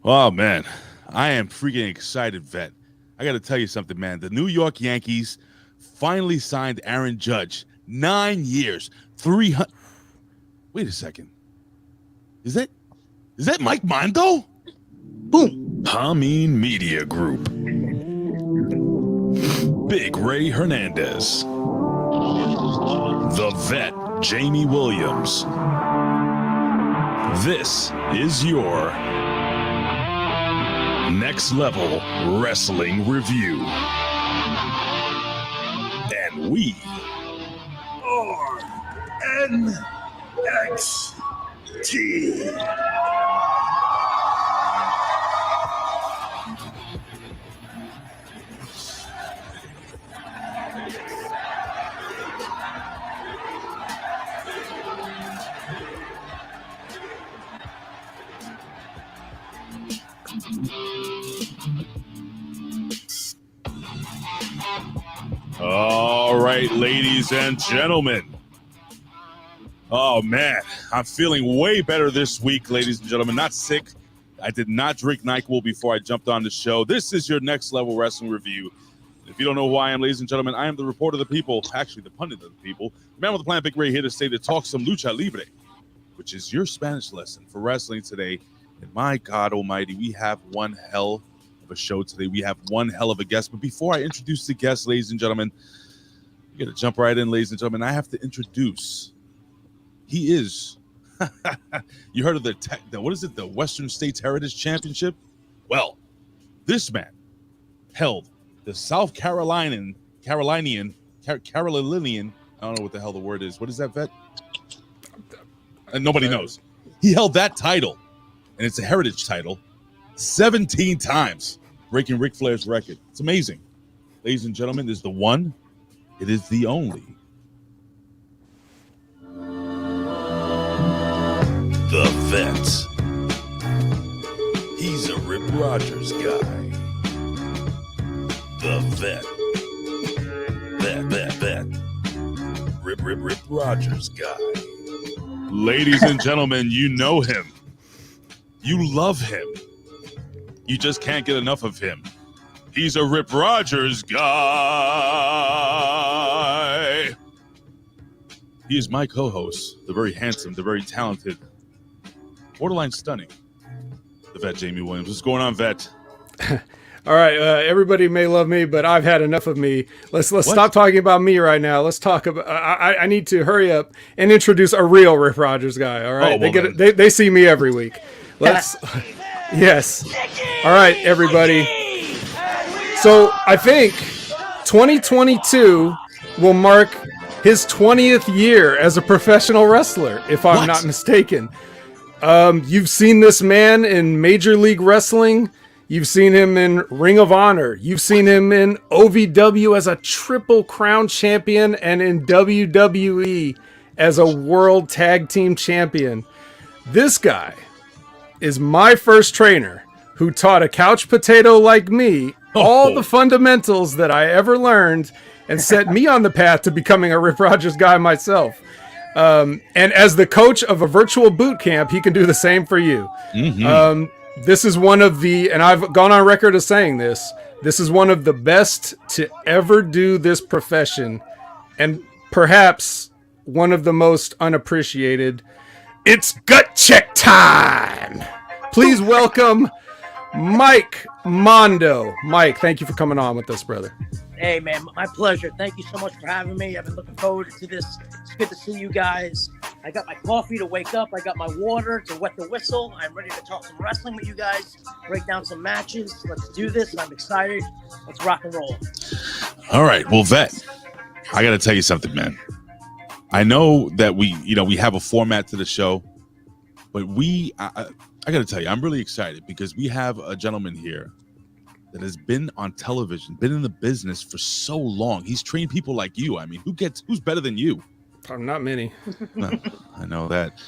Oh, man. I am freaking excited, Vet. I got to tell you something, man. The New York Yankees finally signed Aaron Judge. 9 years, 300. Wait a second. Is that Mike Mondo? Boom. Hameen Media Group. Big Ray Hernandez. The Vet, Jamie Williams. This is your Next Level Wrestling Review. And we are NXT. All right, ladies and gentlemen. Oh, man. I'm feeling way better this week, ladies and gentlemen. Not sick. I did not drink NyQuil before I jumped on the show. This is your Next Level Wrestling Review. If you don't know who I am, ladies and gentlemen, I am the reporter of the people, actually the pundit of the people, the man with the plan, Big Ray, here to say to talk some lucha libre, which is your Spanish lesson for wrestling today. And my God almighty, we have one hell of a show today. We have one hell of a guest. But before I introduce the guest, ladies and gentlemen, we got to jump right in, ladies and gentlemen. I have to introduce. He is. You heard of the what is it? The Western States Heritage Championship? Well, this man held the South Carolinian. I don't know what the hell the word is. What is that, Vet? And nobody knows. He held that title, and it's a heritage title, 17 times, breaking Ric Flair's record. It's amazing. Ladies and gentlemen, is the one. It is the only. The Vet. He's a Rip Rogers guy. The Vet. Vet. Rip Rogers guy. Ladies and gentlemen, you know him. You love him. You just can't get enough of him. He's a Rip Rogers guy. He is my co-host, the very handsome, the very talented, borderline stunning, the Vet Jamie Williams. What's going on, Vet? All right, everybody may love me, but I've had enough of me. Let's stop talking about me right now. Let's talk about. I need to hurry up and introduce a real Rip Rogers guy. All right, they see me every week. Let's. Yes. All right, everybody. So I think 2022 will mark his 20th year as a professional wrestler, if I'm not mistaken. You've seen this man in Major League Wrestling. You've seen him in Ring of Honor. You've seen him in OVW as a Triple Crown champion and in WWE as a World Tag Team Champion. This guy is my first trainer who taught a couch potato like me all the fundamentals that I ever learned and set me on the path to becoming a Rip Rogers guy myself. And as the coach of a virtual boot camp, he can do the same for you. Mm-hmm. This is one of the, and I've gone on record as saying this is one of the best to ever do this profession, and perhaps one of the most unappreciated. It's gut check time. Please welcome Mike Mondo. Mike, thank you for coming on with us, brother. Hey, man, my pleasure. Thank you so much for having me. I've been looking forward to this. It's good to see you guys. I got my coffee to wake up. I got my water to wet the whistle. I'm ready to talk some wrestling with you guys, break down some matches. Let's do this. I'm excited. Let's rock and roll. All right. Well, Vet, I got to tell you something, man. I know that we have a format to the show, but I got to tell you, I'm really excited because we have a gentleman here that has been on television, been in the business for so long. He's trained people like you. I mean, who's better than you? Not many. No, I know that.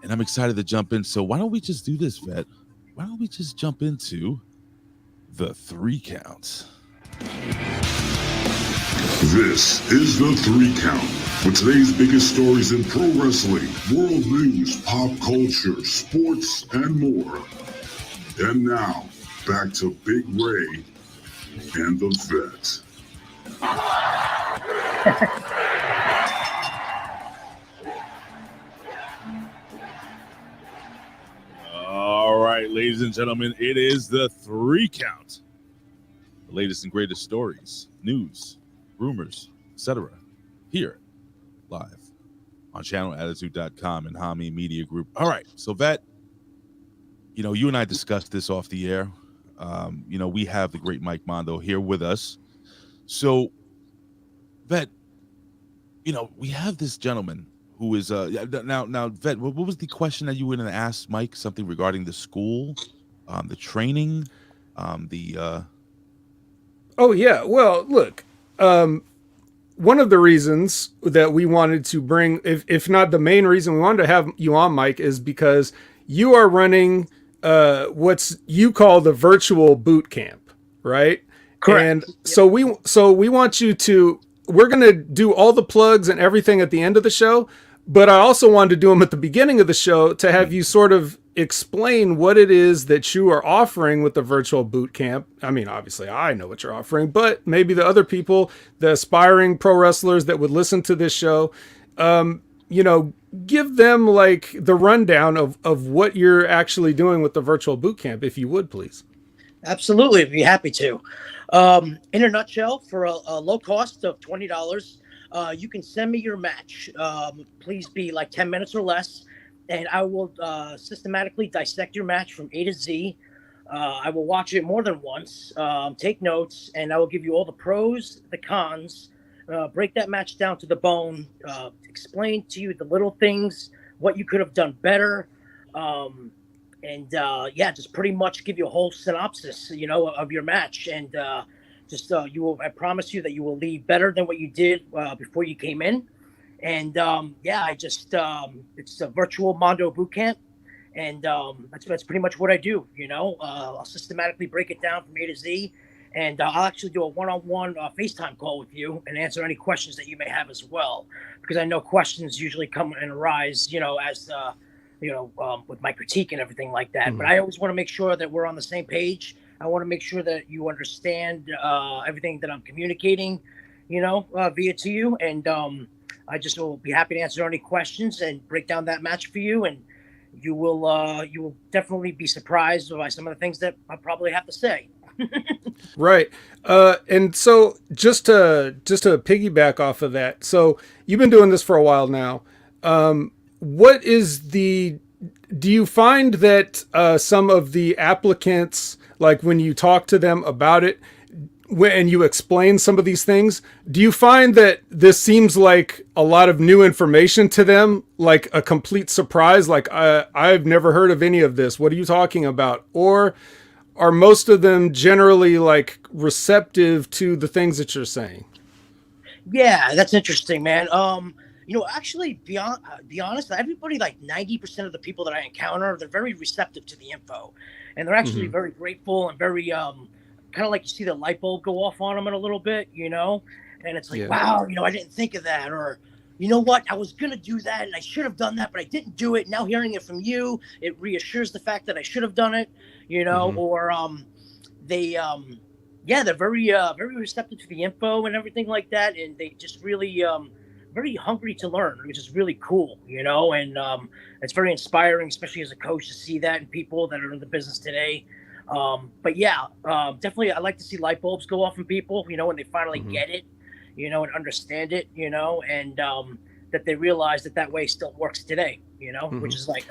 And I'm excited to jump in. So why don't we just do this, Vet? Why don't we just jump into the 3 counts? This is the 3 Count with today's biggest stories in pro wrestling, world news, pop culture, sports, and more. And now, back to Big Ray and the Vet. All right, ladies and gentlemen, it is the 3 Count. The latest and greatest stories, news, rumors, etc. here live on channelattitude.com and Hami Media Group. All right, so Vet, you and I discussed this off the air. We have the great Mike Mondo here with us. So, Vet, we have this gentleman who is now Vet, what was the question that you were going to ask Mike? Something regarding the school, the training, Oh yeah, well, look, one of the reasons that we wanted to bring, if not the main reason we wanted to have you on, Mike, is because you are running what's you call the virtual boot camp, right? Correct. And so we want you to. We're going to do all the plugs and everything at the end of the show, but I also wanted to do them at the beginning of the show to have you sort of explain what it is that you are offering with the virtual boot camp. I mean, obviously I know what you're offering, but maybe the other people, the aspiring pro wrestlers that would listen to this show, give them like the rundown of what you're actually doing with the virtual boot camp, if you would, please. Absolutely, I'd be happy to. In a nutshell, for a low cost of $20, you can send me your match. Please be like 10 minutes or less, and I will systematically dissect your match from A to Z. I will watch it more than once, take notes, and I will give you all the pros, the cons, break that match down to the bone, explain to you the little things, what you could have done better, just pretty much give you a whole synopsis, of your match. And I promise you that you will leave better than what you did before you came in. And it's a virtual Mondo boot camp. And that's pretty much what I do. I'll systematically break it down from A to Z. And I'll actually do a one-on-one FaceTime call with you and answer any questions that you may have as well. Because I know questions usually come and arise, as with my critique and everything like that. Mm-hmm. But I always want to make sure that we're on the same page. I want to make sure that you understand everything that I'm communicating, via to you. And I just will be happy to answer any questions and break down that match for you. And you will definitely be surprised by some of the things that I probably have to say. Right. And so just to piggyback off of that. So you've been doing this for a while now. Do you find that some of the applicants, like when you talk to them about it, and you explain some of these things, do you find that this seems like a lot of new information to them, like a complete surprise? Like, I've never heard of any of this. What are you talking about? Or are most of them generally like receptive to the things that you're saying? Yeah, that's interesting, man. Actually, be honest, everybody, like 90% of the people that I encounter, they're very receptive to the info, and they're actually very grateful and very kind of like you see the light bulb go off on them in a little bit, and it's like, wow, I didn't think of that, or you know what, I was gonna do that and I should have done that, but I didn't do it. Now hearing it from you, it reassures the fact that I should have done it, or they're very receptive to the info and everything like that, and they just really very hungry to learn, which is really cool, and it's very inspiring, especially as a coach, to see that in people that are in the business today. Definitely I like to see light bulbs go off in people, when they finally get it, and understand it, and that they realize that way still works today, which is like,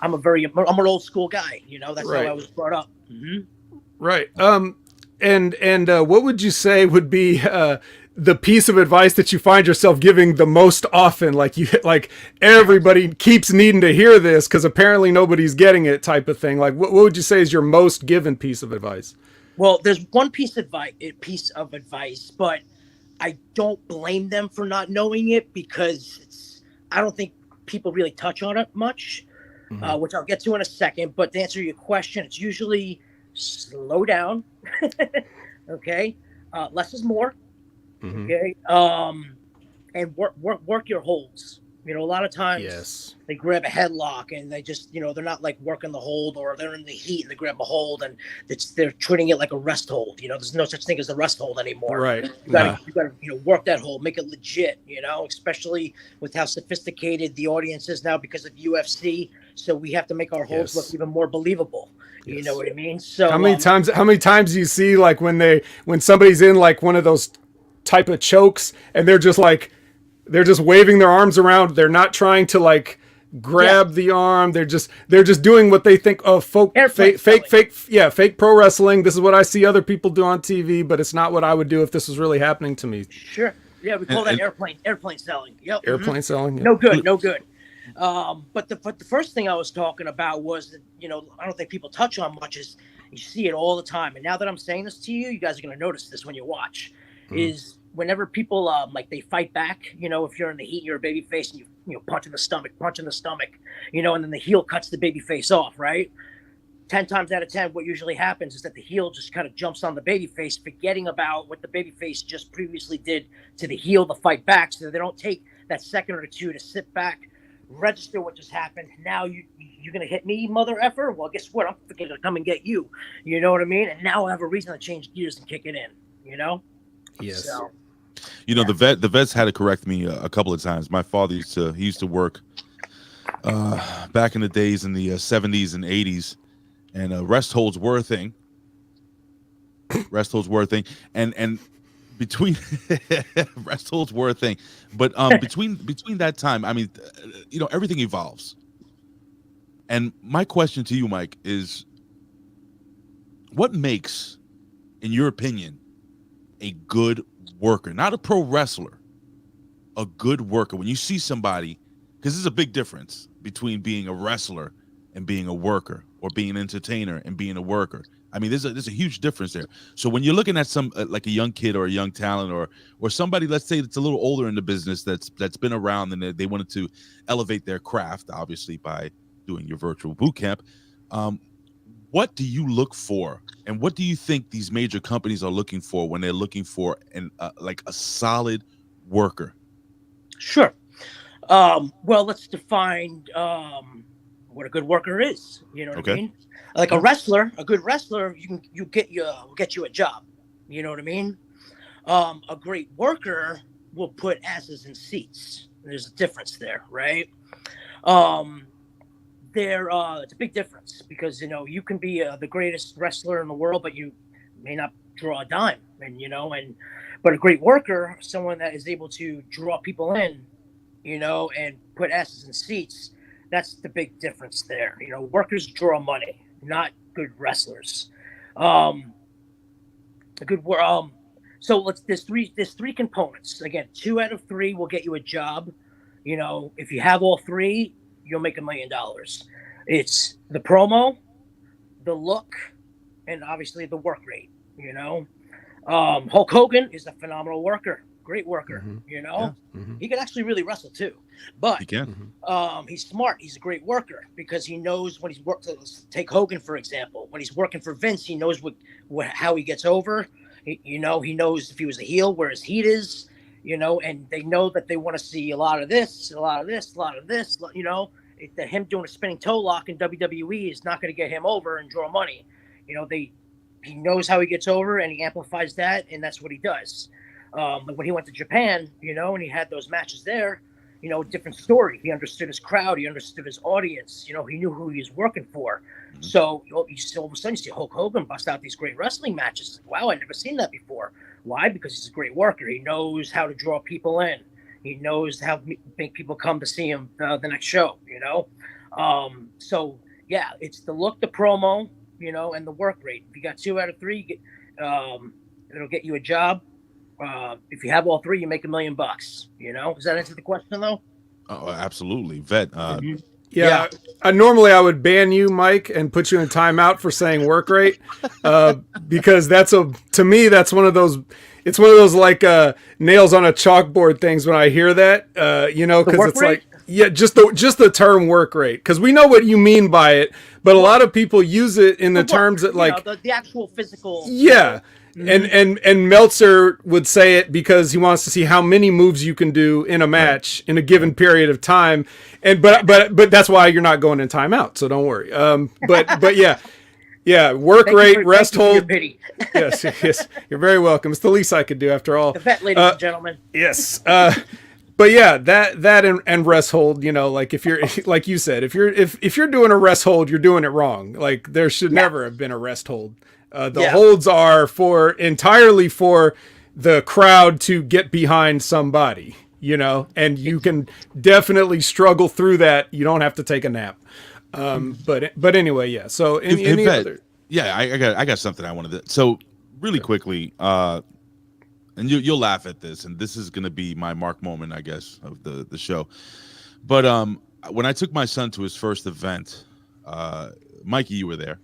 I'm an old school guy, that's right. how I was brought up. Right. And what would you say would be the piece of advice that you find yourself giving the most often? Like everybody keeps needing to hear this because apparently nobody's getting it, type of thing. Like what would you say is your most given piece of advice? Well, there's one piece of advice, but I don't blame them for not knowing it, because I don't think people really touch on it much, which I'll get to in a second. But to answer your question, it's usually slow down. Okay. Less is more. Okay. And work your holds. You know, a lot of times they grab a headlock and they just, you know, they're not like working the hold, or they're in the heat and they grab a hold and they're treating it like a rest hold. You know, there's no such thing as a rest hold anymore. Right. You gotta, you know, work that hold, make it legit, you know, especially with how sophisticated the audience is now because of UFC. So we have to make our holds look even more believable. You know what I mean? So how many times do you see like when somebody's in like one of those type of chokes and they're just waving their arms around. They're not trying to like grab the arm. They're just doing what they think of fake pro wrestling. This is what I see other people do on TV, but it's not what I would do if this was really happening to me. Sure. Yeah, we call that airplane selling. Yep. Airplane selling. Yeah. No good. But the first thing I was talking about was that, you know, I don't think people touch on much is you see it all the time. And now that I'm saying this to you, you guys are going to notice this when you watch. Is whenever people like they fight back, you know, if you're in the heat, you're a baby face and you know, punch in the stomach, you know, and then the heel cuts the baby face off, right? 10 times out of 10, what usually happens is that the heel just kind of jumps on the baby face, forgetting about what the baby face just previously did to the heel to fight back, so that they don't take that second or two to sit back, register what just happened. Now you're gonna hit me, mother effer? Well, guess what? I'm gonna come and get you. You know what I mean? And now I have a reason to change gears and kick it in. You know? Yes. So, you know, the vets had to correct me a couple of times. My father used to work back in the days in the 70s and 80s, and rest holds were a thing. Rest holds were a thing, and between rest holds were a thing, but between that time, I mean, you know, everything evolves. And my question to you, Mike, is what makes, in your opinion, a good worker, not a pro wrestler, a good worker? When you see somebody, because there's a big difference between being a wrestler and being a worker, or being an entertainer and being a worker. I mean, there's a huge difference there. So when you're looking at some like a young kid or a young talent, or somebody, let's say, that's a little older in the business, that's been around, and they wanted to elevate their craft, obviously by doing your virtual boot camp, what do you look for, and what do you think these major companies are looking for when they're looking for like a solid worker? Sure. Well, let's define what a good worker is. You know what I mean? Like a good wrestler, you get you a job. You know what I mean? A great worker will put asses in seats. There's a difference there, right? It's a big difference, because, you know, you can be the greatest wrestler in the world, but you may not draw a dime, but a great worker, someone that is able to draw people in, you know, and put asses in seats. That's the big difference there. You know, workers draw money, not good wrestlers. So there's three components. Again, 2 out of 3 will get you a job. You know, if you have all 3, you'll make $1 million. It's the promo, the look, and obviously the work rate. You know, Hulk Hogan is a phenomenal worker, great worker. You know, he can actually really wrestle too, but he can. He's smart. He's a great worker because he knows when he's worked. Take Hogan for example. When he's working for Vince, he knows how he gets over. He knows if he was a heel where his heat is. You know, and they know that they want to see a lot of this. You know, that him doing a spinning toe lock in WWE is not going to get him over and draw money. You know, he knows how he gets over, and he amplifies that, and that's what he does. Like when he went to Japan, you know, and he had those matches there, you know, different story. He understood his crowd. He understood his audience. You know, he knew who he was working for. So all of a sudden you see Hulk Hogan bust out these great wrestling matches. Like, wow, I've never seen that before. Why? Because he's a great worker. He knows how to draw people in. He knows how to make people come to see him the next show, you know? So, yeah, it's the look, the promo, you know, and the work rate. If you got 2 out of 3, it'll get you a job. If you have all 3, you make $1 million, you know? Does that answer the question, though? Oh, absolutely. Vet. Yeah. Normally I would ban you, Mike, and put you in timeout for saying work rate, because to me, that's one of those, like nails on a chalkboard things when I hear that, you know, because it's like, Yeah, just the term work rate, because we know what you mean by it, but a lot of people use it in the terms that like the actual physical. Yeah. And Meltzer would say it because he wants to see how many moves you can do in a match in a given period of time, and but that's why you're not going in timeout. So don't worry. But yeah, work rate, rest hold. yes, you're very welcome. It's the least I could do after all. The vet, ladies and gentlemen. Yes. But yeah, that and rest hold. You know, like if you're like you said, if you're doing a rest hold, you're doing it wrong. Like there should never have been a rest hold. The holds are entirely for the crowd to get behind somebody, you know, and you can definitely struggle through that. You don't have to take a nap. But anyway, yeah. So any other? Yeah, I got something I wanted to. So really quickly, and you'll laugh at this, and this is going to be my mark moment, I guess, of the show. But when I took my son to his first event, Mikey, you were there.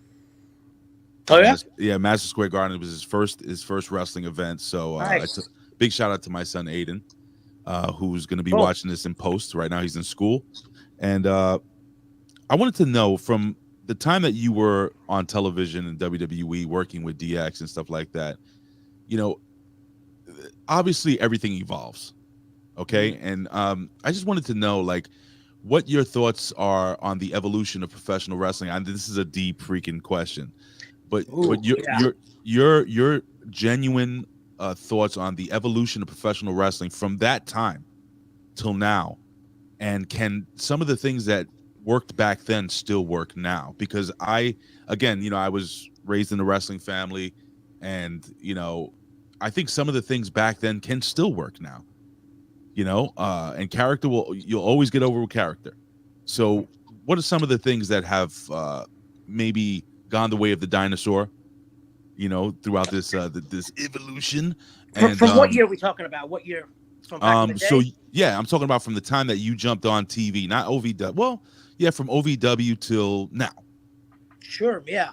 Oh yeah, yeah. Madison Square Garden. It was his first wrestling event. So nice. Big shout out to my son Aiden, who's going to be watching this in post. Right now, he's in school, and I wanted to know, from the time that you were on television and WWE, working with DX and stuff like that, you know, obviously everything evolves, okay? And I just wanted to know, like, what your thoughts are on the evolution of professional wrestling. And this is a deep freaking question. But your genuine thoughts on the evolution of professional wrestling from that time till now, and can some of the things that worked back then still work now? Because I was raised in a wrestling family, and you know, I think some of the things back then can still work now. You know, and character you'll always get over with character. So, what are some of the things that have maybe gone the way of the dinosaur, you know, throughout this this evolution? And from what year are we talking about? What year? From back in the day? So yeah, I'm talking about from the time that you jumped on TV, not OVW. Well, yeah, from OVW till now. Sure, yeah.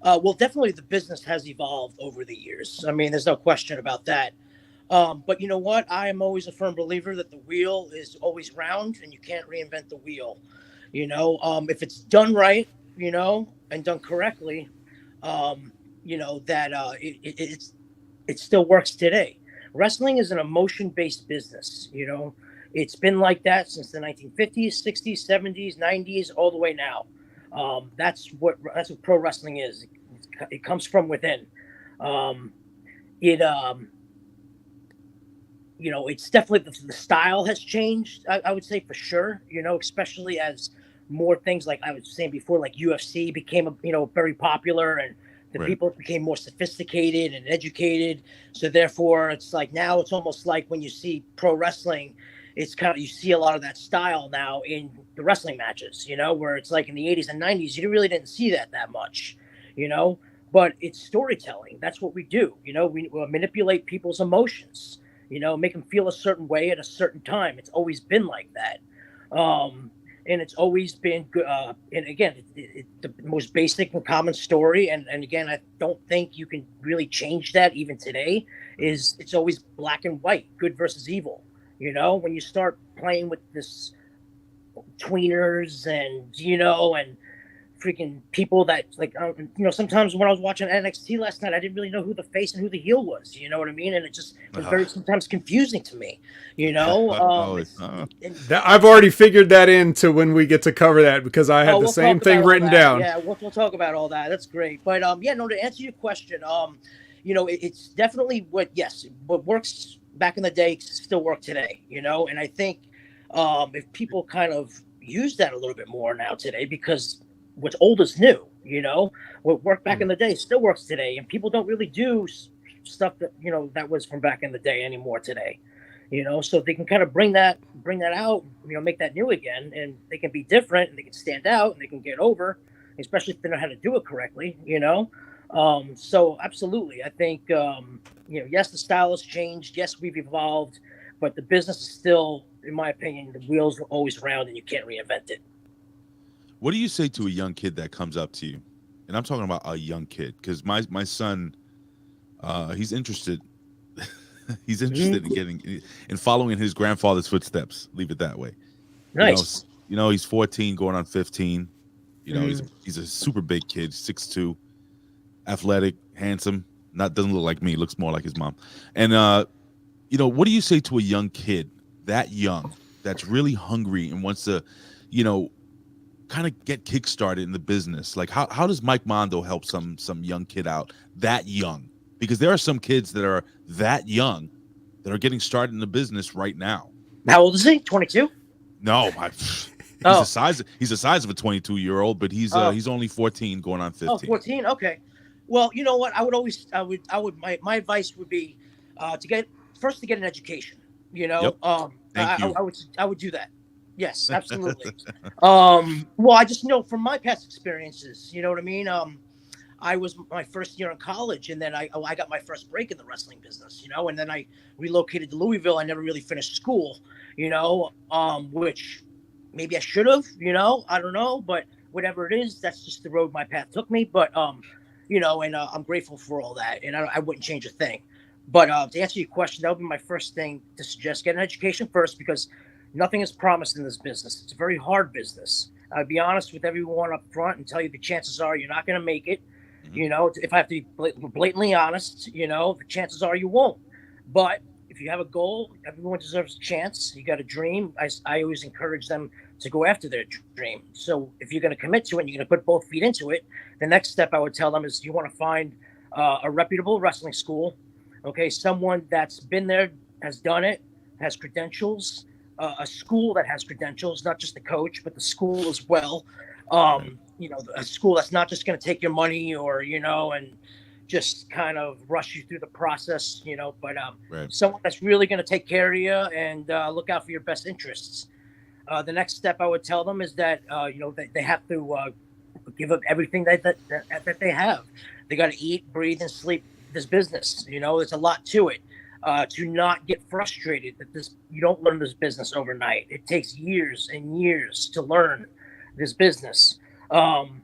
Well, definitely the business has evolved over the years. I mean, there's no question about that. But you know what? I am always a firm believer that the wheel is always round, and you can't reinvent the wheel. You know, if it's done right, you know, and done correctly, you know, that it still works today. Wrestling is an emotion-based business. You know, it's been like that since the 1950s, 60s, 70s, 90s, all the way now. That's what pro wrestling is. It comes from within. You know, it's definitely the style has changed. I would say for sure. You know, especially as more things, like I was saying before, like UFC became very popular, and the people became more sophisticated and educated. So therefore, it's like now it's almost like when you see pro wrestling, it's kind of, you see a lot of that style now in the wrestling matches. You know, where it's like in the 80s and 90s, you really didn't see that much. You know, but it's storytelling. That's what we do. You know, we manipulate people's emotions. You know, make them feel a certain way at a certain time. It's always been like that. And it's always been good. And again, the most basic and common story. And again, I don't think you can really change that even today. It's always black and white, good versus evil. You know, when you start playing with this tweeners and, you know, and freaking people that, like, you know, sometimes when I was watching NXT last night, I didn't really know who the face and who the heel was. You know what I mean? And it just was very sometimes confusing to me. You know, I've already figured that into when we get to cover that, because I had the same thing written down. Yeah, we'll talk about all that. That's great. But yeah, no, to answer your question, you know, it's definitely what works back in the day still work today. You know, and I think if people kind of use that a little bit more now today, because what's old is new, you know, what worked back in the day still works today, and people don't really do stuff that, you know, that was from back in the day anymore today, you know, so they can kind of bring that out, you know, make that new again, and they can be different, and they can stand out, and they can get over, especially if they know how to do it correctly, you know. So absolutely, I think, you know, yes, the style has changed, yes, we've evolved, but the business is still, in my opinion, the wheels are always round, and you can't reinvent it. What do you say to a young kid that comes up to you? And I'm talking about a young kid, because my son, he's interested. He's interested in following his grandfather's footsteps. Leave it that way. Nice. He's 14 going on 15. Mm. He's a super big kid, 6'2", athletic, handsome. Doesn't look like me, looks more like his mom. And what do you say to a young kid that young that's really hungry and wants to, kind of get kickstarted in the business? Like how does Mike Mondo help some young kid out that young? Because there are some kids that are that young that are getting started in the business right now. How old is he? 22? No, he's the size of a 22-year-old, but he's only 14 going on 15. 14. Okay. Well, you know what? I would my advice would be to get an education. Yep. Thank you. I would do that. Yes, absolutely. Well, I just know from my past experiences, you know what I mean? I was my first year in college, and then I got my first break in the wrestling business, and then I relocated to Louisville. I never really finished school, which maybe I should have, I don't know, but whatever it is, that's just the road my path took me. But, and I'm grateful for all that, and I wouldn't change a thing. But to answer your question, that would be my first thing to suggest: get an education first, because nothing is promised in this business. It's a very hard business. I'll be honest with everyone up front and tell you the chances are you're not going to make it. If I have to be blatantly honest, the chances are you won't. But if you have a goal, everyone deserves a chance. You got a dream. I always encourage them to go after their dream. So if you're going to commit to it and you're going to put both feet into it, the next step I would tell them is you want to find a reputable wrestling school. Okay, someone that's been there, has done it, has credentials, a school that has credentials, not just the coach, but the school as well. A school that's not just going to take your money or, and just kind of rush you through the process, but someone that's really going to take care of you and look out for your best interests. The next step I would tell them is that, they have to give up everything that they have. They got to eat, breathe, and sleep this business. There's a lot to it. To not get frustrated that you don't learn this business overnight. It takes years and years to learn this business. And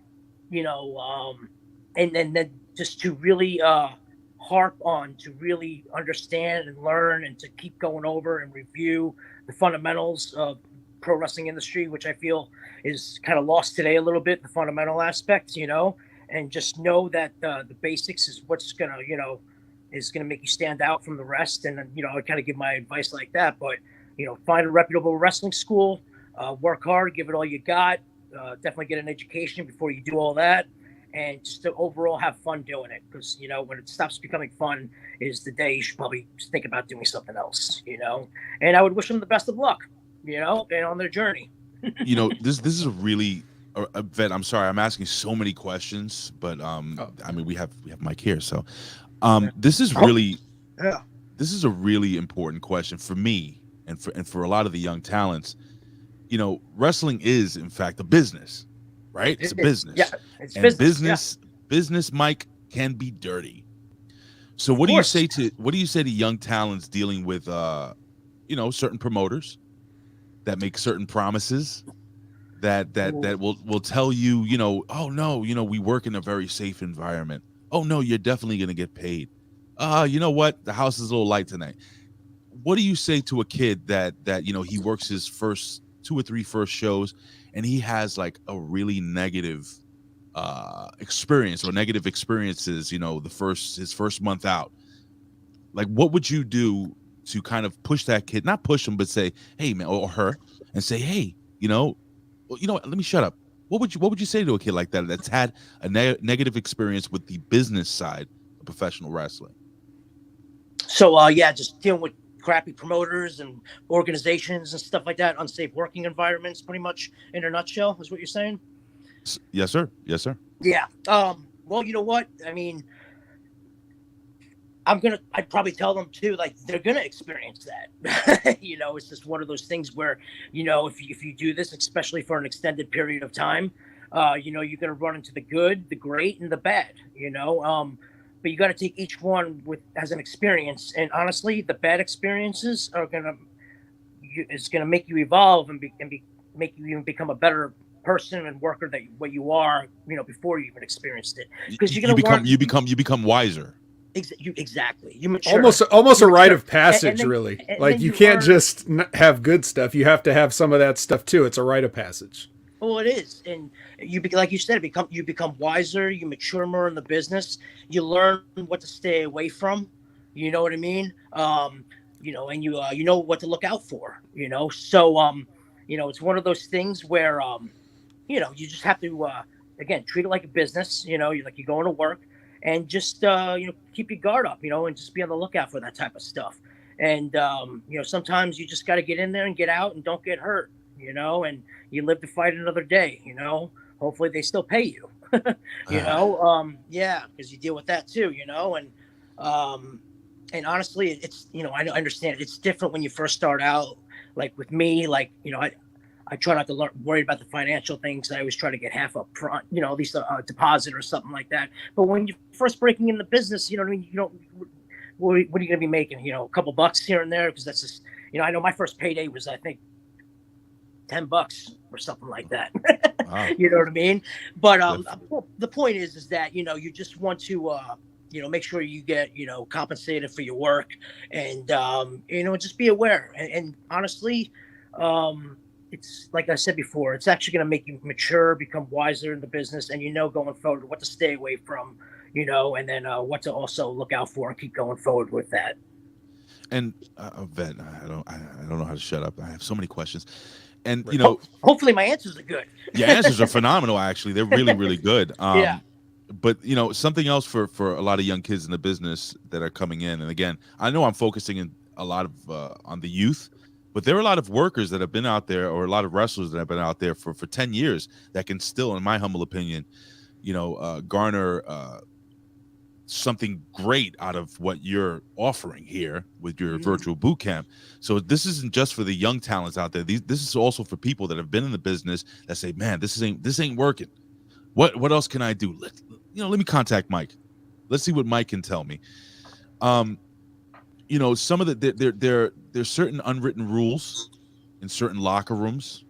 then just to really harp on to really understand and learn and to keep going over and review the fundamentals of pro wrestling industry, which I feel is kind of lost today a little bit, the fundamental aspects, and just know that the basics is what's going to, is going to make you stand out from the rest. And, I kind of give my advice like that, but, find a reputable wrestling school, work hard, give it all you got, definitely get an education before you do all that. And just to overall have fun doing it. Because, when it stops becoming fun is the day you should probably think about doing something else, and I would wish them the best of luck, and on their journey. This is a really, Vet, I'm sorry, I'm asking so many questions, but, we have Mike here. So, this is really, this is a really important question for me and for a lot of the young talents. Wrestling is in fact a business, right? It's a business. Yeah, it's business. Business, Mike, can be dirty. So what do you say to young talents dealing with, certain promoters that make certain promises that will tell you, oh no, we work in a very safe environment. Oh no, you're definitely going to get paid. You know what? The house is a little light tonight. What do you say to a kid that he works his first 2 or 3 first shows and he has like a really negative experience or negative experiences, his first month out? Like, what would you do to kind of push that kid, not push him, but say, hey man, or her, and say, hey, let me shut up. What would you say to a kid like that that's had a negative experience with the business side of professional wrestling? So, just dealing with crappy promoters and organizations and stuff like that, unsafe working environments, pretty much in a nutshell, is what you're saying? Yes, sir. Yes, sir. Yeah. Well, you know what? I mean, I'd probably tell them too, like, they're going to experience that. It's just one of those things where, if you do this, especially for an extended period of time, you're going to run into the good, the great, and the bad, but you got to take each one as an experience. And honestly, the bad experiences are going to make you evolve and make you even become a better person and worker what you are, before you even experienced it. Because you become wiser. Exactly. You mature. Almost You a rite mature. of passage, then, really. and Like then you can't learn, just have good stuff. You have to have some of that stuff too. It's a rite of passage. well, it is, and like you said, you become wiser. You mature more in the business. You learn what to stay away from. You know what I mean? And you know what to look out for. So it's one of those things where you just have to again treat it like a business. You're going to work, and just keep your guard up. And just be on the lookout for that type of stuff. And sometimes you just got to get in there and get out and don't get hurt. And you live to fight another day. Hopefully they still pay you. Yeah, because you deal with that too. And honestly, it's I understand it's different when you first start out. Like with me, I try not to worry about the financial things. I always try to get half up front, at least a deposit or something like that. But when you're first breaking in the business, you know what I mean? You don't, what are you going to be making? A couple bucks here and there? Because that's just, I know my first payday was, I think, $10 or something like that. Wow. You know what I mean? But the point is that, you just want to, make sure you get, compensated for your work and, just be aware. And honestly, it's like I said before, it's actually going to make you mature, become wiser in the business, and going forward what to stay away from, and then what to also look out for and keep going forward with that. And Vet, I don't know how to shut up. I have so many questions, and hopefully my answers are good. Your answers are phenomenal. Actually, they're really, really good. Yeah. But something else for a lot of young kids in the business that are coming in, and again, I know I'm focusing in a lot of on the youth. But there are a lot of workers that have been out there, or a lot of wrestlers that have been out there for 10 years that can still, in my humble opinion, garner something great out of what you're offering here with your virtual boot camp. So this isn't just for the young talents out there. This is also for people that have been in the business that say, man, this ain't working. What else can I do? Let me contact Mike. Let's see what Mike can tell me. Some of there's certain unwritten rules in certain locker rooms,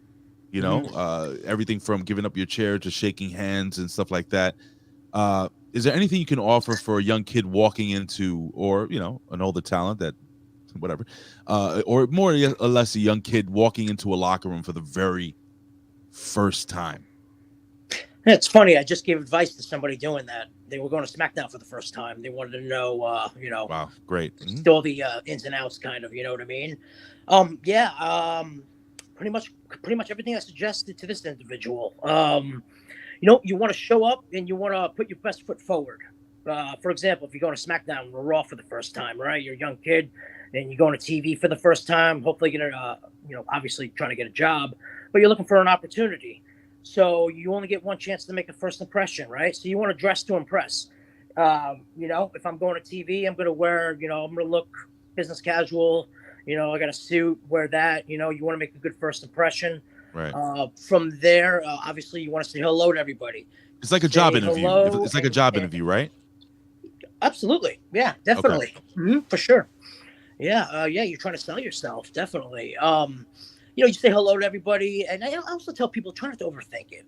everything from giving up your chair to shaking hands and stuff like that. Is there anything you can offer for a young kid walking into, or, an older talent that, whatever, or more or less a young kid walking into a locker room for the very first time? It's funny. I just gave advice to somebody doing that. They were going to SmackDown for the first time. They wanted to know, Wow, great. All the ins and outs, kind of, you know what I mean? Pretty much everything I suggested to this individual. You want to show up and you want to put your best foot forward. For example, if you're going to SmackDown or Raw for the first time, right? You're a young kid and you're going to TV for the first time. Hopefully, you're obviously trying to get a job, but you're looking for an opportunity. So you only get one chance to make a first impression, right? So you want to dress to impress. If I'm going to TV, I'm going to wear, I'm going to look business casual. I got a suit, wear that. You want to make a good first impression. Right. From there, obviously, you want to say hello to everybody. It's like a job interview. It's like a job interview, right? Absolutely. Yeah, definitely. Okay. For sure. Yeah. You're trying to sell yourself. Definitely. You say hello to everybody. And I also tell people, try not to overthink it,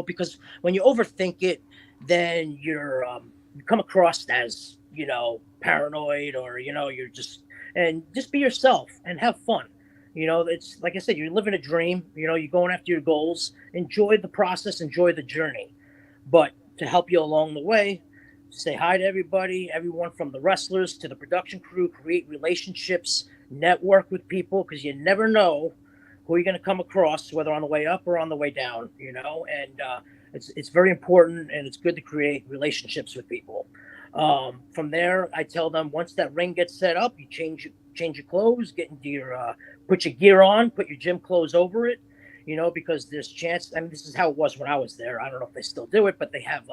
because when you overthink it, then you come across as, paranoid, or, you're just be yourself and have fun. It's like I said, you're living a dream, you're going after your goals, enjoy the process, enjoy the journey. But to help you along the way, say hi to everyone from the wrestlers to the production crew, create relationships, network with people, because you never know who you're going to come across, whether on the way up or on the way down, and it's very important, and it's good to create relationships with people. From there, I tell them, once that ring gets set up, you change your clothes, get into your, put your gear on, put your gym clothes over it, because there's chance. I mean, this is how it was when I was there. I don't know if they still do it, but they have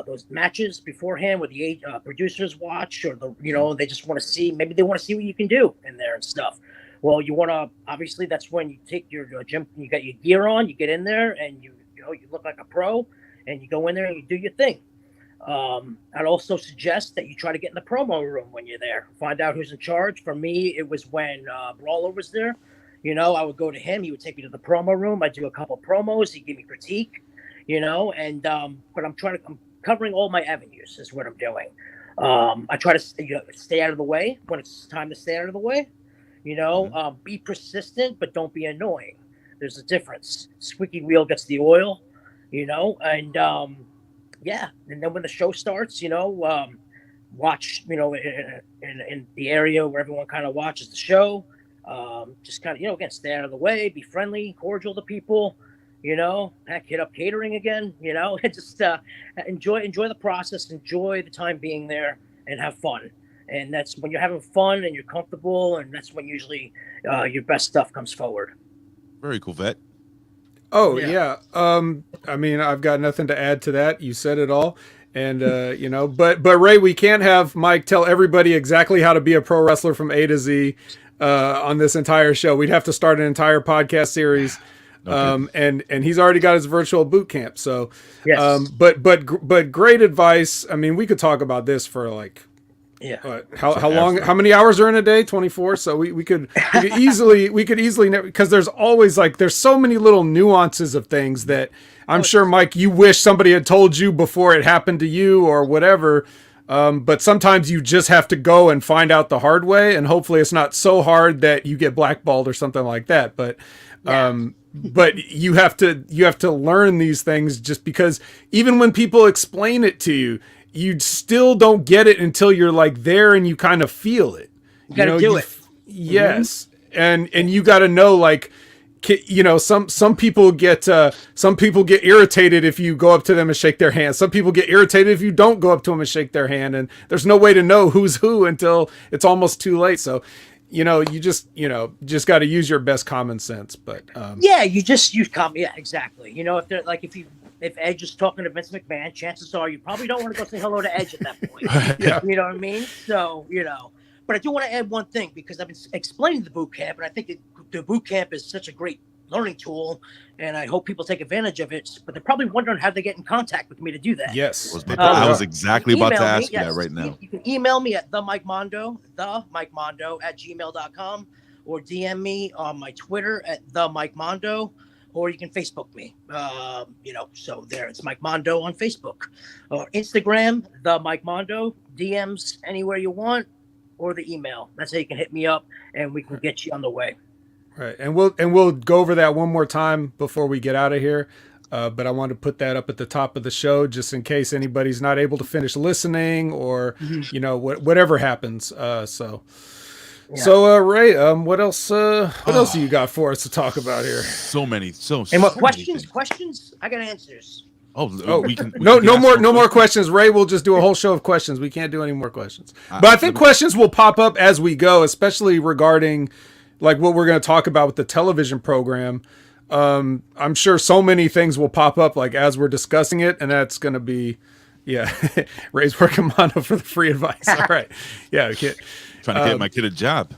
those matches beforehand where the producers watch, or they just want to see, maybe they want to see what you can do in there and stuff. Well, you want to, obviously, that's when you take your gym, you got your gear on, you get in there, and you look like a pro, and you go in there and you do your thing. I'd also suggest that you try to get in the promo room when you're there. Find out who's in charge. For me, it was when Brawler was there. I would go to him. He would take me to the promo room. I'd do a couple promos. He'd give me critique, but I'm covering all my avenues is what I'm doing. I try to stay out of the way when it's time to stay out of the way. Be persistent, but don't be annoying. There's a difference. Squeaky wheel gets the oil, and And then when the show starts, watch, in the area where everyone kind of watches the show. Just kind of, again, stay out of the way, be friendly, cordial to people. Heck, hit up catering again. And just enjoy the process, enjoy the time being there, and have fun. And that's when you're having fun and you're comfortable, and that's when usually your best stuff comes forward. Very cool, Vet. Oh yeah. I mean, I've got nothing to add to that. You said it all. And but Ray, we can't have Mike tell everybody exactly how to be a pro wrestler from A to Z on this entire show. We'd have to start an entire podcast series. Okay. And he's already got his virtual boot camp. So, yes. But great advice. I mean, we could talk about this for like, how long, how many hours are in a day? 24. So we could easily, because there's always there's so many little nuances of things that I'm sure, Mike, you wish somebody had told you before it happened to you or whatever. But sometimes you just have to go and find out the hard way. And hopefully it's not so hard that you get blackballed or something like that. But, but you have to learn these things, just because even when people explain it to you, you still don't get it until you're there and you kind of feel it. You gotta do it. Yes. Mm-hmm. And you got to know, some people get irritated if you go up to them and shake their hand. Some people get irritated if you don't go up to them and shake their hand, and there's no way to know who's who until it's almost too late. So, you just got to use your best common sense. But you just use common. Yeah, exactly. If they're if Edge is talking to Vince McMahon, chances are you probably don't want to go say hello to Edge at that point. Yeah. You know what I mean? So, but I do want to add one thing, because I've been explaining the boot camp, and I think the boot camp is such a great learning tool, and I hope people take advantage of it. But they're probably wondering how they get in contact with me to do that. Yes. I was exactly about to ask you that right now. You can email me at themikemondo at gmail.com, or DM me on my Twitter at themikemondo, or you can Facebook me. So there, it's Mike Mondo on Facebook, or Instagram, the Mike Mondo, DMs anywhere you want, or the email. That's how you can hit me up, and we can get you on the way. Right, and we'll go over that one more time before we get out of here. But I want to put that up at the top of the show, just in case anybody's not able to finish listening, or whatever happens. So Ray, what else? What else do you got for us to talk about here? So many. And what questions? Questions? I got answers. We can no more questions. Ray will just do a whole show of questions. We can't do any more questions. But I think questions will pop up as we go, especially regarding what we're going to talk about with the television program. I'm sure so many things will pop up as we're discussing it, and that's going to be, Ray's working Mondo for the free advice. All right. Yeah. Trying to get my kid a job.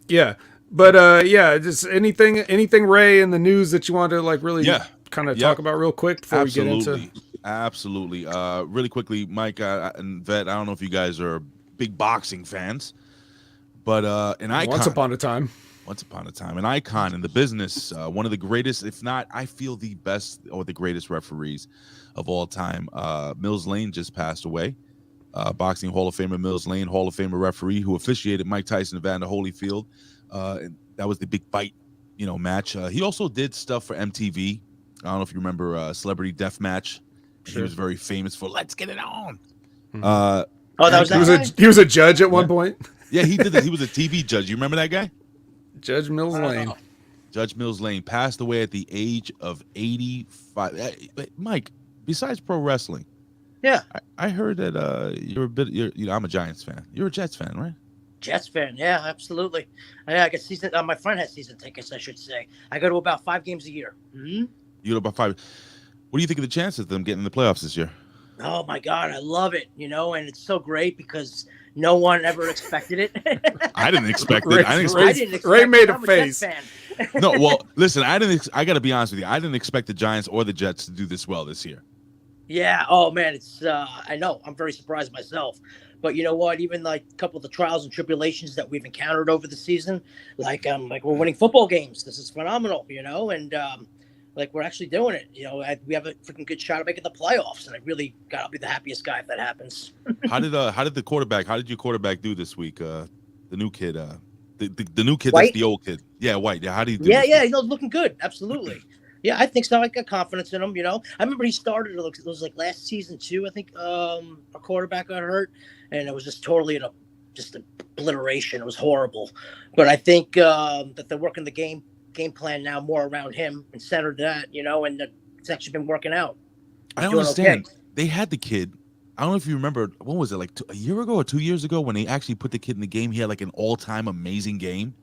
Yeah. But just anything Ray in the news that you want to really kind of talk about real quick before we get into. Absolutely. Really quickly, Mike and Vet, I don't know if you guys are big boxing fans, but an icon. Once upon a time, an icon in the business, one of the greatest, if not, I feel the best or the greatest referees of all time. Mills Lane just passed away. Boxing Hall of Famer Mills Lane, Hall of Famer referee who officiated Mike Tyson and Evander Holyfield. And that was the big fight, match. He also did stuff for MTV. I don't know if you remember Celebrity Deathmatch. Sure. He was very famous for "Let's Get It On." Mm-hmm. He was a judge at one point. Yeah, he did that. He was a TV judge. You remember that guy? Judge Mills Lane. Judge Mills Lane passed away at the age of 85. Mike, besides pro wrestling, I heard that you're a bit. I'm a Giants fan. You're a Jets fan, right? Jets fan, yeah, absolutely. I got season. My friend has season tickets, I should say. I go to about 5 games a year. Mm-hmm. You go to about 5. What do you think of the chances of them getting in the playoffs this year? Oh my God, I love it. And it's so great because no one ever expected it. I didn't expect it. Ray made a face. No, well, listen, I got to be honest with you. I didn't expect the Giants or the Jets to do this well this year. Yeah. Oh man, it's. I know. I'm very surprised myself. But you know what? Even a couple of the trials and tribulations that we've encountered over the season, we're winning football games. This is phenomenal, and like we're actually doing it. You know, we have a freaking good shot of making the playoffs, and I'll be the happiest guy if that happens. How did your quarterback do this week? The new kid, the new kid White? that's the old kid. Yeah, White. Yeah, how did he do? Yeah, he's looking good. Absolutely. Yeah, I think so. I got confidence in him. You know, I remember he started. It was like last season too. I think a quarterback got hurt, and it was just totally just obliteration. It was horrible. But I think that they're working the game plan now more around him and centered that. You know, and it's actually been working out. I don't understand. Okay. They had the kid. I don't know if you remember. When was it? Like a year ago or 2 years ago when they actually put the kid in the game? He had like an all-time amazing game.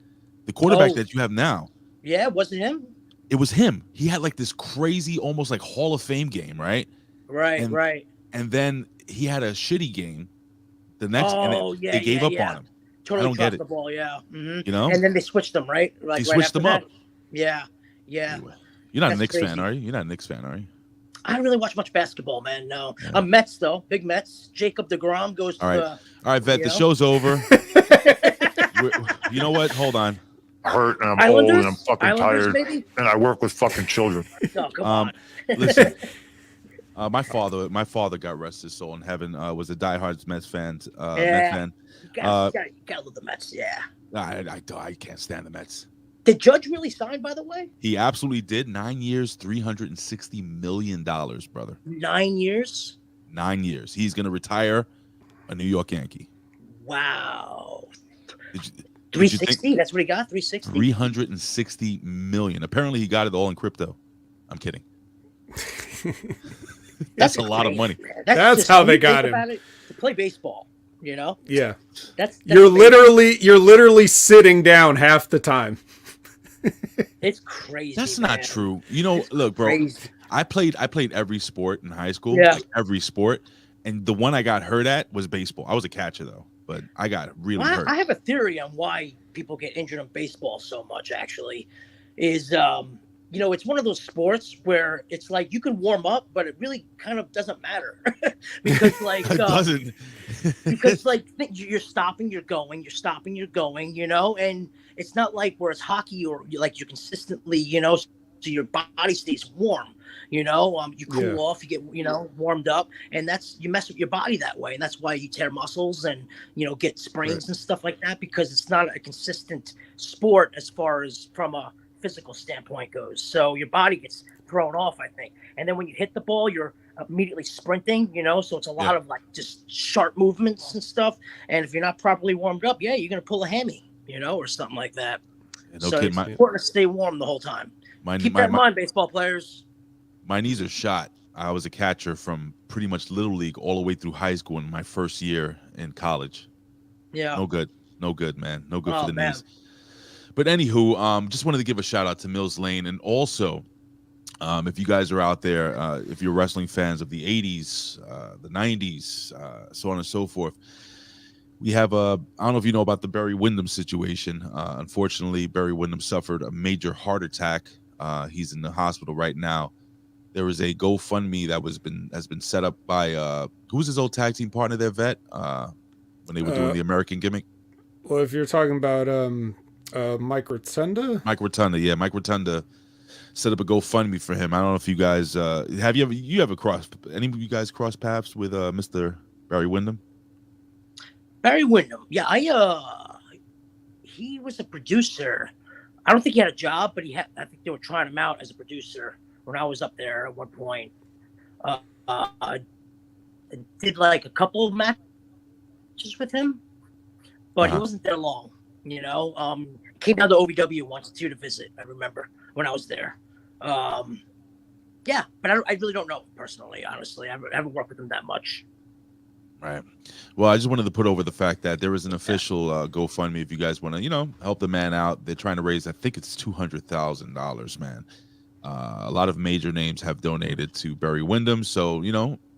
The quarterback that you have now. Yeah, was it him? It was him. He had like this crazy, almost like Hall of Fame game, right? Right. And then he had a shitty game. The next, they gave up on him. Totally I don't get it. The ball, yeah. Mm-hmm. You know? And then they switched them, right? Like they switched them up. Yeah. You're not a Knicks fan, are you? You're not a Knicks fan, are you? I don't really watch much basketball, man. No. Yeah. I'm Mets though, big Mets. Jacob DeGrom goes to all right, Vet. The show's over. You know what? Hold on. Hurt and I'm old and I'm fucking tired maybe? And I work with fucking children. Oh, come on. Listen, my father got rest his soul in heaven. Was a diehard Mets fan. Mets fan. You gotta love the Mets. Yeah. I can't stand the Mets. Did Judge really sign, by the way? He absolutely did. 9 years, $360 million, brother. 9 years? 9 years. He's gonna retire a New York Yankee. Wow. 360. That's what he got. 360. 360 million. Apparently, he got it all in crypto. I'm kidding. That's a lot of money. That's how they got him to play baseball. You know. Yeah. That's you're literally sitting down half the time. It's crazy. That's not true. You know, look, bro. Crazy. I played every sport in high school. Yeah. Like every sport, and the one I got hurt at was baseball. I was a catcher though. But I got really hurt. I have a theory on why people get injured in baseball so much, actually, is, it's one of those sports where it's like you can warm up, but it really kind of doesn't matter. Because, like, it doesn't. Because, like, you're stopping, you're going, you know, and it's not like where it's hockey or like you're consistently, you know, so your body stays warm. You know, you cool off, you get, warmed up, and you mess with your body that way. And that's why you tear muscles and, get sprains and stuff like that, because it's not a consistent sport as far as from a physical standpoint goes. So your body gets thrown off, I think. And then when you hit the ball, you're immediately sprinting, so it's a lot of like just sharp movements and stuff. And if you're not properly warmed up, you're going to pull a hammy, or something like that. So it's important to stay warm the whole time. Keep that in mind, baseball players. My knees are shot. I was a catcher from pretty much Little League all the way through high school in my first year in college. Yeah. No good, man. No good for the knees. But anywho, just wanted to give a shout out to Mills Lane. And also, if you guys are out there, if you're wrestling fans of the 80s, the 90s, so on and so forth, we have I don't know if you know about the Barry Windham situation. Unfortunately, Barry Windham suffered a major heart attack. He's in the hospital right now. There was a GoFundMe that has been set up by who was his old tag team partner there, Vet, when they were doing the American gimmick. Well, if you're talking about Mike Rotunda, Mike Rotunda set up a GoFundMe for him. I don't know if you guys have you ever crossed any of you guys cross paths with Mr. Barry Windham? Barry Windham, he was a producer. I don't think he had a job, but I think they were trying him out as a producer when I was up there at one point. I did like a couple of matches with him, but he wasn't there long. Came down to OVW once too to visit. I remember when I was there. But I really don't know him personally. Honestly, I haven't worked with him that much. Right. Well, I just wanted to put over the fact that there is an official GoFundMe if you guys want to, help the man out. They're trying to raise, I think it's $200,000, man. A lot of major names have donated to Barry Windham. So, the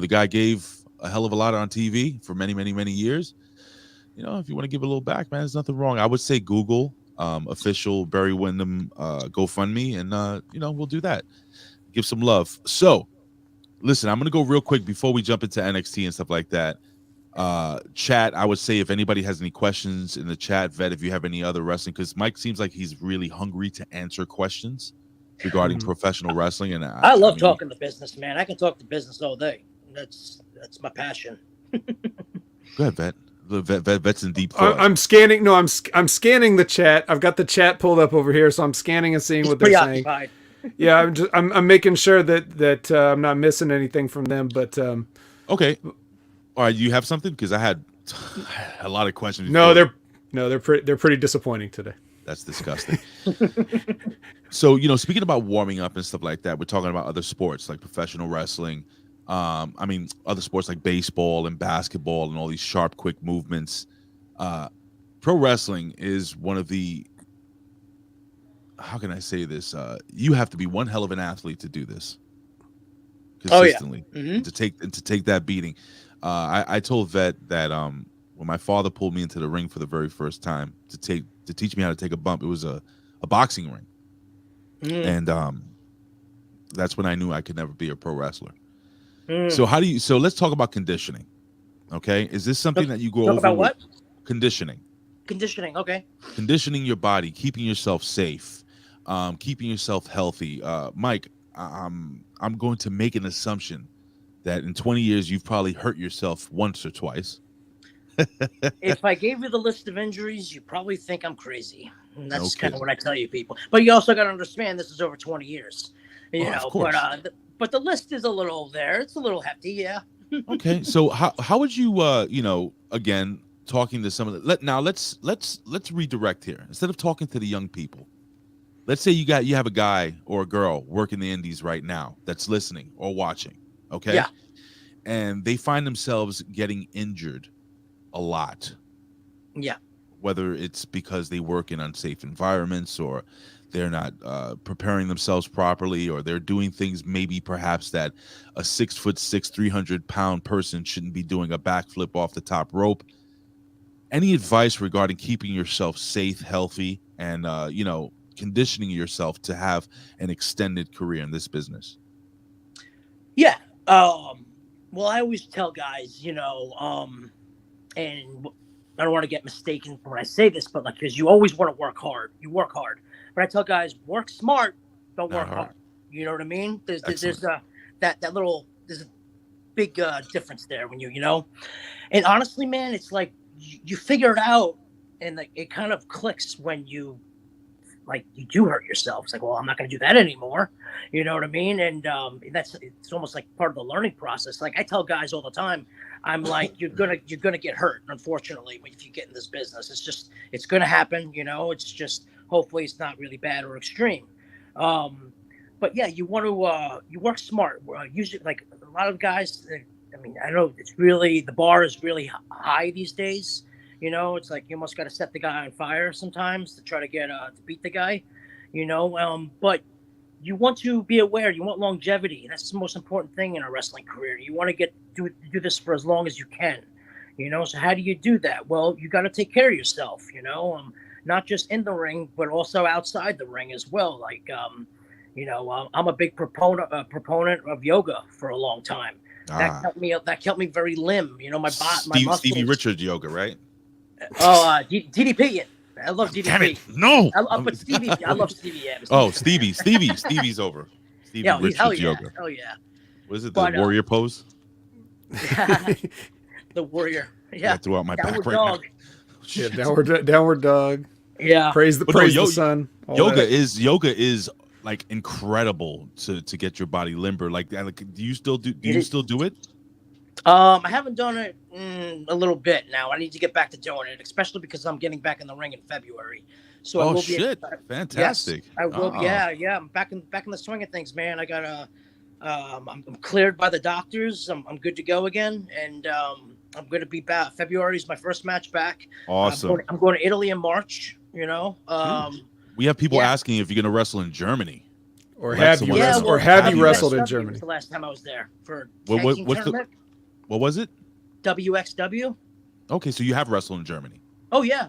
guy gave a hell of a lot on TV for many, many, many years. If you want to give a little back, man, there's nothing wrong. I would say Google official Barry Windham GoFundMe, and, we'll do that. Give some love. So, listen, I'm going to go real quick before we jump into NXT and stuff like that. Chat, I would say if anybody has any questions in the chat, Vet, if you have any other wrestling, because Mike seems like he's really hungry to answer questions. regarding professional wrestling. And I love talking the business, man. I can talk the business all day. That's my passion. Go ahead, Vet. Vet's in deep thought. I'm scanning. No, I'm scanning the chat. I've got the chat pulled up over here, so I'm scanning and seeing what they're saying. Yeah, I'm making sure that I'm not missing anything from them. But okay, all right. You have something, because I had a lot of questions. They're pretty disappointing today. That's disgusting. So, speaking about warming up and stuff like that, we're talking about other sports like professional wrestling. Other sports like baseball and basketball and all these sharp, quick movements. Pro wrestling is one of the, how can I say this? You have to be one hell of an athlete to do this consistently. To take that beating. I told Vet that when my father pulled me into the ring for the very first time to teach me how to take a bump, it was a boxing ring. And that's when I knew I could never be a pro wrestler. So let's talk about conditioning. Okay. Is this something that you go over? About what? Conditioning. Conditioning. Okay. Conditioning your body, keeping yourself safe, keeping yourself healthy. Mike, I'm going to make an assumption that in 20 years, you've probably hurt yourself once or twice. If I gave you the list of injuries, you probably think I'm crazy. And that's kind of what I tell you people. But you also got to understand this is over 20 years. Of course. But the list is a little there. It's a little hefty, yeah. Okay, so how would you again, talking to some of the let's redirect here. Instead of talking to the young people, let's say you have a guy or a girl working the indies right now that's listening or watching, okay? Yeah. And they find themselves getting injured a lot. Yeah. Whether it's because they work in unsafe environments, or they're not preparing themselves properly, or they're doing things maybe perhaps that a 6'6", 300-pound person shouldn't be doing, a backflip off the top rope. Any advice regarding keeping yourself safe, healthy, and conditioning yourself to have an extended career in this business? Yeah. Well, I always tell guys, and I don't want to get mistaken when I say this, but because you always want to work hard. You work hard. But I tell guys, work smart, don't work hard. You know what I mean? There's a big difference there when and honestly, man, it's like you figure it out, and like it kind of clicks when you do hurt yourself. It's like, well, I'm not going to do that anymore. You know what I mean? And it's almost like part of the learning process. Like I tell guys all the time, I'm like, you're gonna get hurt. Unfortunately, if you get in this business, it's gonna happen. It's just hopefully it's not really bad or extreme. But yeah, you want to you work smart. Usually, like a lot of guys. I know the bar is really high these days. It's like you almost got to set the guy on fire sometimes to try to get to beat the guy. But you want to be aware. You want longevity. That's the most important thing in a wrestling career. You want to do this for as long as you can. So how do you do that? Well, you got to take care of yourself. Not just in the ring, but also outside the ring as well. Like, I'm a big proponent of yoga for a long time. That kept me very limb. My muscles. Stevie Richards yoga, right? Oh, DDP. I love DDP. Damn it, no. But Stevie, I love Stevie. Yeah, Stevie's over. Stevie Richards yoga. Oh yeah. Was it the warrior pose? The warrior. Yeah. I threw out my downward back dog. right now. Yeah, downward dog. Yeah. Praise the sun. Yoga is like incredible to get your body limber. Like do you still do it? I haven't done it a little bit now. I need to get back to doing it, especially because I'm getting back in the ring in February. So I will fantastic! Yes, I will. Yeah. I'm back in the swing of things, man. I got I'm cleared by the doctors. I'm good to go again, and I'm going to be back. February is my first match back. Awesome. I'm going to Italy in March. We have people asking if you're going to wrestle in Germany. Or have you wrestled in Germany? Was the last time I was there for what was it? WXW. Okay, so you have wrestled in Germany. Oh yeah,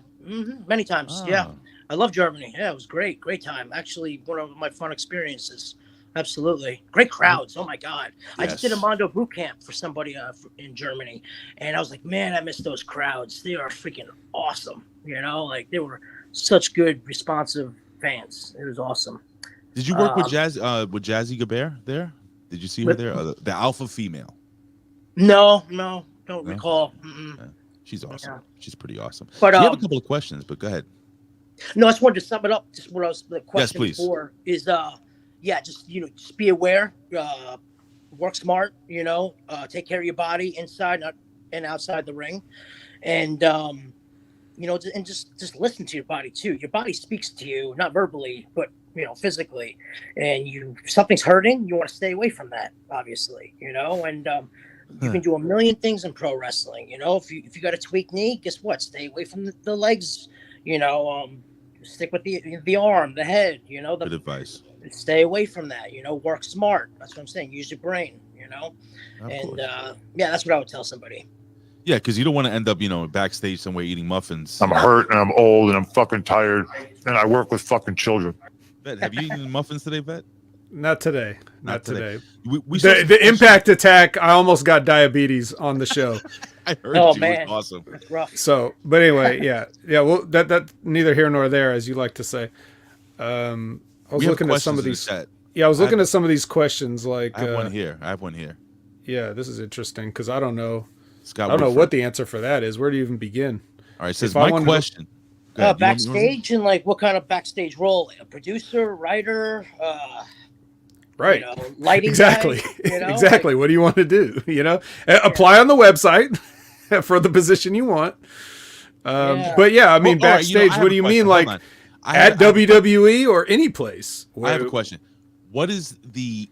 many times. Yeah, I love Germany. Yeah, it was great time. Actually, one of my fun experiences. Absolutely, great crowds. Oh my God, yes. I just did a Mondo boot camp for somebody in Germany, and I was like, man, I miss those crowds. They are freaking awesome. Like they were such good, responsive fans. It was awesome. Did you work with Jazzy Gabert there? Did you see her there? The alpha female. No, don't recall. Yeah. She's awesome. Yeah. She's pretty awesome. But you have a couple of questions, but go ahead. No, I just wanted to sum it up. Just what I was the question yes, before is just be aware, work smart, take care of your body inside and outside the ring, and and just listen to your body too. Your body speaks to you, not verbally, but physically. And something's hurting, you want to stay away from that, obviously, and you can do a million things in pro wrestling. If you got a tweaked knee, guess what? Stay away from the legs. Stick with the arm, the head. Good advice. Stay away from that. Work smart. That's what I'm saying. Use your brain. That's what I would tell somebody. Yeah, because you don't want to end up, backstage somewhere eating muffins. I'm hurt and I'm old and I'm fucking tired and I work with fucking children. Vet, have you eaten muffins today, Vet? Not today. Not today. The impact attack. I almost got diabetes on the show. I heard you. Man. It was awesome. That's rough. So, but anyway, yeah. Well, that neither here nor there, as you like to say. I was looking at some of these. Yeah, I was looking at some of these questions. Like I have one here. Yeah, this is interesting because I don't know. I don't know what the answer for that is. Where do you even begin? All right, says my question. Backstage and like what kind of backstage role? A producer, writer, right? Lighting. Exactly. Guy, exactly. What do you want to do? Apply on the website for the position you want. But yeah, I mean, backstage. What do you mean, like at WWE or any place? I have a question. What is the?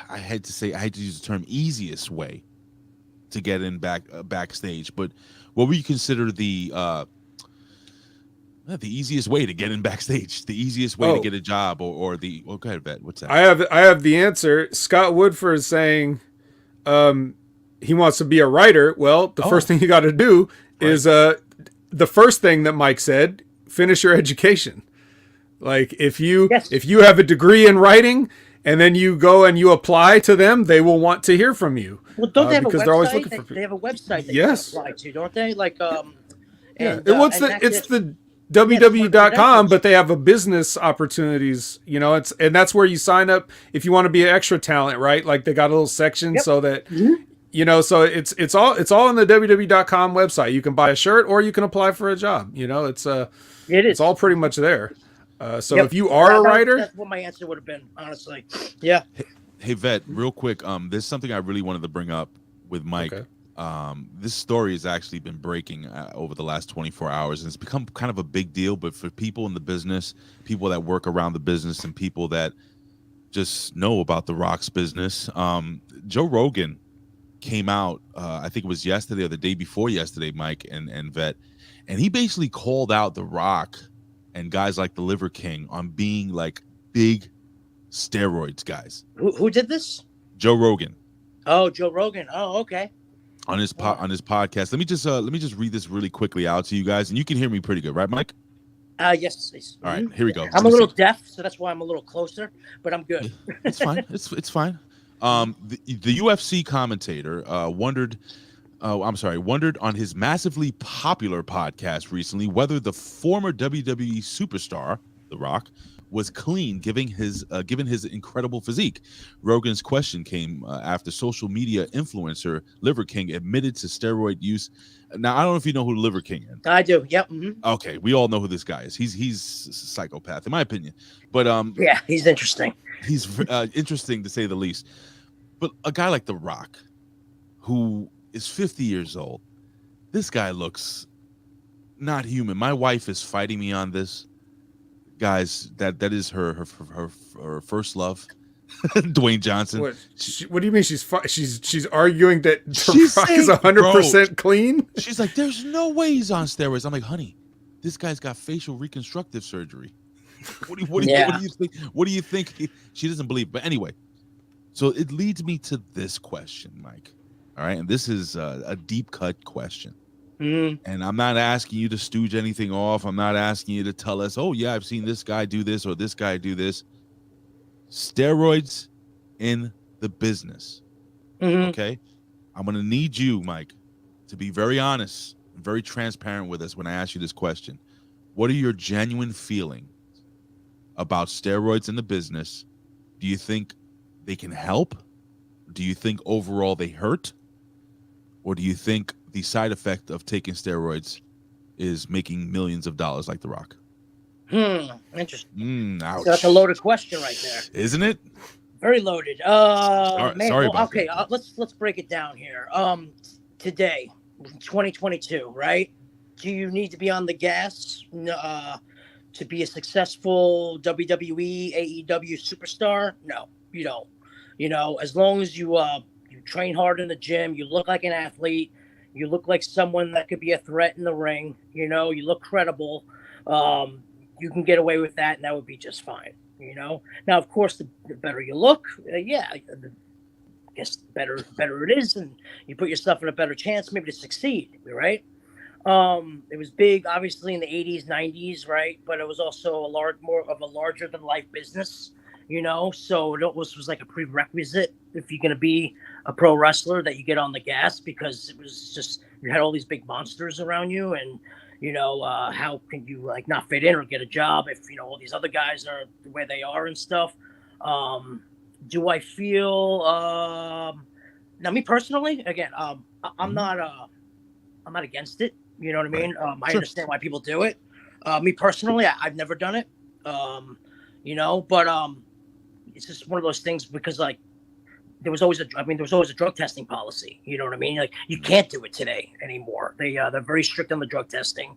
I had to use the term easiest way to get in backstage, but what would you consider the easiest way to get in backstage, the easiest way to get a job, or the go ahead, Vet. What's that? I have the answer. Scott Woodford is saying he wants to be a writer. Well, the first thing you got to do is the first thing that Mike said, finish your education. Like if you have a degree in writing and then you go and you apply to them, they will want to hear from you. Well, don't they have a website? They're always looking for people. They have a website that you can apply to, don't they? Like it's the www.com, but they have a business opportunities, and that's where you sign up if you want to be an extra talent, right? Like they got a little section so that so it's all on the www.com website. You can buy a shirt or you can apply for a job. It's all pretty much there. So if you are a writer, that's what my answer would have been, honestly. Yeah. Hey Vet, real quick, there's something I really wanted to bring up with Mike. Okay. This story has actually been breaking over the last 24 hours, and it's become kind of a big deal. But for people in the business, people that work around the business, and people that just know about The Rock's business, Joe Rogan came out, I think it was yesterday or the day before yesterday, Mike and Vet, and he basically called out The Rock and guys like the Liver King on being like big steroids guys. Who did this? Joe Rogan. Oh, Joe Rogan. Oh, okay. On his podcast. Let me just read this really quickly out to you guys, and you can hear me pretty good, right, Mike? Yes, please. All right, here we go. I'm a little deaf, so that's why I'm a little closer, but I'm good. It's fine. It's fine. The UFC commentator wondered on his massively popular podcast recently whether the former WWE superstar, The Rock, was clean, given his incredible physique. Rogan's question came after social media influencer Liver King admitted to steroid use. Now, I don't know if you know who Liver King is. I do. Yep. Mm-hmm. Okay, we all know who this guy is. He's a psychopath, in my opinion. But yeah, he's interesting. He's interesting to say the least. But a guy like The Rock, who is 50 years old, this guy looks not human. My wife is fighting me on this. Guys, that is her first love, Dwayne Johnson. What do you mean she's arguing that The Rock is 100% clean? She's like, there's no way he's on steroids. I'm like, honey, this guy's got facial reconstructive surgery. What do you think? What do you think? She doesn't believe. But anyway, so it leads me to this question, Mike. All right, and this is a deep cut question. And I'm not asking you to stooge anything off. I'm not asking you to tell us, oh, yeah, I've seen this guy do this or this guy do this. Steroids in the business. Okay? I'm going to need you, Mike, to be very honest and very transparent with us when I ask you this question. What are your genuine feelings about steroids in the business. Do you think they can help? Do you think overall they hurt? Or do you think the side effect of taking steroids is making millions of dollars like The Rock? Interesting. Ouch. So that's a loaded question right there. Isn't it? Very loaded. Sorry about okay, that. Let's break it down here. Today, 2022, right? Do you need to be on the gas to be a successful WWE, AEW superstar? No, you don't. You know, as long as you train hard in the gym, you look like an athlete, you look like someone that could be a threat in the ring, you know, you look credible, you can get away with that, and that would be just fine, you know. Now, of course, the better you look, I guess the better it is, and you put yourself in a better chance maybe to succeed, right? It was big, obviously, in the 80s, 90s, right? But it was also more of a larger than life business, you know? So it was like a prerequisite if you're going to be a pro wrestler that you get on the gas, because it was just, you had all these big monsters around you, and, you know, how can you like not fit in or get a job if, you know, all these other guys are the way they are and stuff. Do I feel, now me personally, again, I'm not against it. You know what I mean? I understand why people do it. Me personally, I've never done it. You know, but it's just one of those things because like there was always a drug testing policy. You know what I mean? Like you can't do it today anymore. They're very strict on the drug testing.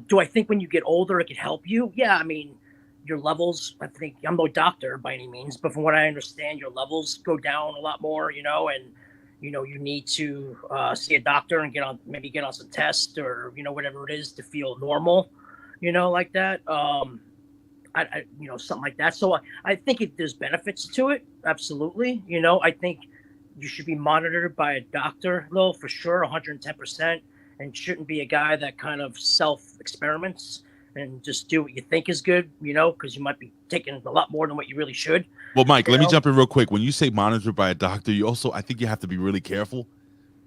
Do I think when you get older it can help you? Yeah, I mean your levels. I think I'm no doctor by any means, but from what I understand, your levels go down a lot more. You know, and you know, you need to see a doctor and get on some tests or, you know, whatever it is to feel normal, you know, like that. You know, something like that. So I think there's benefits to it. Absolutely. You know, I think you should be monitored by a doctor, though, for sure, 110%, and shouldn't be a guy that kind of self-experiments and just do what you think is good, you know, because you might be taking a lot more than what you really should. Well, Mike, let me jump in real quick. When you say monitored by a doctor, I think you have to be really careful.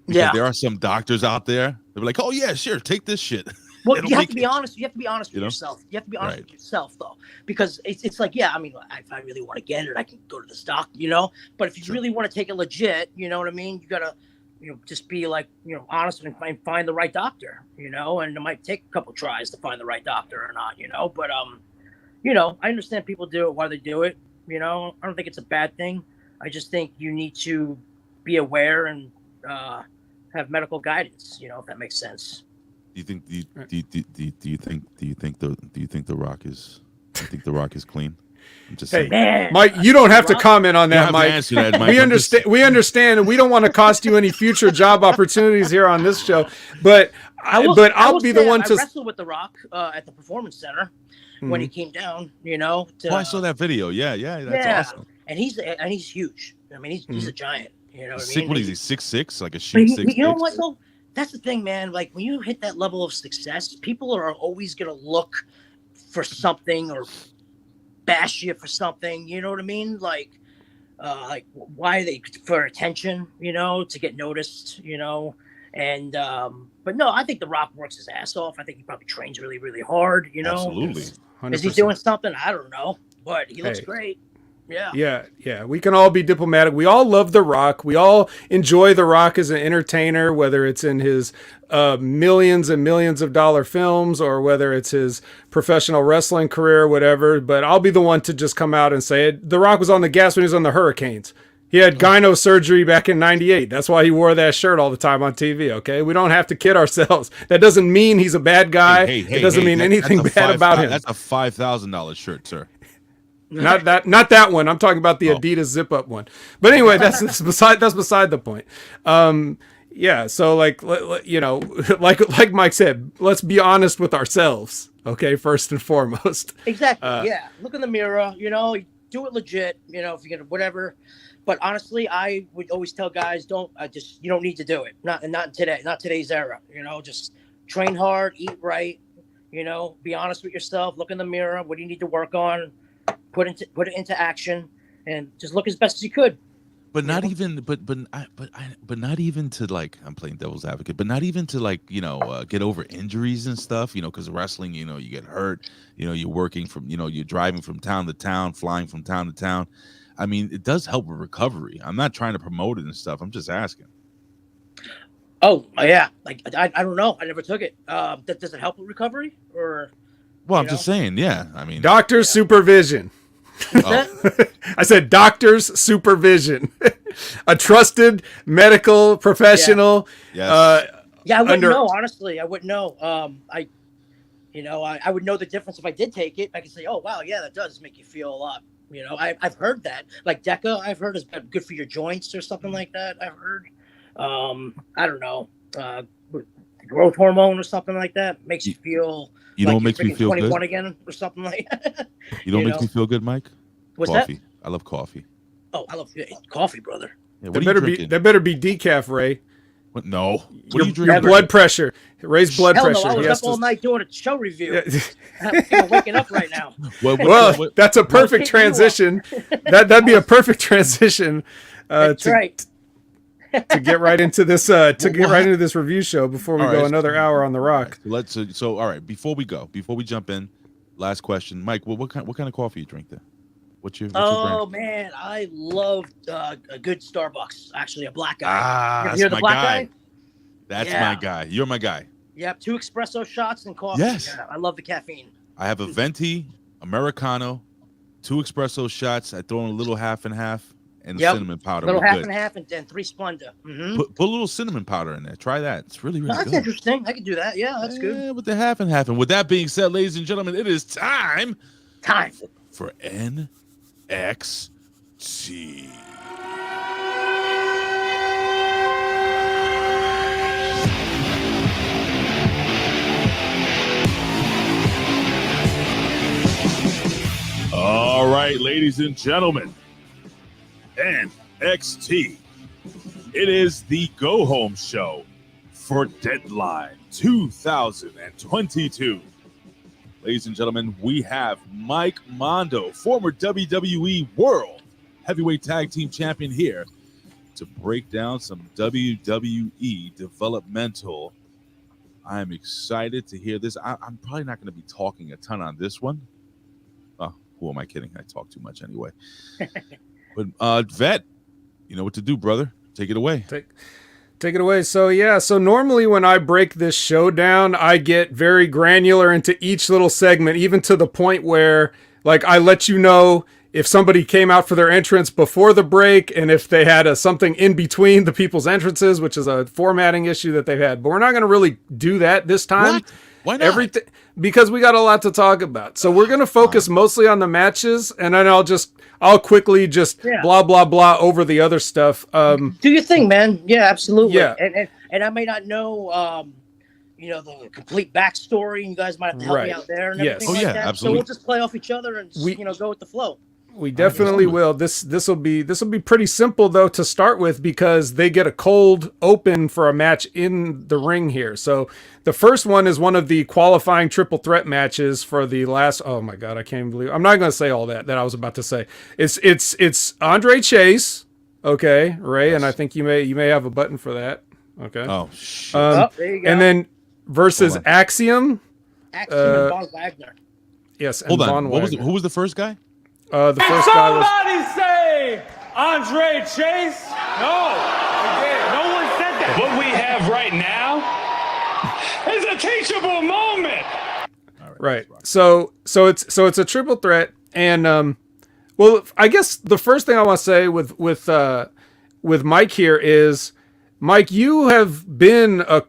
Because there are some doctors out there. They're like, oh, yeah, sure, take this shit. Well, you have to be honest. You have to be honest with yourself. You have to be honest with yourself, though. Because it's like, yeah, I mean, if I really want to get it, I can go to the doc, you know. But if you really want to take it legit, you know what I mean? You got to, you know, just be like, you know, honest and find the right doctor, you know. And it might take a couple tries to find the right doctor or not, you know. But, you know, I understand people do it, why they do it. You know, I don't think it's a bad thing. I just think you need to be aware and have medical guidance. You know, if that makes sense. Do you think The Rock is clean? I'm just saying. Man, Mike, you don't have to comment on that, Mike. That, Mike. We understand, and we don't want to cost you any future job opportunities here on this show. But I'll be the one to wrestle with The Rock at the Performance Center when he came down. You know, I saw that video. Yeah, that's awesome. And he's huge. I mean, he's a giant. You know what I mean? What is he? 6'6", like a sheep 6'6"? You know what though? That's the thing, man. Like when you hit that level of success, people are always gonna look for something or bash you for something. You know what I mean? Like why are they for attention? You know, to get noticed. You know, and but no, I think The Rock works his ass off. I think he probably trains really, really hard. You know, absolutely. 100%. Is he doing something? I don't know, but he looks great. Yeah. We can all be diplomatic. We all love The Rock. We all enjoy The Rock as an entertainer, whether it's in his millions and millions of dollar films or whether it's his professional wrestling career or whatever. But I'll be the one to just come out and say it. The Rock was on the gas when he was on the Hurricanes. He had gyno surgery back in '98. That's why he wore that shirt all the time on TV, okay? We don't have to kid ourselves. That doesn't mean he's a bad guy. It doesn't mean anything bad about him. That's a $5,000 shirt, sir. Not that one. I'm talking about the Adidas zip up one. But anyway, that's beside the point. Yeah. So like, you know, like Mike said, let's be honest with ourselves. Okay. First and foremost. Exactly. Yeah. Look in the mirror, you know, do it legit, you know, if you get whatever. But honestly, I would always tell guys, you don't need to do it. Not today's era, you know, just train hard, eat right, you know, be honest with yourself, look in the mirror. What do you need to work on? Put it into action and just look as best as you could. But not even, but not even to like, I'm playing devil's advocate, but not even to like, get over injuries and stuff, because wrestling, you get hurt, you're working from, you're driving from town to town, flying from town to town. I mean, it does help with recovery. I'm not trying to promote it and stuff. I'm just asking. Oh yeah, like I don't know. I never took it. Does it help with recovery or? Well, I'm just saying. Yeah, I mean, doctor's supervision. I said doctor's supervision. A trusted medical professional. Yeah. Yes. Yeah, I wouldn't know. Honestly, I wouldn't know. I would know the difference if I did take it. I could say, oh wow, yeah, that does make you feel a lot. I've heard that. Like Deca, I've heard is good for your joints or something like that. I've heard. I don't know. Growth hormone or something like that makes you feel. You know what makes me feel 21 good again or something like that. You know what makes me feel good, Mike? What's coffee. That? I love coffee. Oh, I love coffee, brother. Yeah, that better be decaf, Ray. What? No. What are you drinking? Blood pressure. Raise blood pressure. No, I was up all night doing a show review. I'm waking up right now. Well, that's a perfect transition. That'd be a perfect transition. That's right. To get right into this into this review show before we go another hour on the rock. Right, so all right, before we jump in, last question, Mike. What kind of coffee you drink there? What's your brand? Man, I love a good Starbucks. Actually, a black guy. That's my guy. That's my guy. You're my guy. Yep, 2 espresso shots and coffee. Yes, I love the caffeine. I have a venti Americano, 2 espresso shots. I throw in a little half and half. And cinnamon powder. A little half and half and 3 Splenda. Mm-hmm. Put a little cinnamon powder in there. Try that. It's really, really good. That's interesting. I can do that. Yeah, that's good. Yeah, with the half and half. And with that being said, ladies and gentlemen, it is time for NXT. All right, ladies and gentlemen. NXT. It is the go-home show for Deadline 2022. Ladies and gentlemen, we have Mike Mondo, former WWE World Heavyweight Tag Team Champion, here to break down some WWE developmental. I'm excited to hear this. I'm probably not going to be talking a ton on this one. Oh, who am I kidding? I talk too much anyway. But Vet, you know what to do, brother. Take it away. Take it away. So normally when I break this show down, I get very granular into each little segment, even to the point where like I let you know if somebody came out for their entrance before the break and if they had something in between the people's entrances, which is a formatting issue that they've had. But we're not going to really do that this time. What? Why not? Because we got a lot to talk about. So we're going to focus mostly on the matches, and then I'll quickly blah, blah, blah over the other stuff. Do your thing, man. Yeah, absolutely. Yeah. And I may not know, the complete backstory. You guys might have to help me out there and everything like that. Absolutely. So we'll just play off each other and go with the flow. We definitely will. This will be pretty simple though to start with because they get a cold open for a match in the ring here. So the first one is one of the qualifying triple threat matches for the last. Oh my God, I can't believe I'm not going to say all that I was about to say. It's Andre Chase, okay, Ray, and I think you may have a button for that. Okay. Oh shit. There you go. And then versus Axiom. Axiom and Von Wagner. Yes. Hold on. Who was the first guy? The first guy was. Somebody say Andre Chase. No one said that. What we have right now is a teachable moment. Right. So it's a triple threat, and I guess the first thing I want to say with Mike here is, Mike, you have been a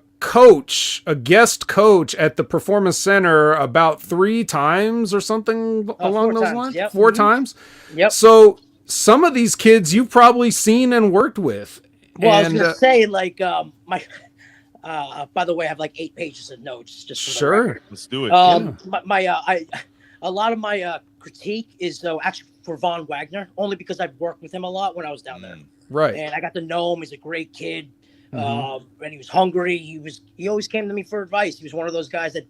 guest coach at the Performance Center about 3 times or something along those lines. Yep. 4 times. Yep. So some of these kids you've probably seen and worked with. Well, I was going to say, like, my. By the way, I have like 8 pages of notes. Just for the record. Let's do it. A lot of my critique is actually for Von Wagner, only because I've worked with him a lot when I was down there. Right. And I got to know him. He's a great kid. And he was hungry. He always came to me for advice. He was one of those guys that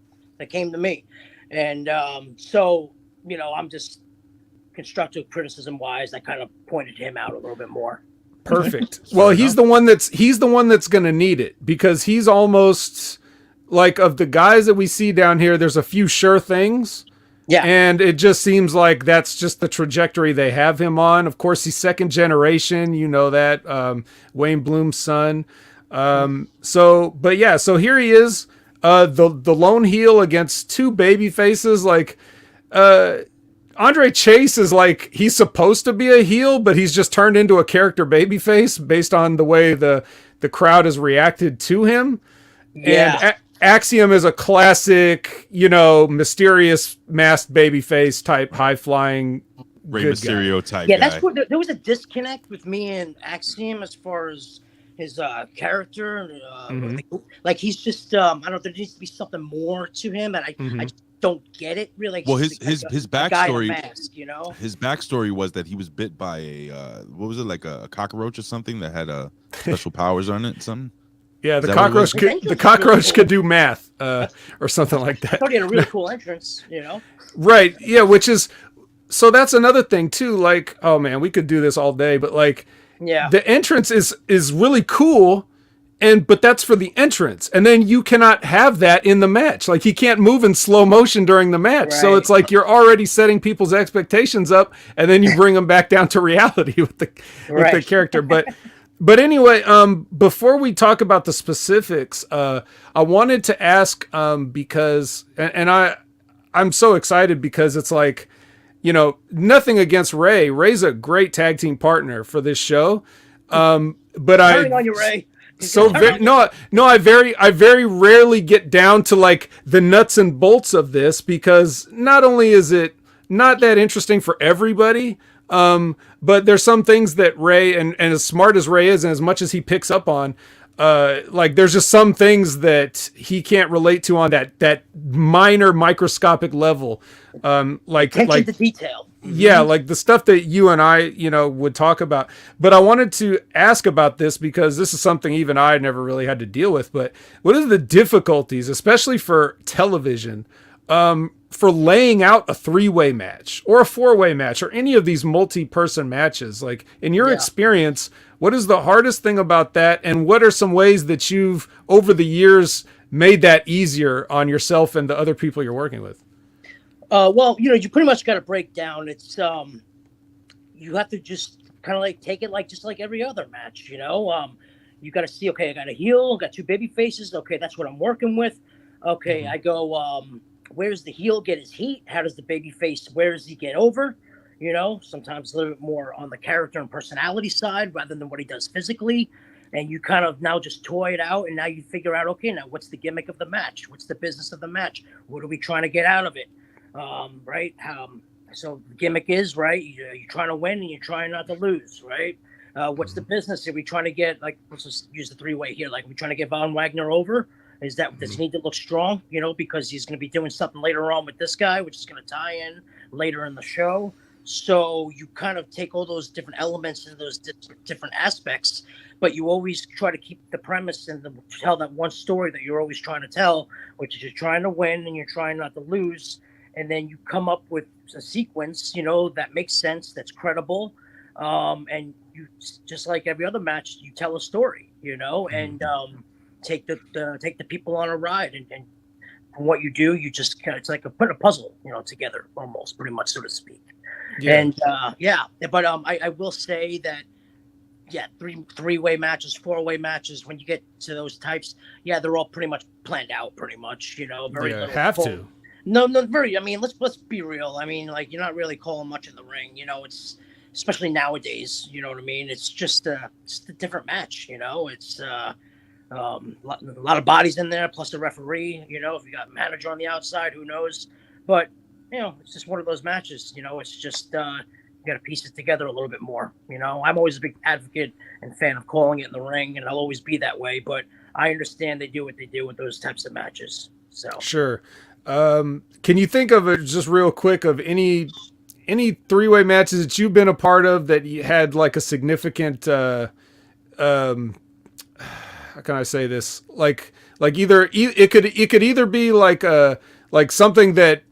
came to me. And so, I'm just constructive criticism wise, I kind of pointed him out a little bit more. Perfect. Well, he's the one that's going to need it, because he's almost like, of the guys that we see down here, there's a few sure things. Yeah. And it just seems like that's just the trajectory they have him on. Of course, he's second generation, you know that, Wayne Bloom's son. So here he is, the lone heel against two baby faces. Like, Andre Chase is like, he's supposed to be a heel, but he's just turned into a character babyface based on the way the crowd has reacted to him. Yeah. And Axiom is a classic, mysterious masked babyface type, high flying Rey Mysterio type. Yeah, guy. that's what there was a disconnect with me and Axiom as far as his character. Like, he's just I don't know. There needs to be something more to him, and I just don't get it really. Well, his backstory, mask, his backstory was that he was bit by a what was it, like a cockroach or something that had special powers on it, something. Yeah, the cockroach could do math, or something like that. I thought he had a really cool entrance, Right. Yeah, so that's another thing too. Like, oh man, we could do this all day, but like, yeah, the entrance is really cool, but that's for the entrance, and then you cannot have that in the match. Like, he can't move in slow motion during the match, so it's like you're already setting people's expectations up, and then you bring them back down to reality with the character. But anyway, before we talk about the specifics, I wanted to ask, because, and I'm so excited because it's like, nothing against Ray. Ray's a great tag team partner for this show. But on you, Ray. I very rarely get down to like the nuts and bolts of this, because not only is it not that interesting for everybody, but there's some things that Ray, and as smart as Ray is, and as much as he picks up on, like, there's just some things that he can't relate to on that minor microscopic level. Attention to detail. Yeah, like the stuff that you and I, would talk about. But I wanted to ask about this because this is something even I never really had to deal with. But what are the difficulties, especially for television, for laying out a 3-way match or a 4-way match or any of these multi-person matches? Like, in your experience, what is the hardest thing about that? And what are some ways that you've, over the years, made that easier on yourself and the other people you're working with? Well, you pretty much got to break down. It's, you have to just kind of like take it just like every other match, you got to see, okay, I got a heel, got two baby faces. Okay, that's what I'm working with. Okay, I go, where's the heel get his heat? How does the baby face, where does he get over? Sometimes a little bit more on the character and personality side rather than what he does physically. And you kind of now just toy it out, and now you figure out, okay, now what's the gimmick of the match? What's the business of the match? What are we trying to get out of it? Right? So the gimmick is, right, you're trying to win and you're trying not to lose, right? What's the business? Are we trying to get, like, let's just use the 3-way here, like, we're trying to get Von Wagner over? Does he need to look strong, because he's going to be doing something later on with this guy, which is going to tie in later in the show. So you kind of take all those different elements and those different aspects, but you always try to keep the premise and tell that one story that you're always trying to tell, which is you're trying to win and you're trying not to lose. And then you come up with a sequence, that makes sense, that's credible. And you, just like every other match, you tell a story, and take the people on a ride. And what you do, you just kind of, it's like put a puzzle, together almost, pretty much, so to speak. Yeah. And but I will say that, three-way matches, 4-way matches, when you get to those types, they're all pretty much planned out, pretty much, very little have to. No, very. I mean, let's be real. I mean, like, you're not really calling much in the ring. It's, especially nowadays. You know what I mean? It's just a different match. It's a lot of bodies in there, plus the referee. If you got a manager on the outside, who knows? But it's just one of those matches. It's just you got to piece it together a little bit more. I'm always a big advocate and fan of calling it in the ring, and I'll always be that way. But I understand they do what they do with those types of matches. So sure. Can you think of it just real quick of any 3-way matches that you've been a part of that you had like a significant, how can I say this? Like either it could either be like something that,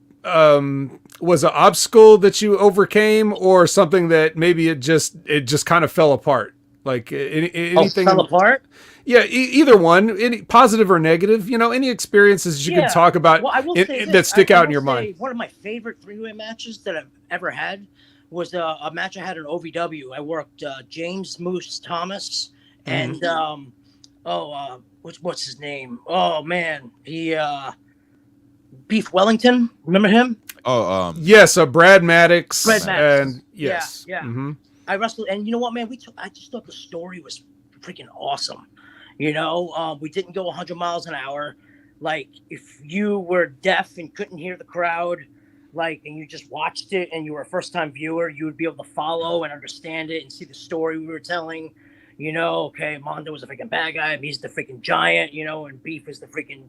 was an obstacle that you overcame, or something that maybe it just kind of fell apart. Like anything fell apart? Yeah, either one, any positive or negative. Any experiences you can talk about that stick out in your mind. One of my favorite three-way matches that I've ever had was a match I had in OVW. I worked James Moose Thomas and what's his name? Oh man, he Beef Wellington. Remember him? Oh, yes, Brad Maddox. Brad Maddox. And yes, yeah. Mm-hmm. I wrestled, and you know what, man? I just thought the story was freaking awesome. We didn't go 100 miles an hour. Like, if you were deaf and couldn't hear the crowd, and you just watched it and you were a first-time viewer, you would be able to follow and understand it and see the story we were telling. Okay, Mondo was a freaking bad guy. He's the freaking giant, and Beef is the freaking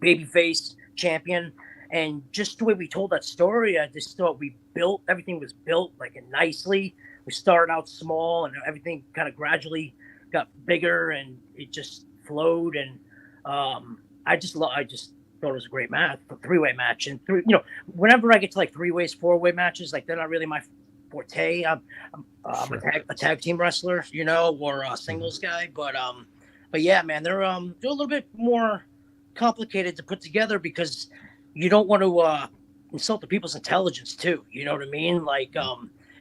babyface champion. And just the way we told that story, I just thought everything was built nicely. We started out small and everything kind of gradually got bigger and it just flowed. And I just thought it was a great match, a three-way match. And whenever I get to three-ways, four-way matches, they're not really my forte. I'm a tag team wrestler, or a singles guy. But yeah, man, they're a little bit more complicated to put together because you don't want to insult the people's intelligence too. You know what I mean?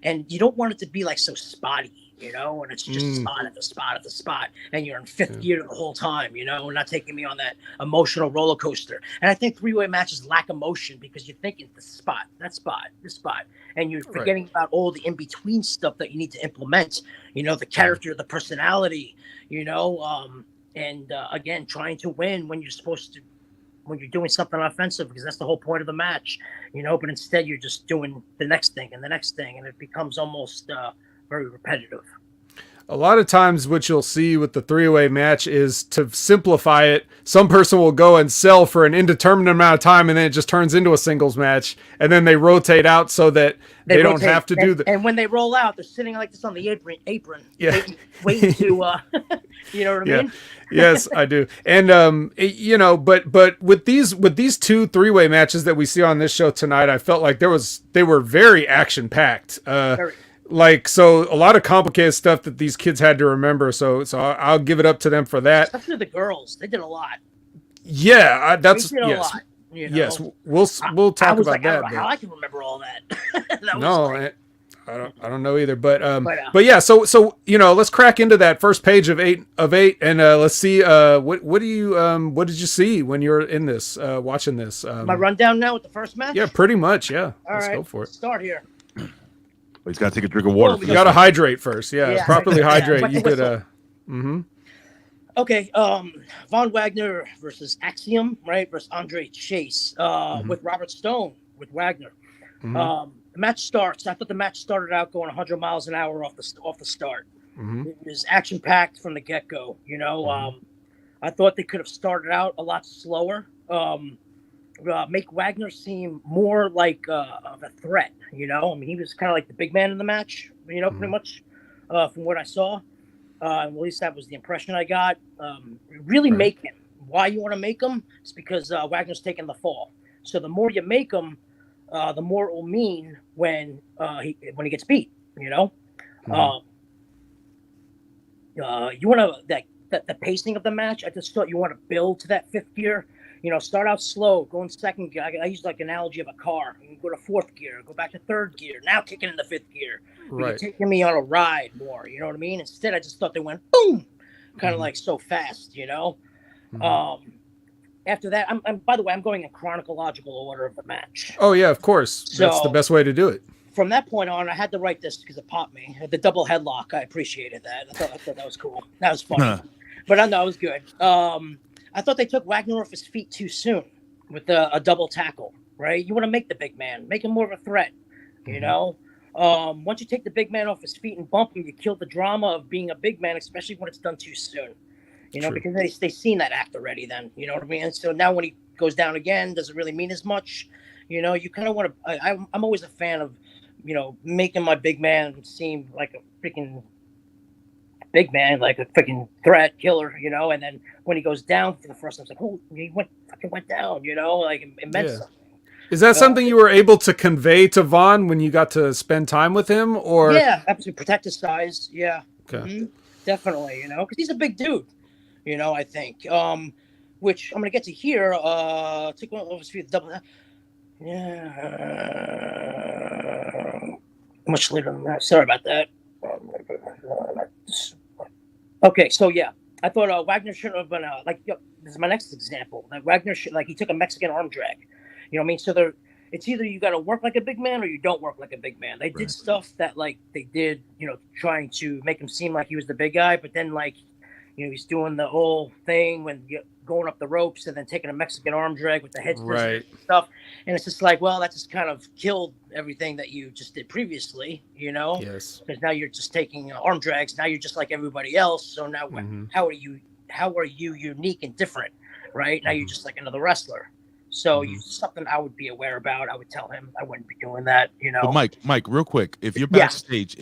And you don't want it to be so spotty, and it's just spot at the spot, and you're in fifth gear the whole time, and not taking me on that emotional roller coaster. And I think three-way matches lack emotion because you're thinking this spot, this spot, and you're forgetting about all the in-between stuff that you need to implement, the character, the personality, and again, trying to win when you're doing something offensive, because that's the whole point of the match, but instead you're just doing the next thing, and it becomes almost very repetitive. A lot of times what you'll see with the three-way match is, to simplify it, some person will go and sell for an indeterminate amount of time, and then it just turns into a singles match, and then they rotate out so that they don't have to do the... And when they roll out, they're sitting like this on the apron waiting to, you know what I mean? Yes, I do. And, but with these two three-way matches that we see on this show tonight, I felt like they were very action-packed. So a lot of complicated stuff that these kids had to remember. So I'll give it up to them for that. Especially the girls, they did a lot. Yeah, that's they did a lot. Yes, we'll talk about that. I don't know how I can remember all that. I don't know either. But yeah. So let's crack into that first page of eight, and let's see what did you see when you're in this watching this? My rundown now with the first match. Yeah, pretty much. Yeah. Let's go for it. Start here. He's got to take a drink of water. You got to hydrate first. Yeah, properly hydrate. You could. Okay. Von Wagner versus Axiom, right? Versus Andre Chase. With Robert Stone with Wagner. The match starts. I thought the match started out going 100 miles an hour off the start. It was action packed from the get go. I thought they could have started out a lot slower. Make Wagner seem more like of a threat, he was kind of like the big man in the match, pretty much from what I saw. At least that was the impression I got. Really make him. Why you want to make him? It's because Wagner's taking the fall. So the more you make him, the more it will mean when he gets beat, You want to the pacing of the match. I just thought you want to build to that fifth gear. Start out slow, go in second gear. I use analogy of a car. You can go to fourth gear, go back to third gear, now kicking in the fifth gear. You're taking me on a ride more, you know what I mean? Instead, I just thought they went boom, kind of so fast, After that, by the way, I'm going in chronological order of the match. Oh, yeah, of course. So, that's the best way to do it. From that point on, I had to write this because it popped me. The double headlock, I appreciated that. I thought that was cool. That was funny. But I know it was good. I thought they took Wagner off his feet too soon with a double tackle, right? You want to make the big man, make him more of a threat, Once you take the big man off his feet and bump him, you kill the drama of being a big man, especially when it's done too soon, because they've seen that act already then, you know what I mean? So now when he goes down again, doesn't really mean as much, you kind of want to, I'm always a fan of, making my big man seem like a freaking big man, like a freaking threat killer, and then when he goes down for the first time, it's like, oh, he went down, it meant something. Is that something you were able to convey to Vaughn when you got to spend time with him, or? Yeah, absolutely. Protect his size. Yeah. Okay. definitely. You know, because he's a big dude. You know, I think. Which I'm gonna get to here. Take one over the double. Yeah. Much later than that. Sorry about that. Okay, so yeah, I thought Wagner should have been this is my next example. Like Wagner should he took a Mexican arm drag. You know what I mean? So it's either you got to work like a big man or you don't work like a big man. They did stuff that they did, trying to make him seem like he was the big guy, but then he's doing the whole thing when going up the ropes and then taking a Mexican arm drag with the head and stuff. And it's just that just kind of killed everything that you just did previously, Yes. Because now you're just taking arm drags. Now you're just like everybody else. So now how are you unique and different, right? Now you're just like another wrestler. So something I would be aware about. I would tell him I wouldn't be doing that, But Mike, real quick, if you're backstage,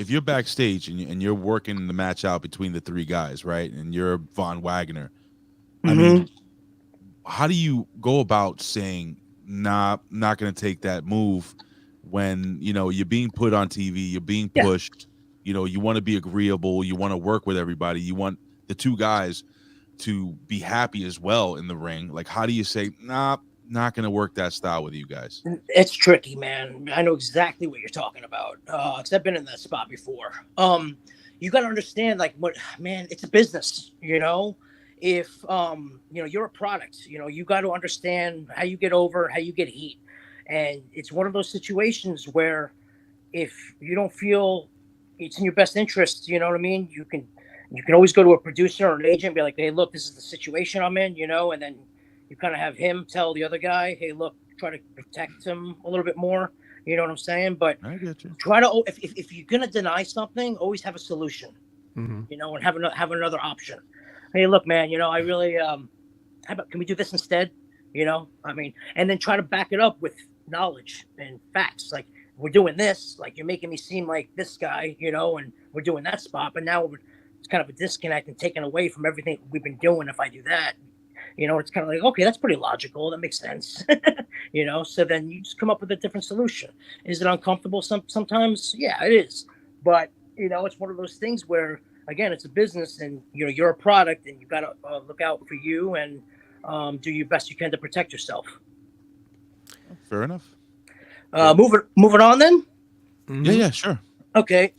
and you're working the match out between the three guys, right? And you're Von Wagner, I mean, how do you go about saying, nah, not going to take that move when, you're being put on TV, you're being pushed, you want to be agreeable, you want to work with everybody, you want the two guys to be happy as well in the ring. Like, how do you say, nah, not going to work that style with you guys? It's tricky, man. I know exactly what you're talking about. Because I've been in that spot before. You got to understand, it's a business, If, you're a product, you got to understand how you get over, how you get heat. And it's one of those situations where if you don't feel it's in your best interest, you know what I mean? You can always go to a producer or an agent and be like, hey, look, this is the situation I'm in, and then you kind of have him tell the other guy, hey, look, try to protect him a little bit more. You know what I'm saying? But I get you. Try to, if you're going to deny something, always have a solution, and have another option. Hey, look, man, I really, how about, can we do this instead? And then try to back it up with knowledge and facts. Like, we're doing this, you're making me seem like this guy, and we're doing that spot, but now it's kind of a disconnect and taken away from everything we've been doing. If I do that, it's kind of like, okay, that's pretty logical. That makes sense. So then you just come up with a different solution. Is it uncomfortable? Sometimes, yeah, it is. But, it's one of those things where, again, it's a business and, you're a product and you got to look out for you and do your best you can to protect yourself. Fair enough. Moving on then? Yeah, sure. Okay.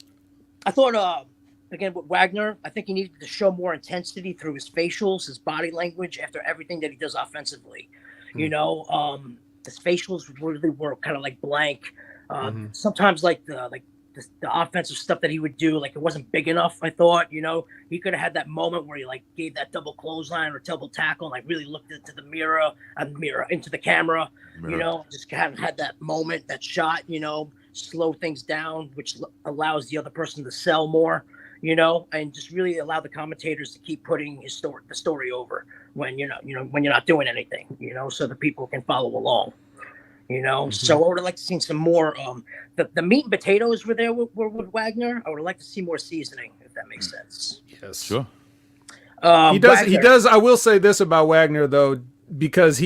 I thought, again, with Wagner, I think he needed to show more intensity through his facials, his body language after everything that he does offensively. His facials really were kind of blank. Sometimes the offensive stuff that he would do, it wasn't big enough. I thought, he could have had that moment where he gave that double clothesline or double tackle and really looked into the into the camera, just kind of had that moment, that shot, slow things down, which allows the other person to sell more. And just really allow the commentators to keep putting the story over when when you're not doing anything, so the people can follow along, So I would have liked to see some more. The meat and potatoes were there with Wagner. I would have liked to see more seasoning, if that makes sense. Yes, sure. He does. I will say this about Wagner though, because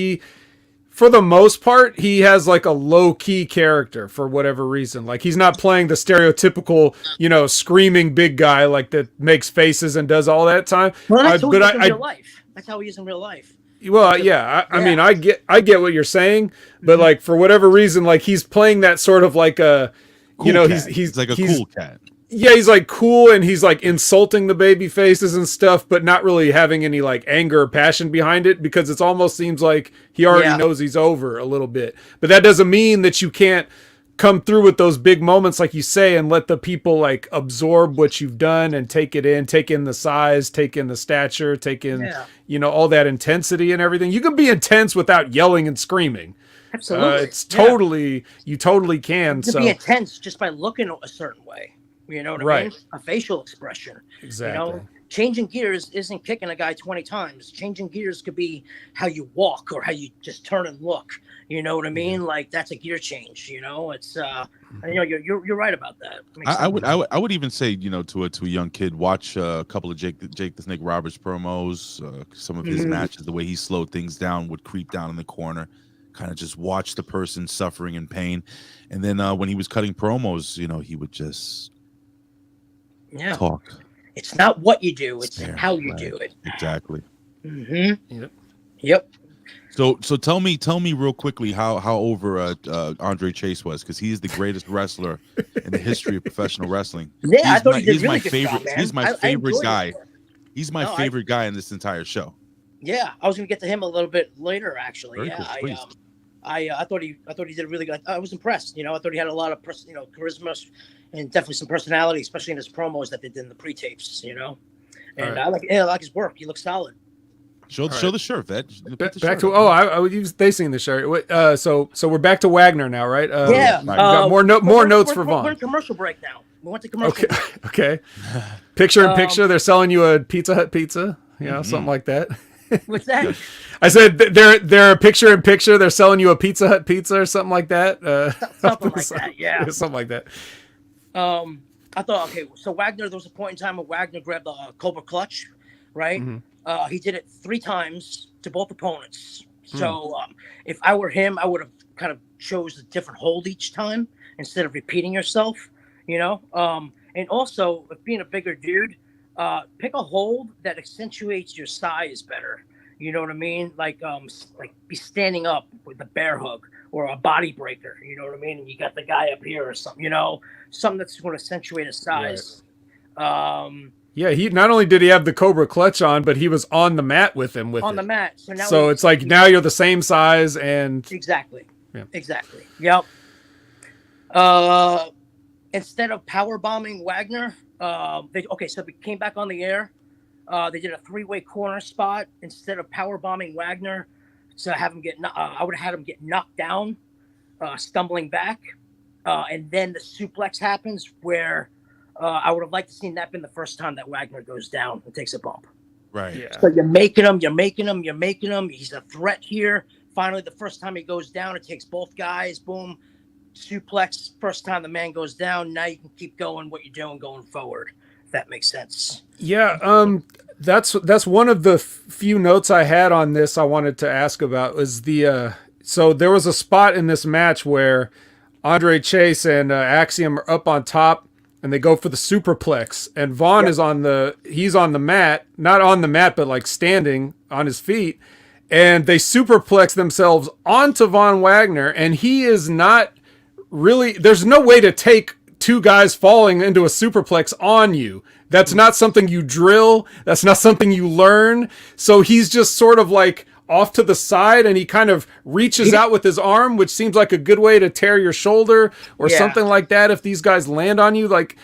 for the most part, he has a low-key character for whatever reason. He's not playing the stereotypical, screaming big guy that makes faces and does all that time. Well, that's how he is in real life. That's how he is in real life. Well, yeah. I mean, I get what you're saying, but for whatever reason, he's playing that sort of a, cool he's like a cool cat. Yeah, he's cool and he's insulting the baby faces and stuff, but not really having any anger or passion behind it because it almost seems like he already knows he's over a little bit. But that doesn't mean that you can't come through with those big moments like you say and let the people absorb what you've done and take in the size, take in the stature, take in all that intensity and everything. You can be intense without yelling and screaming. Absolutely. You totally can. You can be intense just by looking a certain way. You know what I mean? A facial expression. Exactly. Changing gears isn't kicking a guy 20 times. Changing gears could be how you walk or how you just turn and look. You know what I mean? That's a gear change. It's you're right about that. I would even say to a young kid, watch a couple of Jake the Snake Roberts promos, some of his matches, the way he slowed things down, would creep down in the corner, kind of just watch the person suffering in pain, and then when he was cutting promos, he would just talk. It's not what you do; it's how you right. do it. Exactly. Mm-hmm. Yep. Yep. So tell me real quickly how over Andre Chase was, because he is the greatest wrestler in the history of professional wrestling. Yeah, I thought he did really my good favorite. job, man. He's my favorite guy. He's my No, favorite guy in this entire show. Yeah, I was gonna get to him a little bit later, actually. Very Yeah, cool, I thought he did really good. I was impressed. I thought he had a lot of charisma and definitely some personality, especially in his promos that they did in the pre-tapes. And right. I like his work. He looks solid. Show the shirt, Vet. Back to they seen the shirt. So we're back to Wagner now, right? Yeah. We got more notes for Vaughn. We're in commercial break now. We went to commercial break. Okay. Picture in picture, they're selling you a Pizza Hut pizza, something like that. What's that? I said they're picture in picture, they're selling you a Pizza Hut pizza or something like that. Something like that, yeah. Something like that. I thought, okay, so Wagner, there was a point in time where Wagner grabbed the Cobra Clutch, right? Mm-hmm. He did it 3 times to both opponents. So if I were him, I would have kind of chose a different hold each time instead of repeating yourself, and also, if being a bigger dude, pick a hold that accentuates your size better. You know what I mean? Like be standing up with a bear hug or a body breaker. You know what I mean? And you got the guy up here or something. Something that's going to accentuate his size. Right. Yeah, he not only did he have the Cobra Clutch on, but he was on the mat with him the mat. So it's like now you're the same size and exactly. Yeah. Exactly. Yep. Instead of power bombing Wagner, so they came back on the air. They did a 3-way corner spot instead of power bombing Wagner. So have him I would have had him get knocked down, stumbling back, and then the suplex happens where I would have liked to seen that been the first time that Wagner goes down and takes a bump. Right. Yeah. So you're making him. He's a threat here. Finally, the first time he goes down, it takes both guys. Boom, suplex. First time the man goes down. Now you can keep going what you're doing going forward. If that makes sense. Yeah. That's one of the few notes I had on this. I wanted to ask about was so there was a spot in this match where Andre Chase and Axiom are up on top. And they go for the superplex, and Vaughn is he's on the mat, not on the mat, but like standing on his feet, and they superplex themselves onto Von Wagner, and he is not really, there's no way to take 2 guys falling into a superplex on you. That's not something you drill. That's not something you learn. So he's just sort of like off to the side, and he kind of reaches out with his arm, which seems like a good way to tear your shoulder or something like that. If these guys land on you, like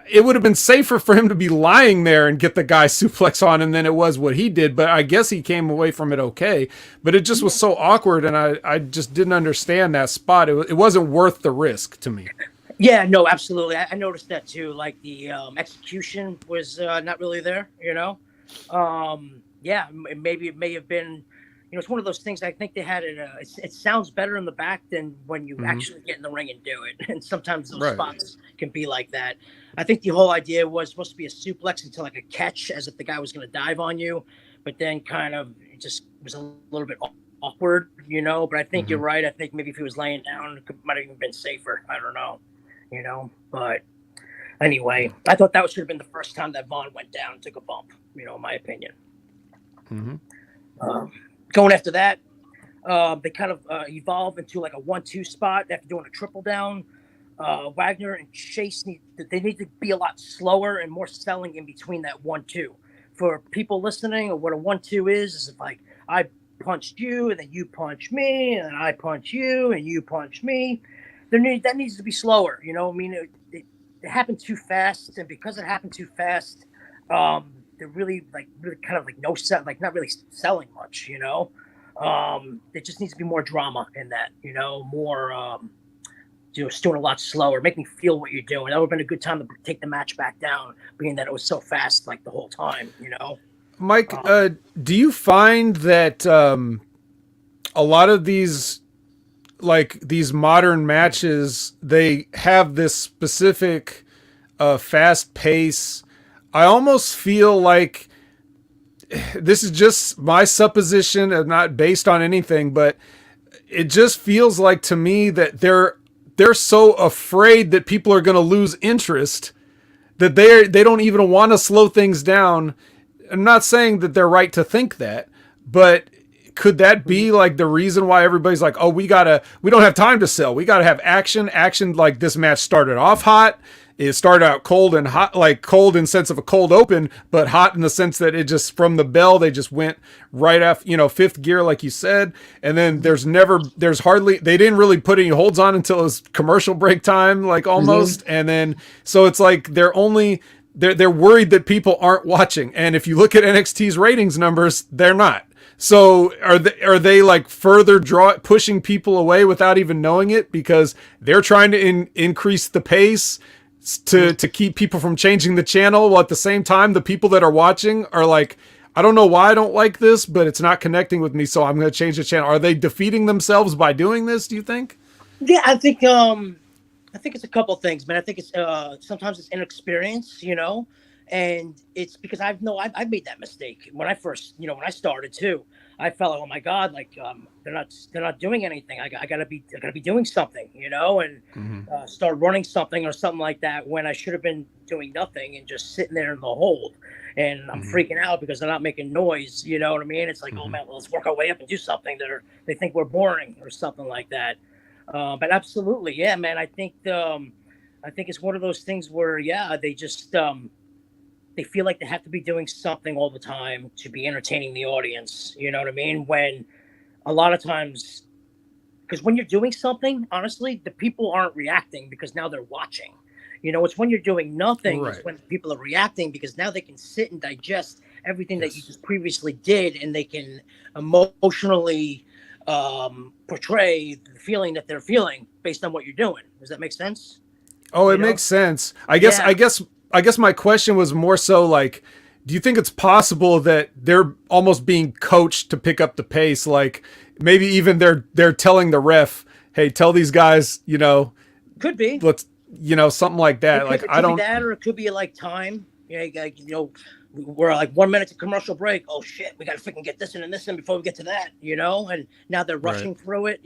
it would have been safer for him to be lying there and get the guy suplex on him than it was what he did. But I guess he came away from it okay. But it just was so awkward, and I just didn't understand that spot. It wasn't worth the risk to me. Yeah, no, absolutely. I noticed that too. Like the execution was not really there, Yeah, maybe it may have been, it's one of those things. I think they had it. It sounds better in the back than when you actually get in the ring and do it. And sometimes those spots can be like that. I think the whole idea was supposed to be a suplex into like a catch, as if the guy was going to dive on you, but then kind of it just was a little bit awkward, But I think you're right. I think maybe if he was laying down, it might have even been safer. I don't know, But anyway, I thought that should have been the first time that Vaughn went down and took a bump. In my opinion. Going after that, they kind of evolve into like a 1-2 spot after doing a triple down. Wagner and Chase need to be a lot slower and more selling in between that 1-2. For people listening, or what a 1-2 is if like I punched you and then you punch me and then I punch you and you punch me. That needs to be slower. It happened too fast, and because it happened too fast, they're really kind of like no set, like not really selling much, There just needs to be more drama in that, more, just doing a lot slower. Make me feel what you're doing. That would have been a good time to take the match back down, being that it was so fast, like the whole time, Mike, do you find that a lot of these modern matches, they have this specific fast pace? I almost feel like this is just my supposition and not based on anything, but it just feels like to me that they're so afraid that people are going to lose interest that they don't even want to slow things down. I'm not saying that they're right to think that, but could that be like the reason why everybody's like, oh, we don't have time to sell. We got to have action. Like this match started off hot. It started out cold and hot, like cold in sense of a cold open, but hot in the sense that it just from the bell, they just went right after, fifth gear, like you said. And then they didn't really put any holds on until it was commercial break time, like almost. Mm-hmm. And then, so it's like, they're worried that people aren't watching. And if you look at NXT's ratings numbers, they're not. So are they like further pushing people away without even knowing it because they're trying to increase the pace to keep people from changing the channel, while at the same time the people that are watching are like, I don't know why I don't like this, but it's not connecting with me, so I'm going to change the channel. Are they defeating themselves by doing this, do you think? Yeah, I think it's a couple things, man. I think it's sometimes it's inexperience, and it's because I've made that mistake when I first, when I started too. I felt like, oh my God, like they're not doing anything. I gotta be doing something, and start running something or something like that when I should have been doing nothing and just sitting there in the hold. And I'm freaking out because they're not making noise. You know what I mean? It's like, oh man, well, let's work our way up and do something. They think we're boring or something like that. But absolutely, yeah, man. I think it's one of those things where, yeah, they just they feel like they have to be doing something all the time to be entertaining the audience. You know what I mean? When a lot of times, because when you're doing something, honestly, the people aren't reacting because now they're watching. It's when you're doing nothing, right. It's when people are reacting because now they can sit and digest everything that you just previously did, and they can emotionally portray the feeling that they're feeling based on what you're doing. Does that make sense? Oh, it makes sense. I guess my question was more so like, do you think it's possible that they're almost being coached to pick up the pace? Like maybe even they're telling the ref, hey, tell these guys, could be, let's, something like that. It could be that, or it could be like time. We're like 1 minute to commercial break. Oh shit, we got to freaking get this in and this in before we get to that, and now they're rushing through it,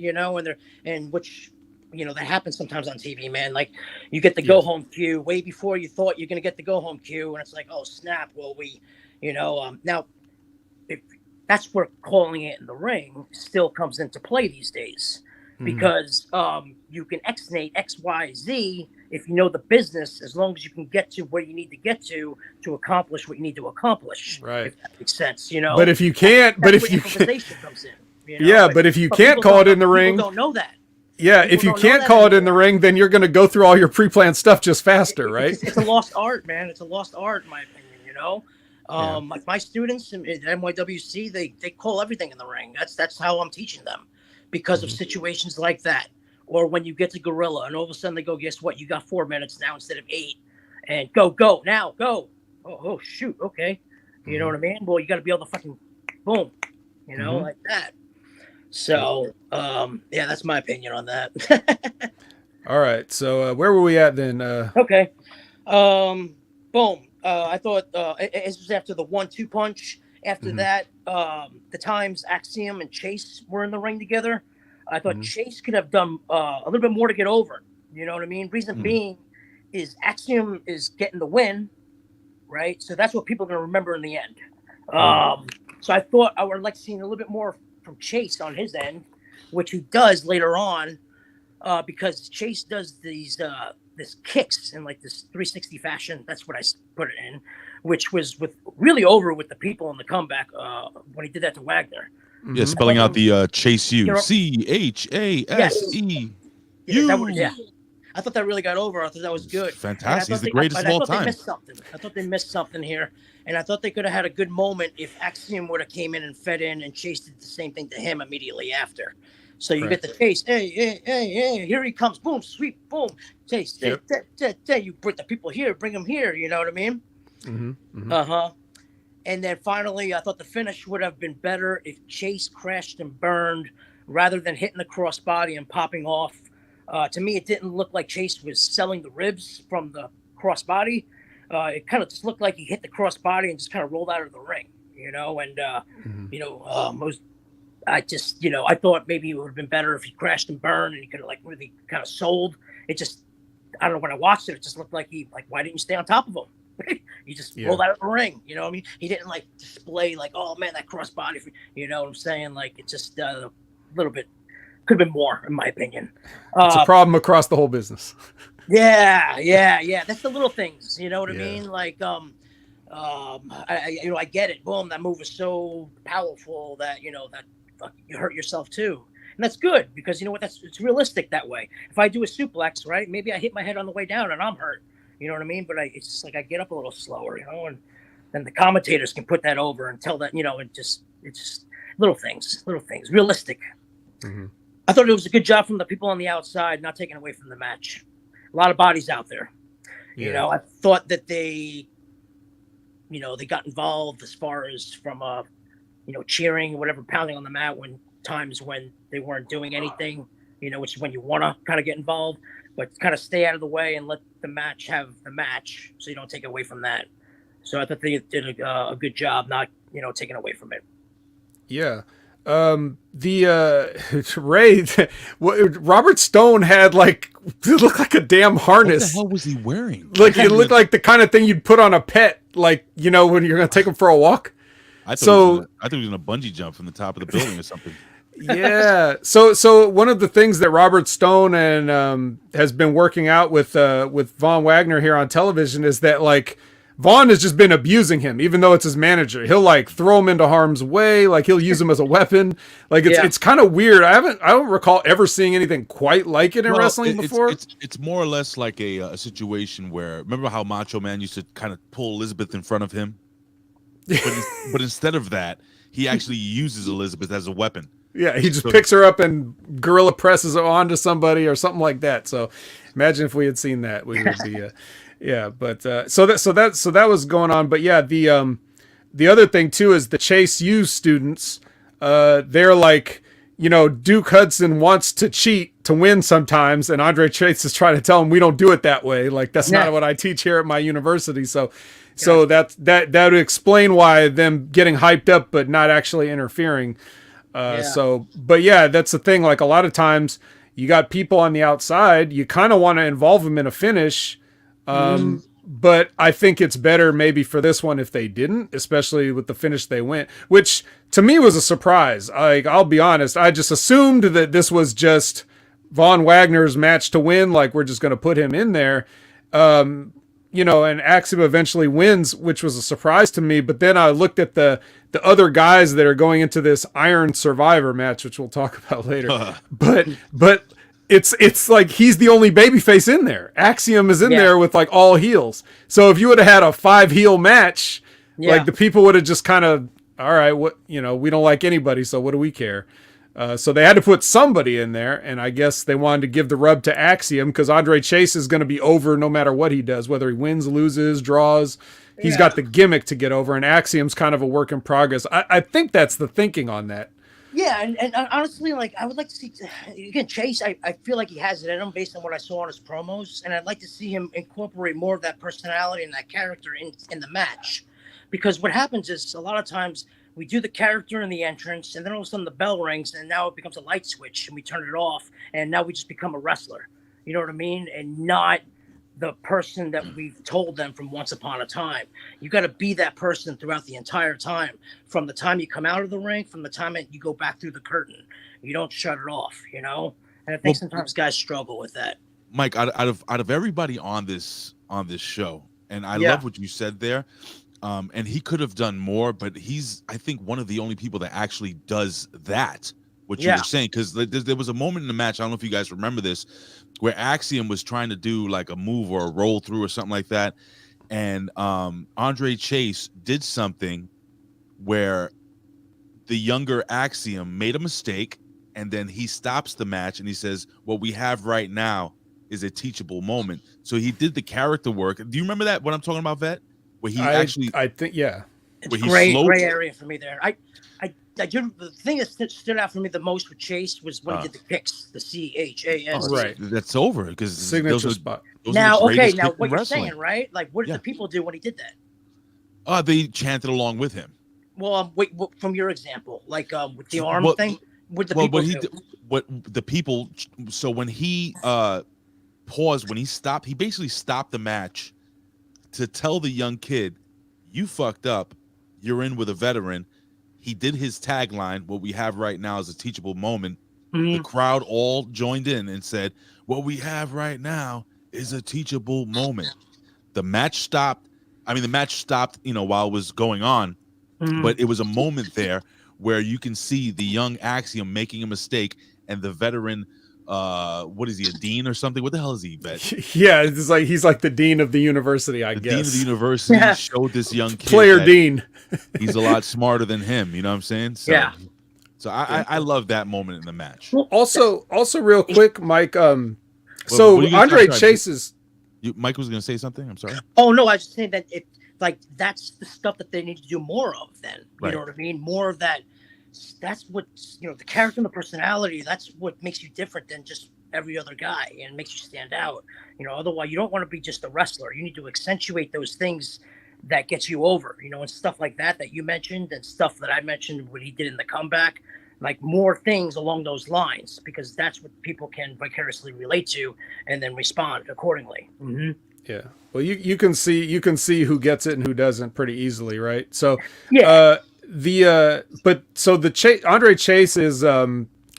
and which, that happens sometimes on TV, man. Like you get the go home cue way before you thought you're going to get the go home cue. And it's like, oh snap. Well, now if that's where calling it in the ring still comes into play these days, because you can X-nate X, Y, Z if you know the business, as long as you can get to where you need to get to accomplish what you need to accomplish. Right. If that makes sense, But if you can't, but if you comes in, but if you can't call it in the ring, don't know that. Yeah, if you can't call it in the ring, then you're going to go through all your pre-planned stuff just faster, right? It's a lost art, man. It's a lost art, in my opinion. Like my students at NYWC, they call everything in the ring. That's how I'm teaching them, because of situations like that. Or when you get to Gorilla and all of a sudden they go, guess what? You got 4 minutes now instead of 8, and go now, go. Oh shoot, okay. You know what I mean? Well, you got to be able to fucking boom, like that. So, yeah, that's my opinion on that. All right. So, where were we at then? Okay. Boom. I thought it was after the 1-2 punch. After that, the times Axiom and Chase were in the ring together. I thought Chase could have done a little bit more to get over. You know what I mean? Reason being is Axiom is getting the win, right? So that's what people are going to remember in the end. So I thought I would like seeing a little bit more from Chase on his end, which he does later on, because Chase does these this kicks in like this 360 fashion. That's what I put it in, which was really over with the people in the comeback when he did that to Wagner. Yeah, spelling out the Chase U. C-H-A-S-E. Yeah. I thought that really got over. I thought that was good. Fantastic. He's the greatest of all time. I thought they missed something here. And I thought they could have had a good moment if Axiom would have came in and fed in and Chase did the same thing to him immediately after. So you get the Chase. Hey, here he comes. Boom, sweep, boom. Chase, you bring the people here, bring them here. You know what I mean? And then finally, I thought the finish would have been better if Chase crashed and burned rather than hitting the crossbody and popping off. To me, it didn't look like Chase was selling the ribs from the crossbody. It kind of just looked like he hit the crossbody and just kind of rolled out of the ring, I thought maybe it would have been better if he crashed and burned and he could have like really kind of sold. I don't know, when I watched it just looked like why didn't you stay on top of him? You just rolled out of the ring. You know what I mean? He didn't like display like, oh man, that crossbody. You know what I'm saying? Like it's just a little bit, could have been more in my opinion. It's a problem across the whole business. Yeah. That's the little things. You know what I mean? Like, I get it. Boom, that move is so powerful that you hurt yourself too. And that's good because you know what? It's realistic that way. If I do a suplex, right? Maybe I hit my head on the way down and I'm hurt. You know what I mean? But it's just like I get up a little slower, and then the commentators can put that over and tell that, it's just little things, realistic. Mm-hmm. I thought it was a good job from the people on the outside, not taking away from the match. A lot of bodies out there. Yeah. I thought that they got involved as far as from cheering, whatever, pounding on the mat when they weren't doing anything, which is when you want to kind of get involved, but kind of stay out of the way and let the match have the match so you don't take away from that. So I thought they did a good job not, taking away from it. Yeah. Ray, Robert Stone had it looked like a damn harness. What the hell was he wearing? Like it looked like the kind of thing you'd put on a pet, when you're going to take him for a walk. I thought he was going to bungee jump from the top of the building or something. Yeah. So one of the things that Robert Stone and has been working out with Von Wagner here on television is that Vaughn has just been abusing him, even though it's his manager. He'll throw him into harm's way, he'll use him as a weapon. It's kind of weird. I don't recall ever seeing anything quite like it in wrestling before. It's more or less like a situation where, remember how Macho Man used to kind of pull Elizabeth in front of him? But instead of that, he actually uses Elizabeth as a weapon. Yeah, he just picks her up and gorilla presses her onto somebody or something like that. So imagine if we had seen that, we would be yeah, but so that was going on. But yeah, the other thing too is the Chase U students, they're Duke Hudson wants to cheat to win sometimes, and Andre Chase is trying to tell him we don't do it that way. That's not what I teach here at my university. So that would explain why them getting hyped up but not actually interfering. But yeah, that's the thing. A lot of times you got people on the outside, you kind of want to involve them in a finish. But I think it's better maybe for this one if they didn't, especially with the finish they went, which to me was a surprise. I'll be honest. I just assumed that this was just Von Wagner's match to win. We're just going to put him in there. And Axiom eventually wins, which was a surprise to me. But then I looked at the other guys that are going into this Iron Survivor match, which we'll talk about later. But it's like he's the only babyface in there. Axiom is in there with all heels. So if you would have had a 5-heel match, the people would have just kind of, all right, we don't like anybody, so what do we care? So they had to put somebody in there, and I guess they wanted to give the rub to Axiom because Andre Chase is going to be over no matter what he does, whether he wins, loses, draws. He's got the gimmick to get over, and Axiom's kind of a work in progress. I think that's the thinking on that. Yeah, and honestly, I would like to see, again, Chase, I feel like he has it in him based on what I saw on his promos, and I'd like to see him incorporate more of that personality and that character in the match. Because what happens is a lot of times we do the character in the entrance, and then all of a sudden the bell rings, and now it becomes a light switch, and we turn it off, and now we just become a wrestler. You know what I mean? And not the person that we've told them from once upon a time. You got to be that person throughout the entire time, from the time you come out of the ring, from the time that you go back through the curtain. You don't shut it off, And I think sometimes guys struggle with that. Mike, out of everybody on this show, and I love what you said there. And he could have done more, but he's, I think, one of the only people that actually does that, what you were saying, because there was a moment in the match, I don't know if you guys remember this, where Axiom was trying to do a move or a roll through or something like that, and Andre Chase did something where the younger Axiom made a mistake, and then he stops the match, and he says, what we have right now is a teachable moment. So he did the character work. Do you remember that, what I'm talking about, Vet? Where he I think, yeah. It's gray area for me there. The thing that stood out for me the most with Chase was when he did the kicks, the CHAS. Right. That's over because signature spot. Now what you're saying, right? What did the people do when he did that? They chanted along with him. Well, wait, from your example, with the arm thing, what the people do? What the people? So when he paused when he stopped. He basically stopped the match to tell the young kid, "You fucked up. You're in with a veteran." He did his tagline. What we have right now is a teachable moment. The crowd all joined in and said, "What we have right now is a teachable moment." The match stopped. I mean, the match stopped, while it was going on, but it was a moment there where you can see the young Axiom making a mistake and the veteran, what is he, a dean or something? What the hell is he, Bet? Yeah, it's like he's like the dean of the university, I guess. The dean of the university showed this young kid player dean. He's a lot smarter than him. You know what I'm saying? So, yeah. So I love that moment in the match. Also, real quick, Mike. So Andre Chase's. Mike was going to say something. I'm sorry. Oh no, I was just saying that that's the stuff that they need to do more of. Then you know what I mean? More of that. That's what the character and the personality. That's what makes you different than just every other guy, and makes you stand out. Otherwise you don't want to be just a wrestler. You need to accentuate those things that gets you over. And stuff like that you mentioned, and stuff that I mentioned when he did in the comeback. Like more things along those lines, because that's what people can vicariously relate to and then respond accordingly. Mm-hmm. Yeah. Well, you can see who gets it and who doesn't pretty easily, right? So Andre Chase is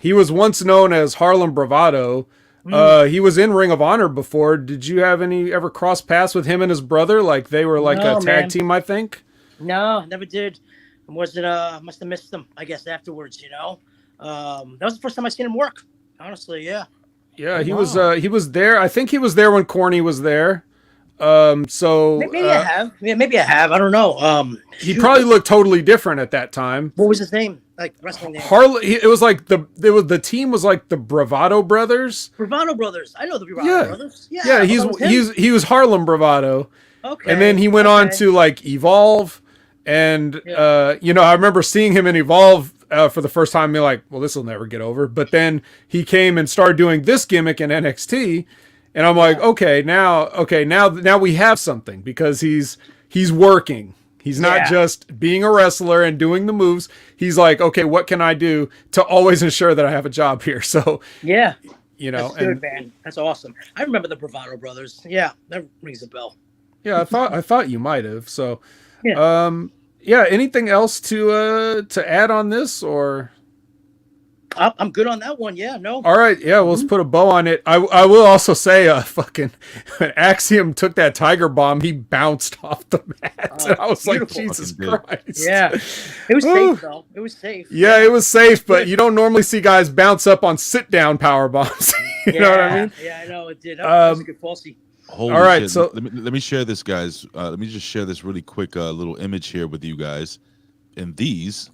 he was once known as Harlem Bravado. He was in Ring of Honor before. Did you have ever cross paths with him and his brother? Like they were like a tag team, I think. No, never did. Must have missed them, I guess, afterwards. That was the first time I seen him work. Honestly, yeah. Yeah, he was there. I think he was there when Corny was there. So maybe I have. Yeah, maybe I have. I don't know. He probably looked totally different at that time. What was his name? Like wrestling name? It was like the team was like the Bravado Brothers. Bravado Brothers. I know the Bravado Brothers. Yeah. Yeah, he was Harlem Bravado. Okay. And then he went on to like Evolve. And, I remember seeing him in Evolve for the first time and be like, well, this will never get over. But then he came and started doing this gimmick in NXT. And I'm like, okay, now we have something, because he's working. He's not just being a wrestler and doing the moves. He's like, okay, what can I do to always ensure that I have a job here? So, that's good, man. That's awesome. I remember the Bravado Brothers. Yeah, that rings a bell. Yeah, I thought you might have. So, anything else to add on this, or? I'm good on that one. Yeah, no. All right, yeah, let's put a bow on it. I will also say, fucking when Axiom took that Tiger Bomb, he bounced off the mat. And I was beautiful. Like, Jesus Christ. Yeah, it was safe though. It was safe. Yeah, it was safe, but you don't normally see guys bounce up on sit down power bombs. You know what I mean? Yeah, I know it did. That was a good falsie. Holy all right, shit. So let me share this, guys. Let me just share this really quick little image here with you guys. And these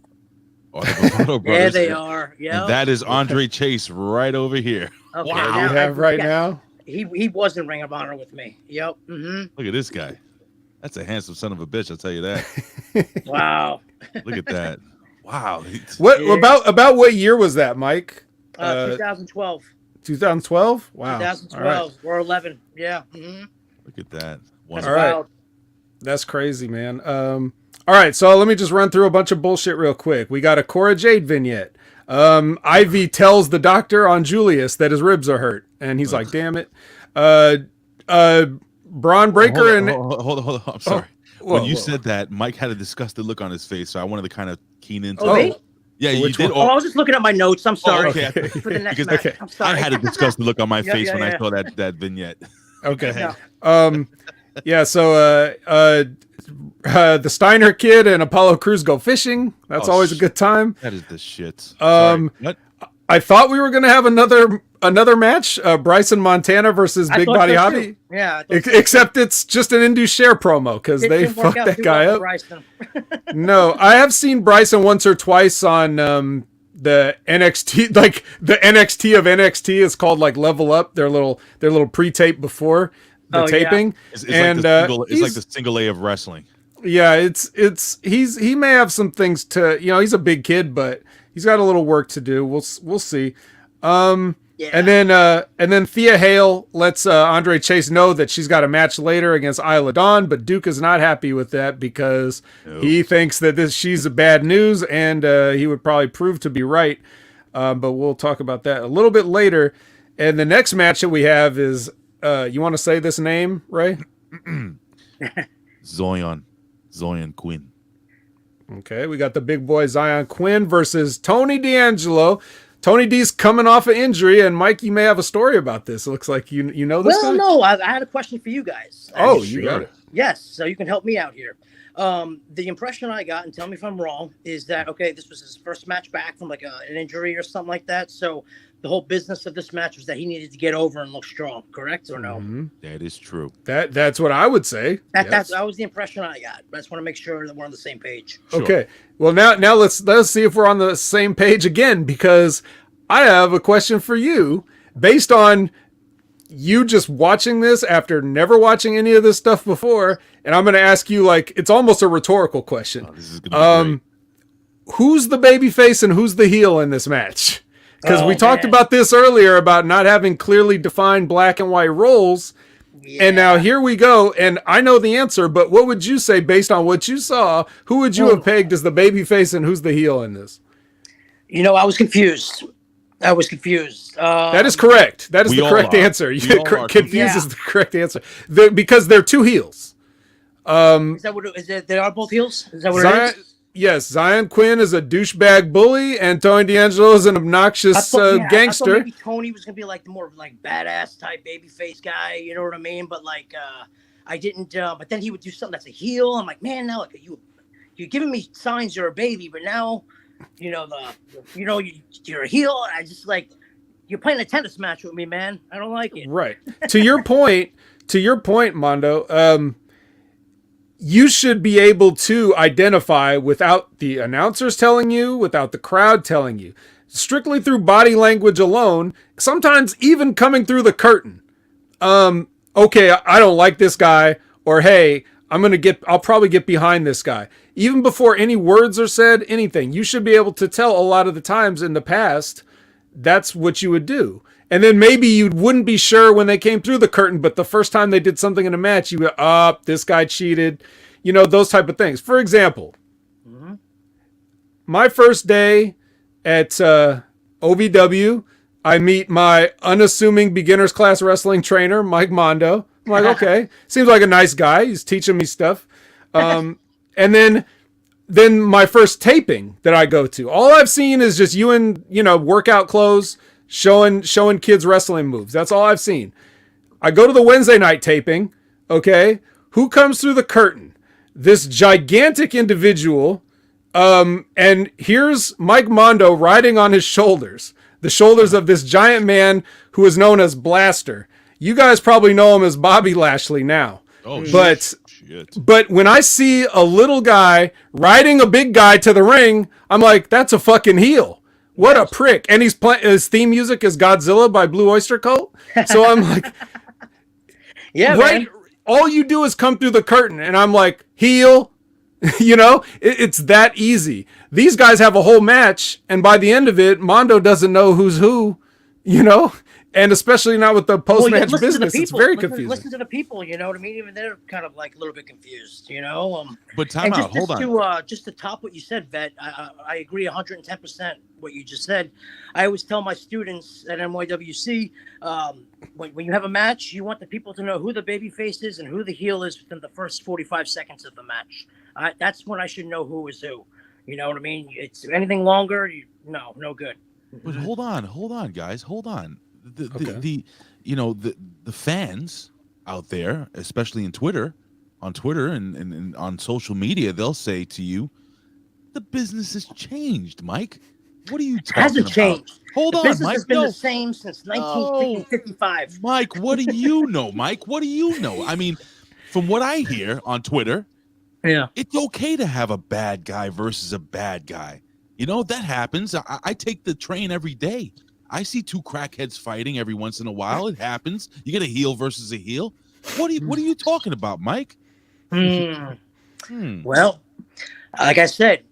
are the Bravado Brothers. Yeah, they are. Yeah, and that is Andre Chase right over here. Okay, wow, you have right now. He was in Ring of Honor with me. Yep. Mm-hmm. Look at this guy. That's a handsome son of a bitch. I'll tell you that. Wow. Look at that. Wow. What about what year was that, Mike? 2012. 2012? Wow. 2012. Right. We're 11. Yeah. Mm-hmm. Look at that. That's wild. Right. That's crazy, man. All right, so let me just run through a bunch of bullshit real quick. We got a Cora Jade vignette. Ivy tells the doctor on Julius that his ribs are hurt, and he's like, "Damn it." Braun Breaker hold on. I'm sorry. When you said that, Mike had a disgusted look on his face, so I wanted to kind of keen into it. Yeah, you did. I was just looking at my notes. I'm sorry. Okay. For the next match. I'm sorry. I had a disgusted look on my face when I saw that vignette. Okay. Yeah. So the Steiner kid and Apollo Crews go fishing. That's always a good time. That is the shit. What? I thought we were gonna have another match, Bryson Montana versus Big Body Hobby. Yeah. Except it's just an Indus Share promo because they fucked that guy up. No, I have seen Bryson once or twice on the NXT, like the NXT of NXT is called like Level Up. Their little pre-tape before the taping. Yeah. It's like the single A of wrestling. Yeah, he may have some things to, he's a big kid, but he's got a little work to do. We'll see. And then Thea Hale lets Andre Chase know that she's got a match later against Isla Dawn, but Duke is not happy with that because he thinks that she's a bad news, and he would probably prove to be right. But we'll talk about that a little bit later. And the next match that we have is You want to say this name, Ray? Zion Quinn. Okay, we got the big boy Zion Quinn versus Tony D'Angelo. Tony D's coming off an injury, and Mike, you may have a story about this. It looks like you know this guy? No, I had a question for you guys. Oh, you got it. Yes, so you can help me out here. The impression I got, and tell me if I'm wrong, is that, okay, this was his first match back from like an injury or something like that. So the whole business of this match was that he needed to get over and look strong, correct or no? Mm-hmm. That is true. That's what I would say. That was the impression I got. I just want to make sure that we're on the same page. Sure. Okay. Well, now let's see if we're on the same page again, because I have a question for you based on you just watching this after never watching any of this stuff before, and I'm going to ask you, like, it's almost a rhetorical question. This is gonna be great. Who's the babyface and who's the heel in this match? Because we talked about this earlier about not having clearly defined black and white roles. Yeah. And now here we go. And I know the answer, but what would you say based on what you saw? Who would you have pegged as the babyface and who's the heel in this? I was confused. That is correct. That is the correct answer. Confused is the correct answer. Because they're two heels. Is that what is it? They are both heels? Is that what it is? Yes, Zion Quinn is a douchebag bully, and Tony D'Angelo is an obnoxious gangster. I thought maybe Tony was gonna be like the more like badass type babyface guy. You know what I mean? But like, I didn't. But then he would do something that's a heel. I'm like, man, now like you're giving me signs you're a baby, but now, you're a heel. I just like you're playing a tennis match with me, man. I don't like it. Right. To your point, Mondo. You should be able to identify without the announcers telling you, without the crowd telling you, strictly through body language alone, sometimes even coming through the curtain. Okay, I don't like this guy, or hey, I'll probably get behind this guy. Even before any words are said, anything, you should be able to tell a lot of the times in the past, that's what you would do. And then maybe you wouldn't be sure when they came through the curtain, but the first time they did something in a match, you go, this guy cheated. Those type of things. For example, my first day at OVW, I meet my unassuming beginner's class wrestling trainer, Mike Mondo. I'm like, okay, seems like a nice guy. He's teaching me stuff. And then my first taping that I go to, all I've seen is just you in, workout clothes, showing kids wrestling moves. That's all I've seen. I go to the Wednesday night taping. Okay. Who comes through the curtain? This gigantic individual. And here's Mike Mondo riding on his shoulders, the shoulders of this giant man who is known as Blaster. You guys probably know him as Bobby Lashley now. Oh, but shit. But when I see a little guy riding a big guy to the ring, I'm like, that's a fucking heel. What a prick. And he's playing, his theme music is Godzilla by Blue Oyster Cult. So I'm like, yeah, right. Man. All you do is come through the curtain. And I'm like, heel, it's that easy. These guys have a whole match. And by the end of it, Mondo doesn't know who's who, and especially not with the post-match business. It's very confusing. Listen to the people, you know what I mean? Even they're kind of like a little bit confused, But time out, hold on. Just to top what you said, Vet, I agree 110% what you just said. I always tell my students at NYWC, when you have a match, you want the people to know who the babyface is and who the heel is within the first 45 seconds of the match. That's when I should know who is who. You know what I mean? It's anything longer, no good. But hold on, guys, hold on. The fans out there, especially on Twitter and on social media, they'll say to you, the business has changed, Mike. What are you talking about? Hasn't changed. Hold on, Mike. The business has been the same since 1955. Mike, what do you know, Mike? What do you know? I mean, from what I hear on Twitter, it's okay to have a bad guy versus a bad guy. That happens. I take the train every day. I see two crackheads fighting every once in a while. It happens. You get a heel versus a heel. What are you talking about, Mike? Well, like I said,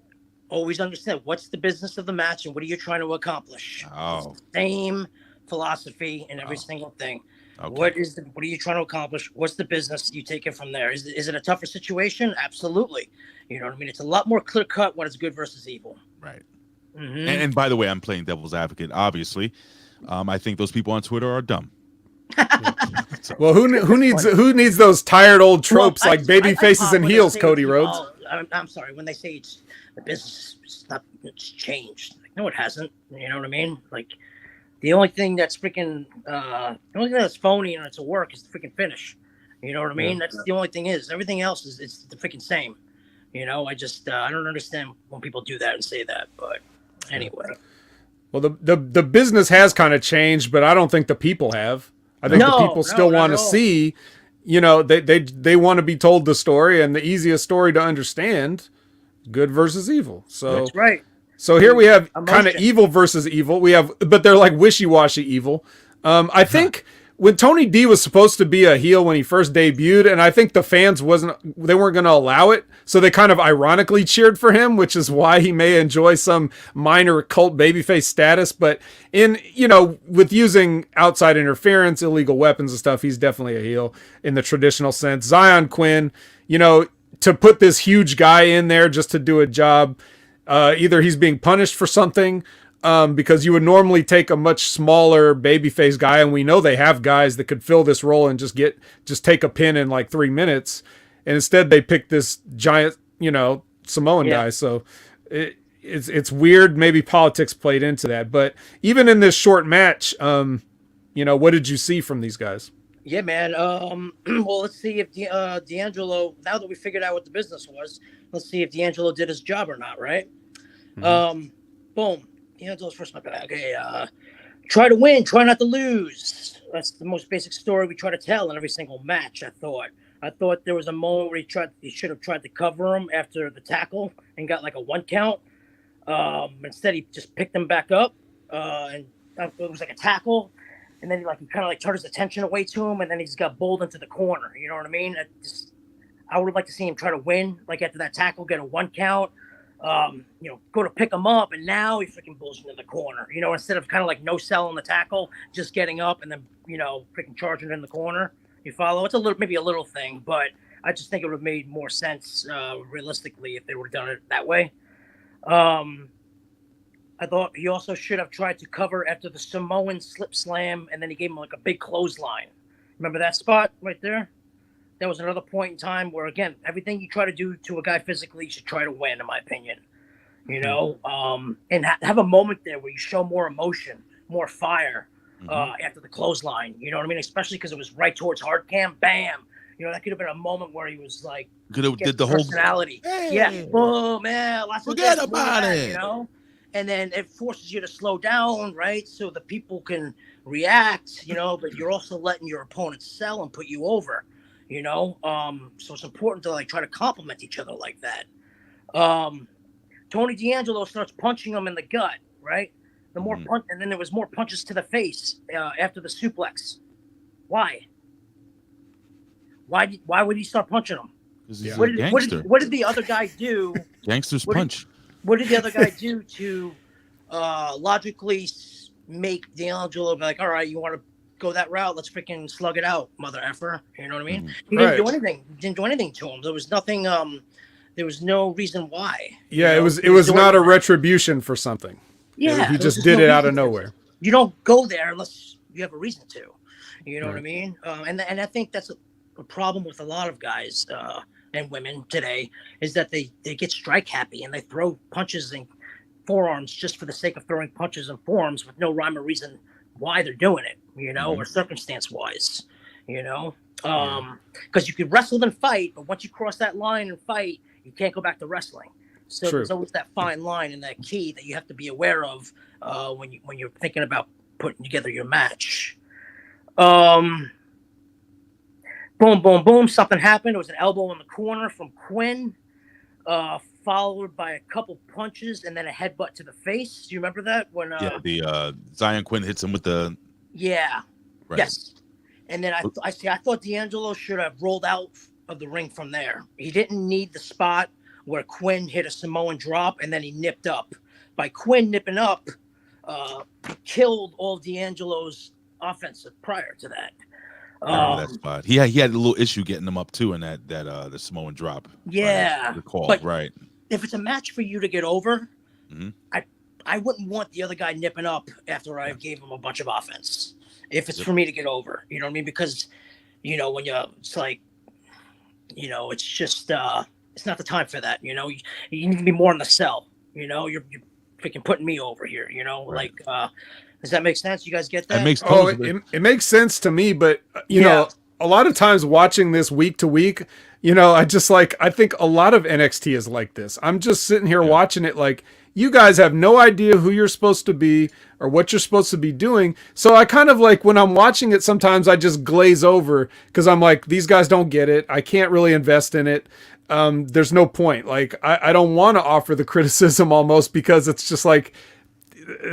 always understand what's the business of the match and what are you trying to accomplish. Oh, same philosophy in every single thing. Okay. What are you trying to accomplish? What's the business? You take it from there. Is it a tougher situation? Absolutely. You know what I mean? It's a lot more clear cut when it's good versus evil. Right. Mm-hmm. And by the way, I'm playing devil's advocate. Obviously, I think those people on Twitter are dumb. Well, who needs those tired old tropes like baby faces and heels, Cody Rhodes? I'm sorry when they say the business it's changed. Like, no, it hasn't. You know what I mean? Like the only thing that's freaking the only thing that's phony and it's a work is the freaking finish. You know what I mean? That's the only thing is. Everything else is it's the freaking same. You know, I just I don't understand when people do that and say that. But anyway. Well, the business has kind of changed, but I don't think the people have. I think the people still want to see, you know, they want to be told the story, and the easiest story to understand, good versus evil. So that's right. So here we have kind of evil versus evil. We have, but they're like wishy-washy evil. I think when Tony D was supposed to be a heel when he first debuted, and I think the fans weren't going to allow it, so they kind of ironically cheered for him, which is why he may enjoy some minor cult babyface status. But with using outside interference, illegal weapons and stuff, he's definitely a heel in the traditional sense. Zion Quinn, to put this huge guy in there just to do a job, either he's being punished for something, because you would normally take a much smaller babyface guy, and we know they have guys that could fill this role and just take a pin in like 3 minutes, and instead they picked this giant, Samoan guy. So it's weird. Maybe politics played into that, but even in this short match, what did you see from these guys? Yeah, man. Well, let's see if D'Angelo. Now that we figured out what the business was, let's see if D'Angelo did his job or not. Right. Mm-hmm. Boom. D'Angelo's first match. Okay. Try to win. Try not to lose. That's the most basic story we try to tell in every single match. I thought there was a moment where he should have tried to cover him after the tackle and got like a 1 count. Instead, he just picked him back up, and it was like a tackle. And then he kind of turned his attention away to him, and then he's got bowled into the corner. You know what I mean? I would have liked to see him try to win, after that tackle, get a 1 count. Go to pick him up, and now he freaking bowls into the corner. Instead of kind of no selling the tackle, just getting up and then freaking charging in the corner. You follow? It's maybe a little thing, but I just think it would have made more sense realistically if they would have done it that way. I thought he also should have tried to cover after the Samoan slip slam, and then he gave him a big clothesline. Remember that spot right there? That was another point in time where, again, everything you try to do to a guy physically, you should try to win, in my opinion. And have a moment there where you show more emotion, more fire after the clothesline. You know what I mean? Especially because it was right towards hard cam. Bam! That could have been a moment where he was could have did the whole personality. Hey, yeah, boom, man. Forget about it. And then it forces you to slow down, right? So the people can react, but you're also letting your opponent sell and put you over, So it's important to try to compliment each other like that. Tony D'Angelo starts punching him in the gut, right? The more punch, and then there was more punches to the face after the suplex. Why? Why would he start punching him? Because he's a gangster. What did the other guy do? Gangsters punch. What did the other guy do to logically make D'Angelo be all right, you want to go that route? Let's freaking slug it out, mother effer. You know what I mean? He didn't do anything. Didn't do anything to him. There was nothing. There was no reason why. Yeah, it was not a retribution for something. Yeah, he just did it out of nowhere. You don't go there unless you have a reason to. You know what I mean? And I think that's a problem with a lot of guys. And women today is that they get strike happy and they throw punches and forearms just for the sake of throwing punches and forearms with no rhyme or reason why they're doing it, or circumstance wise, because you could wrestle and fight, but once you cross that line and fight, you can't go back to wrestling. So there's always that fine line and that key that you have to be aware of when you're thinking about putting together your match. Boom, boom, boom. Something happened. It was an elbow in the corner from Quinn, followed by a couple punches and then a headbutt to the face. Do you remember that? When the Zion Quinn hits him with the... Yeah. Right. Yes. And then I thought D'Angelo should have rolled out of the ring from there. He didn't need the spot where Quinn hit a Samoan drop and then he nipped up. By Quinn nipping up, killed all D'Angelo's offense prior to that. That spot. He had a little issue getting them up too in that the Samoan drop. Yeah, but right. If it's a match for you to get over, I wouldn't want the other guy nipping up after I gave him a bunch of offense. If it's for me to get over, you know what I mean? Because when it's like, it's just it's not the time for that. You need to be more in the cell. You're freaking putting me over here. Right. Does that make sense? You guys get that? It makes it makes sense to me, but you know, a lot of times watching this week to week, I think a lot of NXT is like this. I'm just sitting here watching it like, you guys have no idea who you're supposed to be or what you're supposed to be doing. So I kind of like, when I'm watching it, sometimes I just glaze over because I'm like, these guys don't get it. I can't really invest in it. There's no point. Like, I don't want to offer the criticism almost, because it's just like,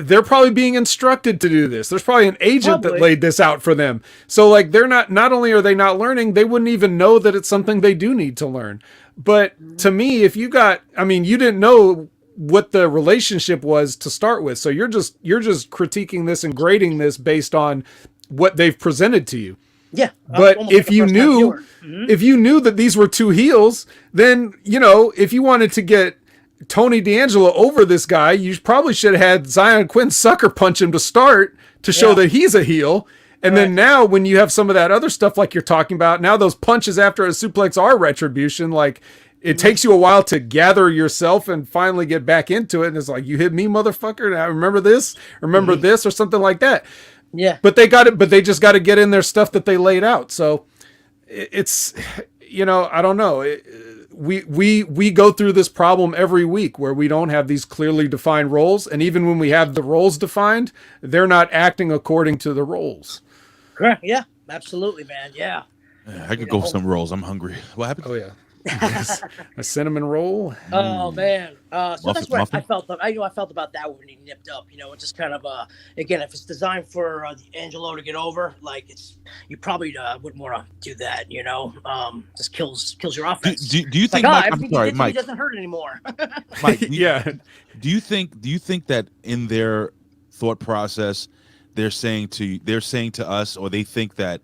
they're probably being instructed to do this. There's probably an agent that laid this out for them. So like, they're not only are they not learning, they wouldn't even know that it's something they do need to learn. But to me, if you didn't know what the relationship was to start with. So you're just critiquing this and grading this based on what they've presented to you. Yeah. But if you knew that these were two heels, then, if you wanted to get Tony D'Angelo over this guy, you probably should have had Zion Quinn sucker punch him to start to show that he's a heel. And then now when you have some of that other stuff like you're talking about, now those punches after a suplex are retribution. Like, it takes you a while to gather yourself and finally get back into it. And it's like, you hit me, motherfucker. And I remember this, or something like that. Yeah. But they just got to get in their stuff that they laid out. So it's, I don't know. We go through this problem every week where we don't have these clearly defined roles. And even when we have the roles defined, they're not acting according to the roles. Correct. Yeah, absolutely, man. Yeah. I could go for some rolls. I'm hungry. What happened? Oh yeah. A cinnamon roll. Oh man. So that's what I felt. I felt about that when he nipped up. It's just kind of again, if it's designed for Angelo to get over, like, you probably wouldn't want to do that. Just kills your offense. Do you think? Mike, I'm sorry, Mike. He doesn't hurt anymore. Mike, Do you think that in their thought process, they're saying to us, or they think that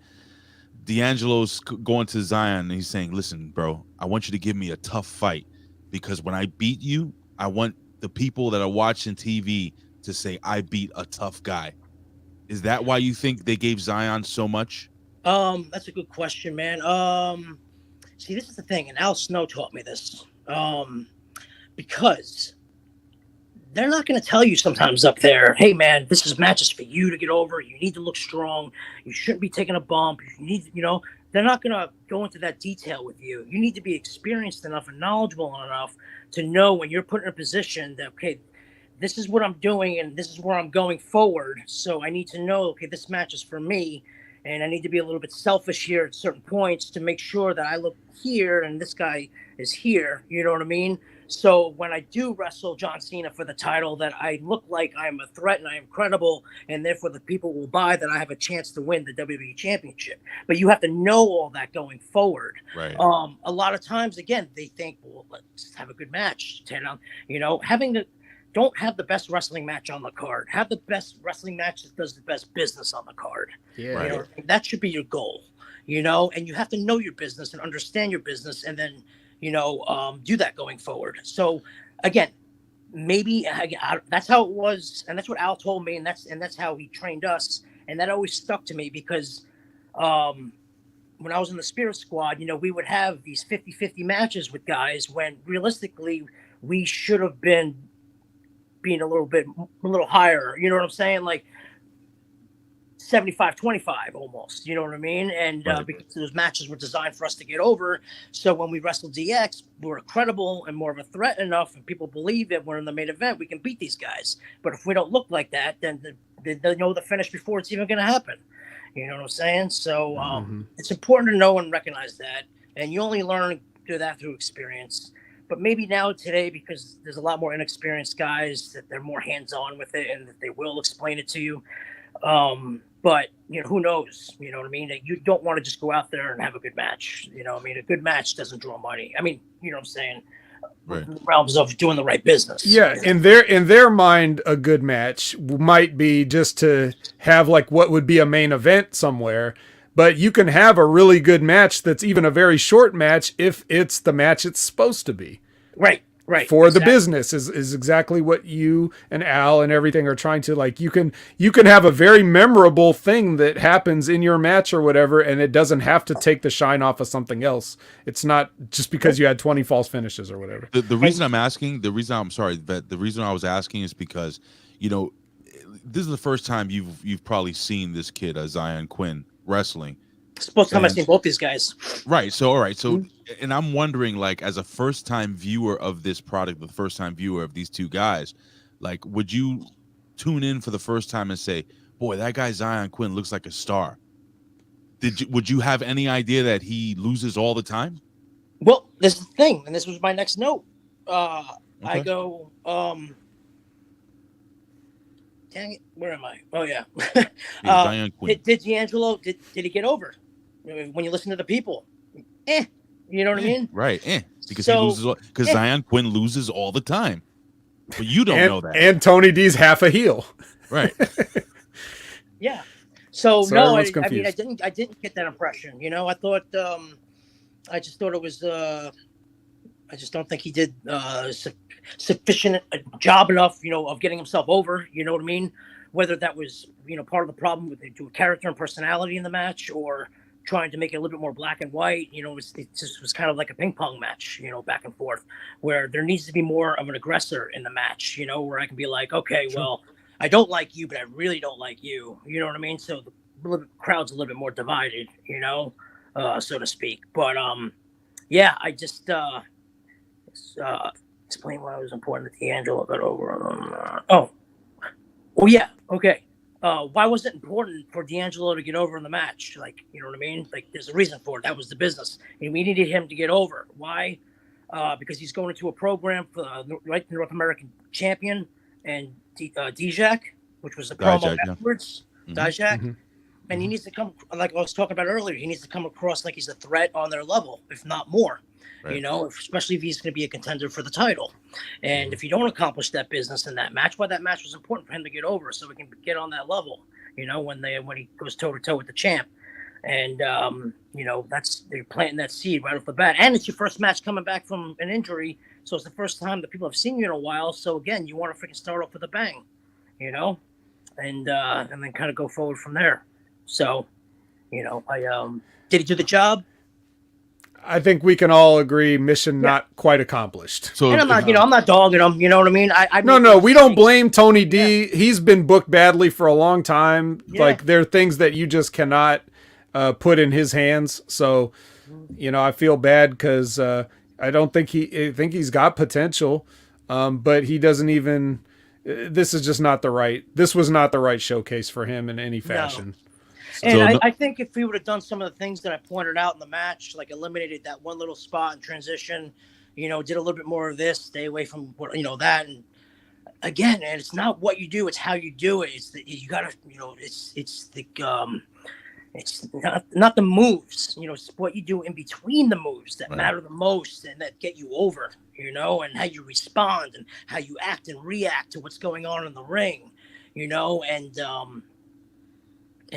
D'Angelo's going to Zion and he's saying, listen, bro, I want you to give me a tough fight, because when I beat you, I want the people that are watching TV to say I beat a tough guy. Is that why you think they gave Zion so much? That's a good question, man. See, this is the thing, and Al Snow taught me this. Because they're not going to tell you sometimes up there, hey, man, this is matches for you to get over. You need to look strong. You shouldn't be taking a bump. You need, they're not going to go into that detail with you. You need to be experienced enough and knowledgeable enough to know when you're put in a position that, okay, this is what I'm doing and this is where I'm going forward. So I need to know, okay, this match is for me. And I need to be a little bit selfish here at certain points to make sure that I look here and this guy is here. You know what I mean? So when I do wrestle John Cena for the title, that I look like I'm a threat and I am credible, and therefore the people will buy that I have a chance to win the WWE Championship. But you have to know all that going forward. Right. A lot of times, again, they think, well, let's have a good match. Don't have the best wrestling match on the card. Have the best wrestling match that does the best business on the card. Yeah. Right. That should be your goal. And you have to know your business and understand your business, and then do that going forward. So again, maybe that's how it was, and that's what Al told me, and that's how he trained us, and that always stuck to me, because when I was in the Spirit Squad, we would have these 50-50 matches with guys when realistically we should have been being a little higher. You know what I'm saying? Like 75-25 almost, you know what I mean? And because those matches were designed for us to get over. So when we wrestled DX, we were credible and more of a threat enough, and people believe that we're in the main event, we can beat these guys. But if we don't look like that, then they know the finish before it's even going to happen. You know what I'm saying? So it's important to know and recognize that. And you only learn through experience. But maybe now today, because there's a lot more inexperienced guys, that they're more hands-on with it and that they will explain it to you. But who knows? You know what I mean? You don't want to just go out there and have a good match. A good match doesn't draw money. I mean, you know what I'm saying? Right. In the realms of doing the right business. Yeah, in their mind, a good match might be just to have like what would be a main event somewhere. But you can have a really good match that's even a very short match if it's the match it's supposed to be. Right. for the business is exactly what you and Al and everything are trying to, like, you can have a very memorable thing that happens in your match or whatever, and it doesn't have to take the shine off of something else. It's not just because you had 20 false finishes or whatever. The reason I'm asking, the reason I was asking is because, you know, this is the first time you've probably seen this kid, Zion Quinn, wrestling. Supposed to have seen both these guys. Right. So, all right. So, and I'm wondering, like, as a first-time viewer of this product, the first-time viewer of these two guys, like, would you tune in for the first time and say, boy, that guy Zion Quinn looks like a star? Would you have any idea that he loses all the time? Well, this is the thing, and this was my next note. I go, dang it, where am I? Oh, yeah. Zion Quinn. Did D'Angelo, did he get over? When you listen to the people, you know what I mean? Right, because he loses, because Zion Quinn loses all the time, but you don't know that. And Tony D's half a heel, right? Yeah. So no, I mean, I didn't get that impression. You know, I thought, I just thought it was, I just don't think he did sufficient job enough, you know, of getting himself over. You know what I mean? Whether that was, you know, part of the problem with the character and personality in the match, or trying to make it a little bit more black and white. You know, it just was kind of like a ping pong match, you know, back and forth, where there needs to be more of an aggressor in the match, you know, where I can be like, okay, well, I don't like you, but I really don't like you. You know what I mean? So the crowd's a little bit more divided, you know, so to speak. But yeah, I just explain why it was important that D'Angelo got over. Oh yeah, okay. Why was it important for D'Angelo to get over in the match? Like, you know what I mean? Like, there's a reason for it. That was the business. And we needed him to get over. Why? Because he's going into a program for the North American champion and Dijak, which was the promo afterwards. Dijak. And he needs to come, like I was talking about earlier, he needs to come across like he's a threat on their level, if not more. Right. You know, especially if he's going to be a contender for the title. And if you don't accomplish that business in that match, that match was important for him to get over, so we can get on that level, you know, when he goes toe to toe with the champ. And, you know, they're planting that seed right off the bat. And it's your first match coming back from an injury. So it's the first time that people have seen you in a while. So again, you want to freaking start off with a bang, you know, and then kind of go forward from there. So, you know, did he do the job? I think we can all agree, mission not quite accomplished. So, and I'm not, I'm not dogging him. You know what I mean? No, we don't blame Tony D. Yeah. He's been booked badly for a long time. Yeah. Like, there are things that you just cannot put in his hands. So, you know, I feel bad because I don't think I think he's got potential, but he doesn't even. This is just not the right. This was not the right showcase for him in any fashion. No. And I think if we would have done some of the things that I pointed out in the match, like eliminated that one little spot in transition, you know, did a little bit more of this, stay away from, you know, that. And again, and it's not what you do, it's how you do it. It's you got to, you know, it's not the moves, you know, it's what you do in between the moves that matter the most and that get you over, you know, and how you respond and how you act and react to what's going on in the ring, you know, and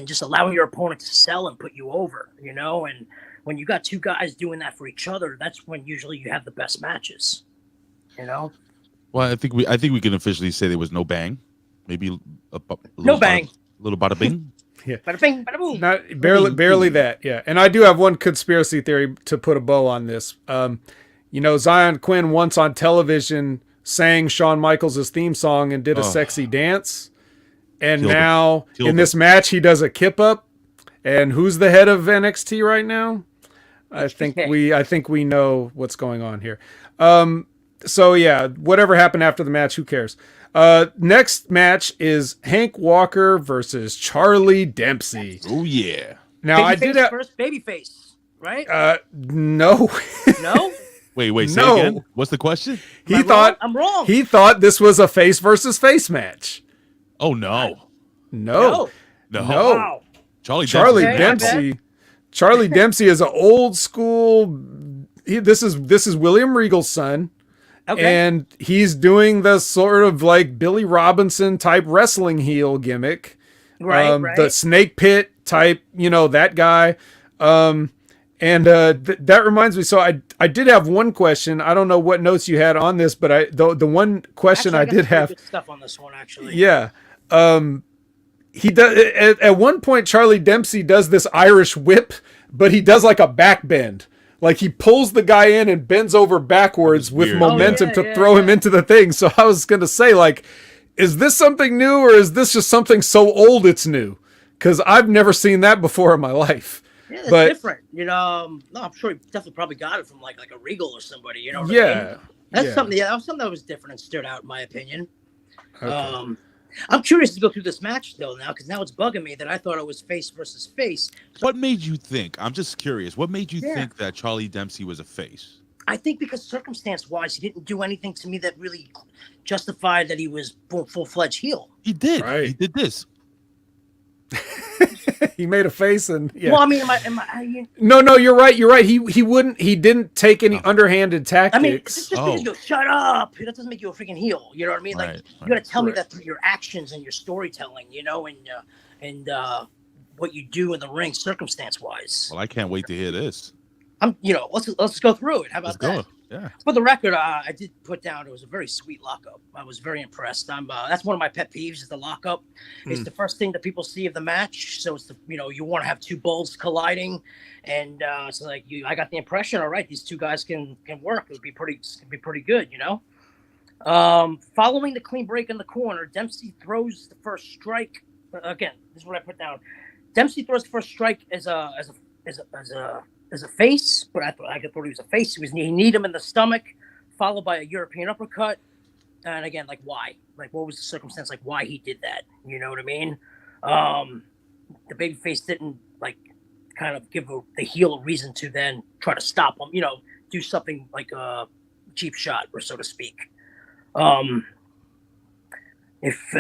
just allowing your opponent to sell and put you over, you know, and when you got two guys doing that for each other, that's when usually you have the best matches, you know. Well, I think we can officially say there was no bang, maybe a no bang, little bada bing. Yeah, bada bing, bada boom. Not barely that. Yeah, and I do have one conspiracy theory to put a bow on this. You know, Zion Quinn once on television sang Shawn Michaels' theme song and did a sexy dance. And now in this match, he does a kip up. And who's the head of NXT right now? I think we know what's going on here. So yeah, whatever happened after the match, who cares? Next match is Hank Walker versus Charlie Dempsey. Oh yeah. Now I did first babyface, right? No. No. Wait. Say again. What's the question? I'm wrong. He thought this was a face versus face match. Oh no. Wow. Charlie Dempsey. Charlie Dempsey is an old school. This is William Regal's son. Okay. And he's doing the sort of like Billy Robinson type wrestling heel gimmick. Right. The snake pit type, you know, that guy. And that reminds me. So I did have one question. I don't know what notes you had on this, but the one question actually, I did have good stuff on this one actually. Yeah. He does at one point. Charlie Dempsey does this Irish whip, but he does like a back bend. Like he pulls the guy in and bends over backwards with momentum to throw him into the thing. So I was going to say, like, is this something new or is this just something so old it's new? Because I've never seen that before in my life. Yeah, it's different. You know, no, I'm sure he definitely probably got it from like a Regal or somebody. You know what I mean? That's something. Yeah, that was something that was different and stood out in my opinion. Okay. I'm curious to go through this match though now because now it's bugging me that I thought it was face versus face. What made you think? I'm just curious. What made you think that Charlie Dempsey was a face? I think because circumstance-wise, he didn't do anything to me that really justified that he was full-fledged heel. He did. Right. He did this. He made a face and Well, I mean, No, you're right. You're right. He didn't take any underhanded tactics. I mean, just because you go, shut up, that doesn't make you a freaking heel. You know what I mean? Like you got to tell me that through your actions and your storytelling, you know, and what you do in the ring, circumstance-wise. Well, I can't wait to hear this. Let's go through it. How about that? Yeah. For the record, I did put down it was a very sweet lockup. I was very impressed. That's one of my pet peeves is the lockup. It's the first thing that people see of the match. So it's you want to have two bulls colliding, and so like I got the impression, all right, these two guys can work. It would be pretty good, you know. Following the clean break in the corner, Dempsey throws the first strike. Again, this is what I put down. Dempsey throws the first strike as a face, but I thought he was a face. He kneed him in the stomach, followed by a European uppercut. And again, like why? Like what was the circumstance? Like why he did that? You know what I mean? The babyface didn't like kind of give the heel a reason to then try to stop him. You know, do something like a cheap shot, or so to speak. If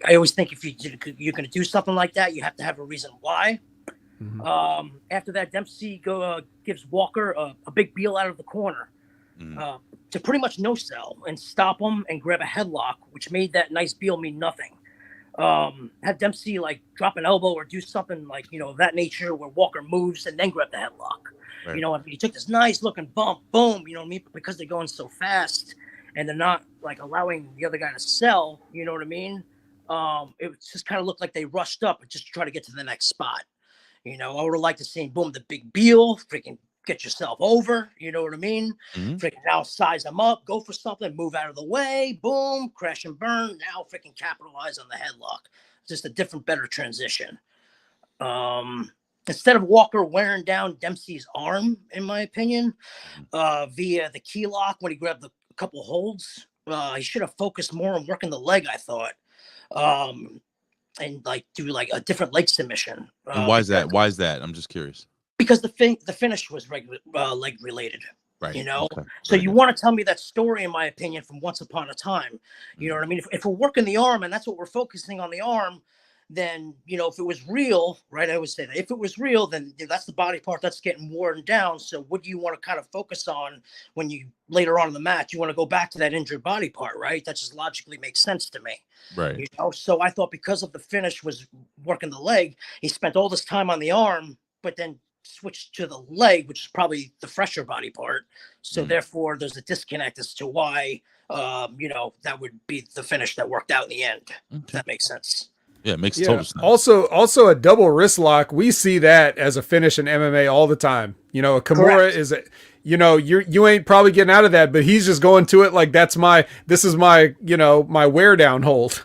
I always think if you're going to do something like that, you have to have a reason why. Mm-hmm. After that, Dempsey gives Walker a big Beal out of the corner to pretty much no sell and stop him and grab a headlock, which made that nice Beal mean nothing. Have Dempsey like drop an elbow or do something like of that nature where Walker moves and then grab the headlock. Right. I mean, he took this nice looking bump, boom. You know what I mean? But because they're going so fast and they're not like allowing the other guy to sell, you know what I mean? It just kind of looked like they rushed up just to try to get to the next spot. I would have liked to see boom, the big Beal, freaking get yourself over. You know what I mean? Mm-hmm. Freaking now size them up, go for something, move out of the way, boom, crash and burn. Now freaking capitalize on the headlock. Just a different, better transition. Instead of Walker wearing down Dempsey's arm, in my opinion, via the key lock when he grabbed a couple holds, he should have focused more on working the leg, I thought. And like do like a different leg submission. And why is that? Why is that? I'm just curious. Because the finish was leg related. Right. Okay. So you want to tell me that story, in my opinion, from Once Upon a Time. You know what I mean? If we're working the arm and that's what we're focusing on the arm, then, if it was real, right? I always say that if it was real, then that's the body part that's getting worn down. So what do you want to kind of focus on when you later on in the match, you want to go back to that injured body part, right? That just logically makes sense to me. Right. So I thought because of the finish was working the leg, he spent all this time on the arm, but then switched to the leg, which is probably the fresher body part. So therefore there's a disconnect as to why, that would be the finish that worked out in the end. Okay. If that makes sense. Yeah, it makes total sense. Also a double wrist lock. We see that as a finish in MMA all the time. A Kimura is you ain't probably getting out of that, but he's just going to it like this is my wear down hold.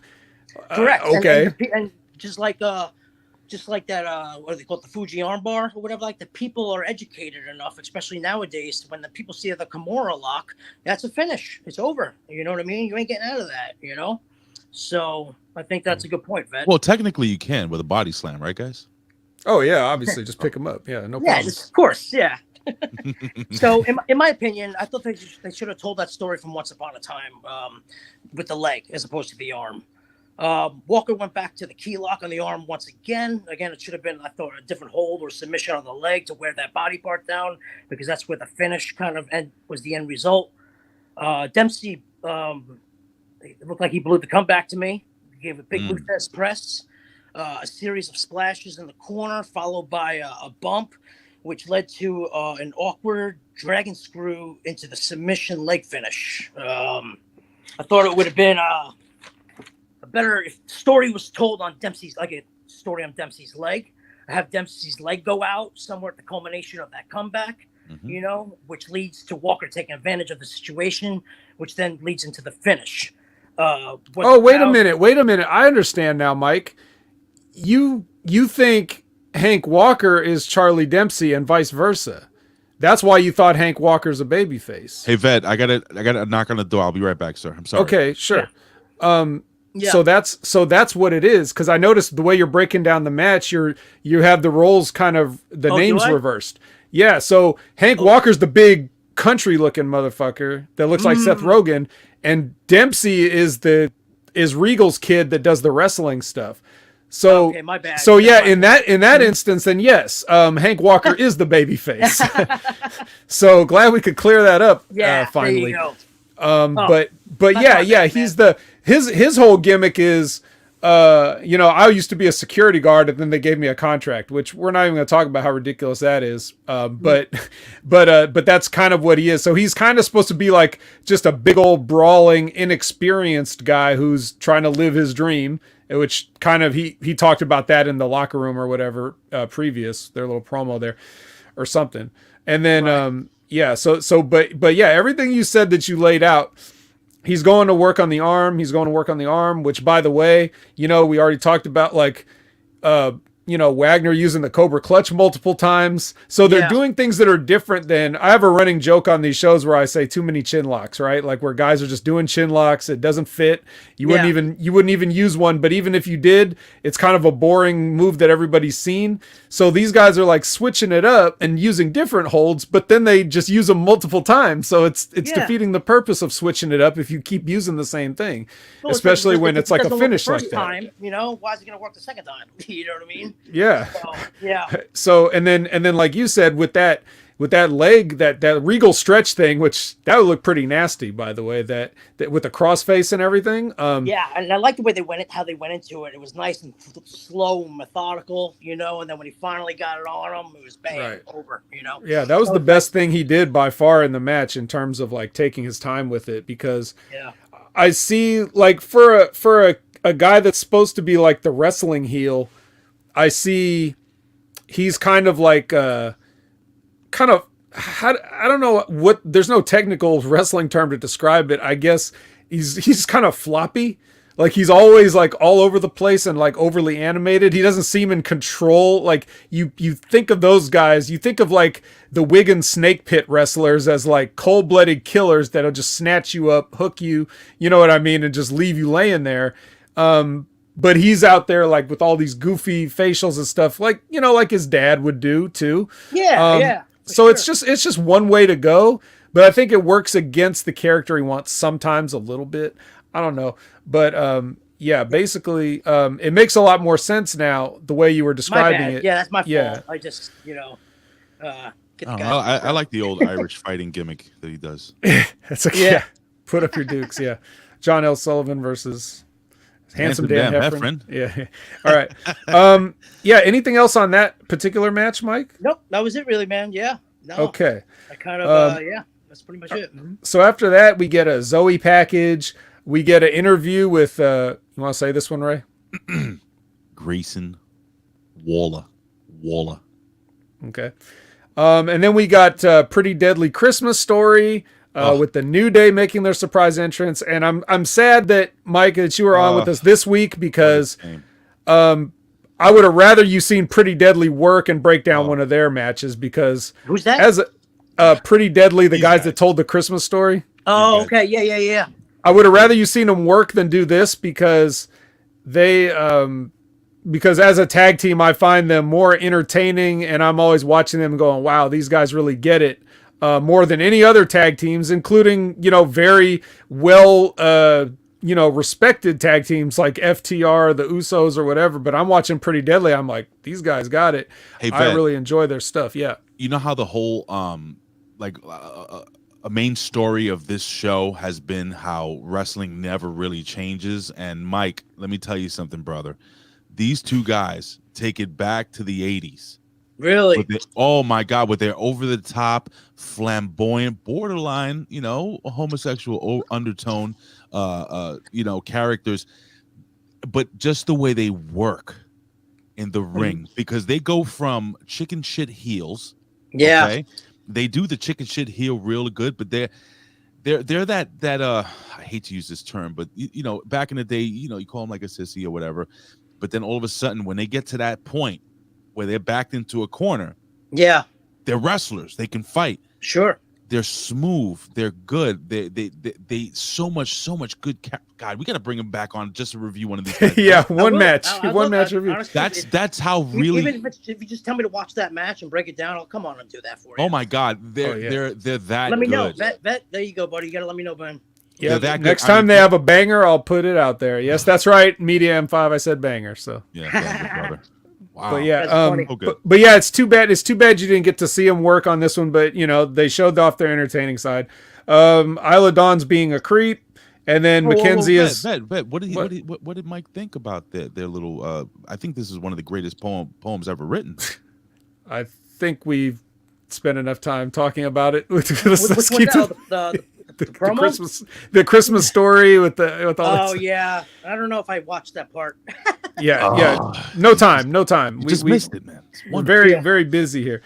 Correct. Okay. And just like that, what do they call it, the Fuji armbar or whatever, like the people are educated enough, especially nowadays, when the people see the Kimura lock, that's a finish. It's over. You know what I mean? You ain't getting out of that, So I think that's a good point, Vet. Well, technically you can with a body slam, right, guys? Oh, yeah, obviously. Just pick them up. Yeah, no problem. Yeah, of course, yeah. So in my opinion, I thought they should have told that story from Once Upon a Time with the leg as opposed to the arm. Walker went back to the key lock on the arm once again. Again, it should have been, I thought, a different hold or submission on the leg to wear that body part down because that's where the finish kind of was the end result. Dempsey, it looked like he blew the comeback to me. He gave a big Luthez press. a series of splashes in the corner, followed by a bump, which led to an awkward dragon screw into the submission leg finish. I thought it would have been a better if the story was told on Dempsey's, like a story on Dempsey's leg. Have Dempsey's leg go out somewhere at the culmination of that comeback, which leads to Walker taking advantage of the situation, which then leads into the finish. Wait a minute. I understand now, Mike. You think Hank Walker is Charlie Dempsey and vice versa. That's why you thought Hank Walker's a babyface. Hey, Vet, I gotta knock on the door. I'll be right back, sir. I'm sorry. Okay, sure. Yeah. So that's what it is, because I noticed the way you're breaking down the match, you have the roles kind of names reversed. Yeah, so Hank Walker's the big country looking motherfucker that looks like Seth Rogen, and Dempsey is Regal's kid that does the wrestling stuff. So okay, my bad. So yeah, in that instance, then yes, Hank Walker is the baby face. So glad we could clear that up. Yeah, finally. There you go. But yeah, he's his whole gimmick is, I used to be a security guard and then they gave me a contract, which we're not even going to talk about how ridiculous that is. But that's kind of what he is. So he's kind of supposed to be like just a big old brawling, inexperienced guy who's trying to live his dream, which kind of he talked about that in the locker room or whatever, previous, their little promo there or something. And then, but yeah, everything you said that you laid out, he's going to work on the arm. Which, by the way, we already talked about, like, Wagner using the Cobra Clutch multiple times. So they're doing things that are different than, I have a running joke on these shows where I say too many chin locks, right? Like where guys are just doing chin locks. It doesn't fit. You wouldn't even use one, but even if you did, it's kind of a boring move that everybody's seen. So these guys are like switching it up and using different holds, but then they just use them multiple times. So it's defeating the purpose of switching it up if you keep using the same thing, especially when it's like a finish like that. Why is it going to work the second time? You know what I mean? Yeah. So, yeah. So and then like you said, with that leg, that Regal stretch thing, which that would look pretty nasty, by the way, that with the crossface and everything. Yeah, and I like the way how they went into it. It was nice and slow and methodical, and then when he finally got it on him, it was bang, over, Yeah, that was the best thing he did by far in the match in terms of like taking his time with it, because I see, like, for a guy that's supposed to be like the wrestling heel, I see he's kind of like I don't know what, there's no technical wrestling term to describe it. I guess he's kind of floppy. Like he's always like all over the place and like overly animated. He doesn't seem in control. Like you think of those guys, you think of like the Wigan Snake Pit wrestlers as like cold-blooded killers that'll just snatch you up, hook you, you know what I mean, and just leave you laying there. But he's out there like with all these goofy facials and stuff, like, like his dad would do too. Yeah. So it's just one way to go, but I think it works against the character he wants sometimes a little bit. I don't know, but basically, it makes a lot more sense now the way you were describing it. Yeah, that's my fault. I just, I like the old Irish fighting gimmick that he does. That's okay. Yeah. Put up your dukes. Yeah, John L. Sullivan versus Handsome Dan Heffron. Yeah. All right. Anything else on that particular match, Mike? Nope. That was it, really, man. Yeah. No. Okay. I kind of, that's pretty much it. So after that, we get a Zoe package. We get an interview with, you want to say this one, Ray? Grayson Waller. Okay. And then we got Pretty Deadly Christmas Story. With the New Day making their surprise entrance, and I'm sad that, Mike, that you were on with us this week, because I would have rather you seen Pretty Deadly work and break down one of their matches, because who's that? As Pretty Deadly, the guys that told the Christmas story. Oh, okay, yeah. I would have rather you seen them work than do this, because they because as a tag team, I find them more entertaining, and I'm always watching them going, wow, these guys really get it. More than any other tag teams, including, very well, respected tag teams like FTR, the Usos, or whatever. But I'm watching Pretty Deadly. I'm like, these guys got it. Hey, I really enjoy their stuff. Yeah. You know how the whole, a main story of this show has been how wrestling never really changes. And Mike, let me tell you something, brother. these two guys take it back to the 80s. Really? Oh my God, with their over the top, flamboyant, borderline, homosexual undertone, characters, but just the way they work in the ring, because they go from chicken shit heels. Yeah. Okay? They do the chicken shit heel real good, but they're that I hate to use this term, but back in the day, you call them like a sissy or whatever, but then all of a sudden when they get to that point where they're backed into a corner, yeah, they're wrestlers. They can fight. Sure. They're smooth. They're good. They so much good. God, we got to bring them back on just to review one of these guys. Yeah, one match review. Honestly, that's how really. Even if you just tell me to watch that match and break it down, I'll come on and do that for you. Oh my God, they're that. Let me good. know, Vet. There you go, buddy. You gotta let me know, Ben. Yeah, next time they have a banger, I'll put it out there. Yes, that's right. Media M5, I said banger. So yeah, thank you, brother. Wow. But yeah, but yeah, it's too bad. It's too bad you didn't get to see him work on this one. But they showed off their entertaining side. Isla Dawn's being a creep, and then Mackenzie is. What did Mike think about their little? I think this is one of the greatest poems ever written. I think we've spent enough time talking about it. The Christmas story with all. Oh yeah, I don't know if I watched that part. Yeah. No time. You just missed it, man. We're very busy here.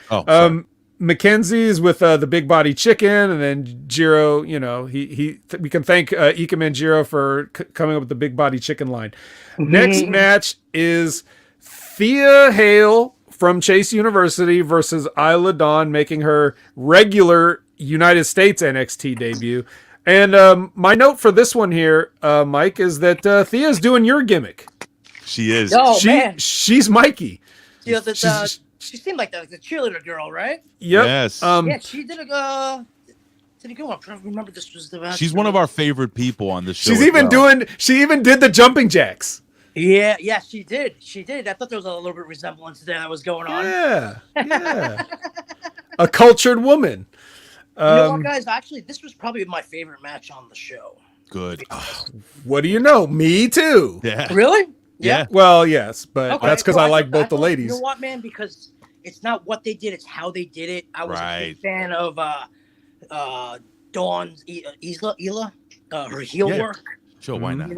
Mackenzie's with the big body chicken, and then Jiro. We can thank Ikemen Jiro for coming up with the big body chicken line. Next match is Thea Hale from Chase University versus Isla Dawn, making her regular United States NXT debut. And my note for this one here, Mike, is that Thea's doing your gimmick. She is. Oh, man. She's Mikey. She seemed like the cheerleader girl, right? Yep. Yes. Yeah, she did a good one. I'm trying to remember this was the match. She's one of our favorite people on the show. She even did the jumping jacks. Yeah, she did. I thought there was a little bit of resemblance there that was going on. Yeah. A cultured woman. You know what, guys? Actually, this was probably my favorite match on the show. Good. What do you know? Me too. Yeah. Really? Yeah. Well, yes, but that's because I like both the ladies. You know what, man? Because it's not what they did; it's how they did it. I was a big fan of Dawn's Ela, her heel work. Sure, why not?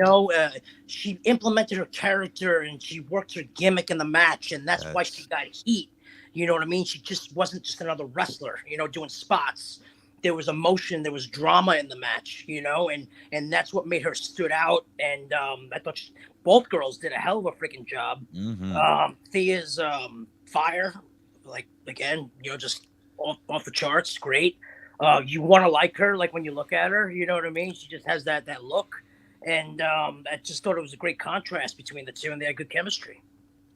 She implemented her character and she worked her gimmick in the match, and that's why she got heat. You know what I mean? She just wasn't just another wrestler, doing spots. There was emotion, there was drama in the match, and that's what made her stood out. And I thought both girls did a hell of a freaking job. Mm-hmm. Thea's fire, again, just off the charts, great. You want to like her, when you look at her, you know what I mean? She just has that look. And I just thought it was a great contrast between the two, and they had good chemistry.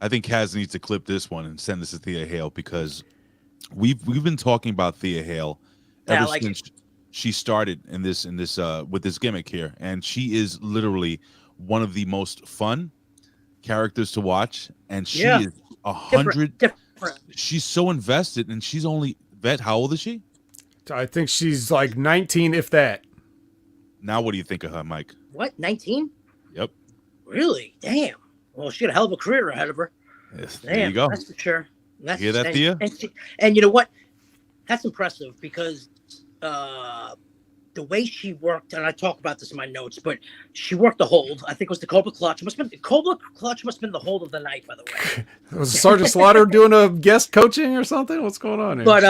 I think Kaz needs to clip this one and send this to Thea Hale, because we've been talking about Thea Hale ever since she started in this with this gimmick here, and she is literally one of the most fun characters to watch, and she is 100. Different. She's so invested, and she's only how old is she? I think she's like 19, if that. Now, what do you think of her, Mike? What, 19? Yep. Really? Damn. Well, she got a hell of a career ahead of her. Yes, damn, there you go. That's for sure. You hear that, Thea? And you know what? That's impressive, because the way she worked, and I talk about this in my notes, but she worked the hold. I think it was the Cobra Clutch. Cobra Clutch must have been the hold of the night, by the way. Was Sergeant Slaughter doing a guest coaching or something? What's going on here? But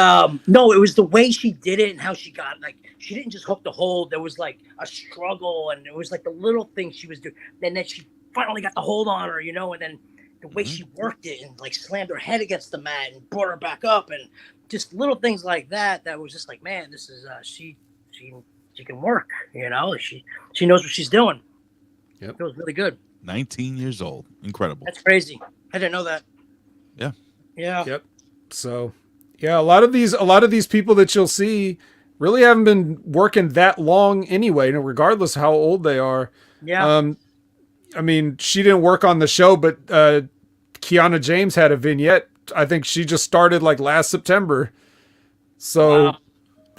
no, it was the way she did it and how she got, she didn't just hook the hold. There was a struggle, and it was the little things she was doing. And then she finally got the hold on her, and then the way she worked it and slammed her head against the mat and brought her back up, and just little things like that. That was just man, this is she can work. She knows what she's doing. Yep. It was really good. 19 years old, incredible. That's crazy. I didn't know that. Yeah. Yep. So, yeah, a lot of these people that you'll see really haven't been working that long anyway, regardless of how old they are. Yeah. I mean, she didn't work on the show, but Kiana James had a vignette. I think she just started last September. So, wow.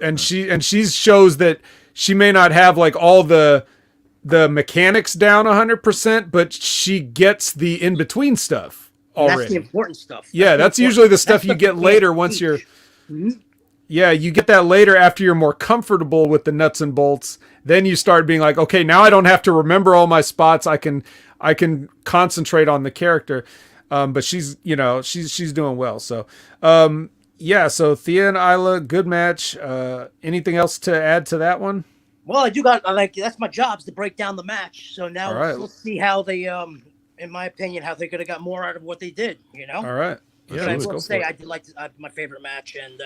and she shows that she may not have all the the mechanics down 100%, but she gets the in between stuff already. That's the important stuff. That's usually the stuff you get later once you're. Mm-hmm. Yeah, you get that later after you're more comfortable with the nuts and bolts. Then you start being like, okay, now I don't have to remember all my spots. I can concentrate on the character. But she's doing well. So, so Thea and Isla, good match. Anything else to add to that one? Well, that's my job, is to break down the match. So now let's see how they, in my opinion, how they could have got more out of what they did, All right. Yeah, I will say I did like my favorite match, and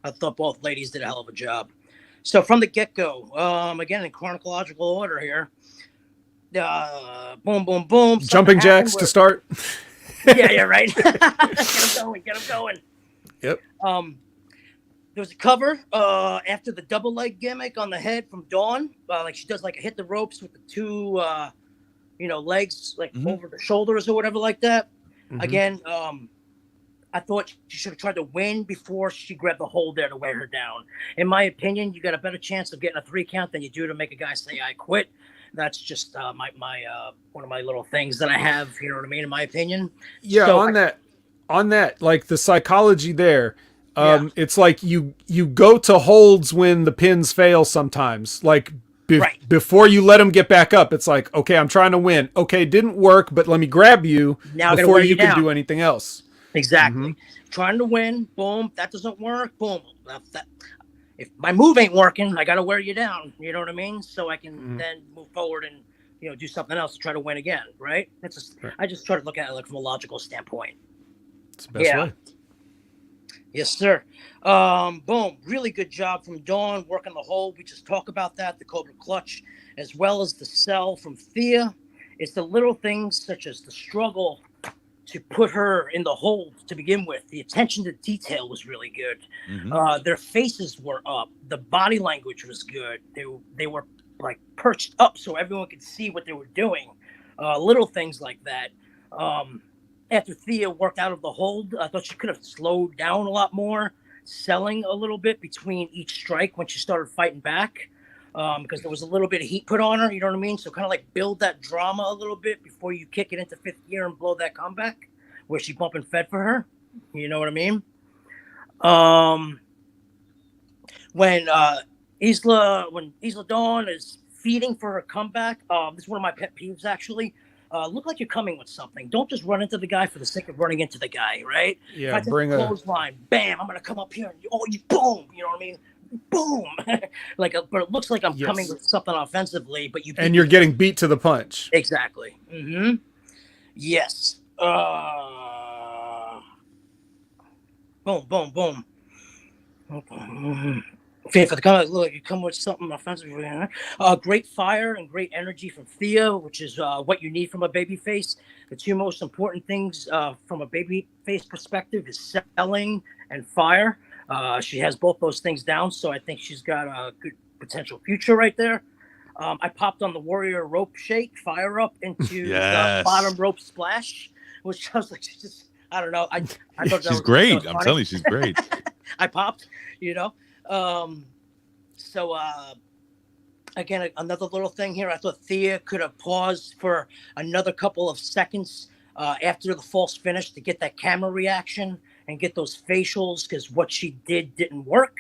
I thought both ladies did a hell of a job. So from the get-go, again, in chronological order here, boom, boom, boom. Jumping jacks to start. Yeah, right. Get them going. Yep. There was a cover after the double leg gimmick on the head from Dawn. Like she does, like a hit the ropes with the two, legs like over the shoulders or whatever like that. Mm-hmm. Again, I thought she should have tried to win before she grabbed the hold there to wear her down. In my opinion, you got a better chance of getting a 3 count than you do to make a guy say I quit. That's just my one of my little things that I have. You know what I mean? In my opinion. Yeah. So on that, like the psychology there. It's like you go to holds when the pins fail sometimes. Like before you let them get back up, it's like, okay, I'm trying to win. Okay, didn't work, but let me grab you now before you can do anything else. Exactly. Trying to win, boom, that doesn't work, boom. If my move ain't working, I got to wear you down. You know what I mean? So I can then move forward and, do something else to try to win again, right? I just try to look at it like from a logical standpoint. It's the best way. Yes, sir. Boom. Really good job from Dawn working the hold. We just talk about that, the Cobra Clutch, as well as the sell from Thea. It's the little things such as the struggle to put her in the hold to begin with. The attention to detail was really good. Mm-hmm. Their faces were up. The body language was good. They were like perched up so everyone could see what they were doing. Little things like that. After Thea worked out of the hold, I thought she could have slowed down a lot more, selling a little bit between each strike when she started fighting back. Because there was a little bit of heat put on her, you know what I mean? So kind of like build that drama a little bit before you kick it into 5th gear and blow that comeback where she bump and fed for her. You know what I mean? When Isla Dawn is feeding for her comeback, this is one of my pet peeves actually. Look like you're coming with something. Don't just run into the guy for the sake of running into the guy, right? Yeah, if I bring a clothesline, bam, I'm gonna come up here and you boom, you know what I mean? Boom. But it looks like I'm coming with something offensively, but you're getting beat to the punch. Exactly. Mm-hmm. Yes. Boom, boom, boom. Okay, for the comment, look, you come with something offensive. Great fire and great energy from Thea, which is what you need from a babyface. The two most important things from a babyface perspective is selling and fire. She has both those things down, so I think she's got a good potential future right there. I popped on the Warrior rope shake, fire up into the bottom rope splash, which I was like, I don't know. I thought she's great. I'm telling you, she's great. I popped, Again, another little thing here. I thought Thea could have paused for another couple of seconds after the false finish to get that camera reaction and get those facials, because what she didn't work.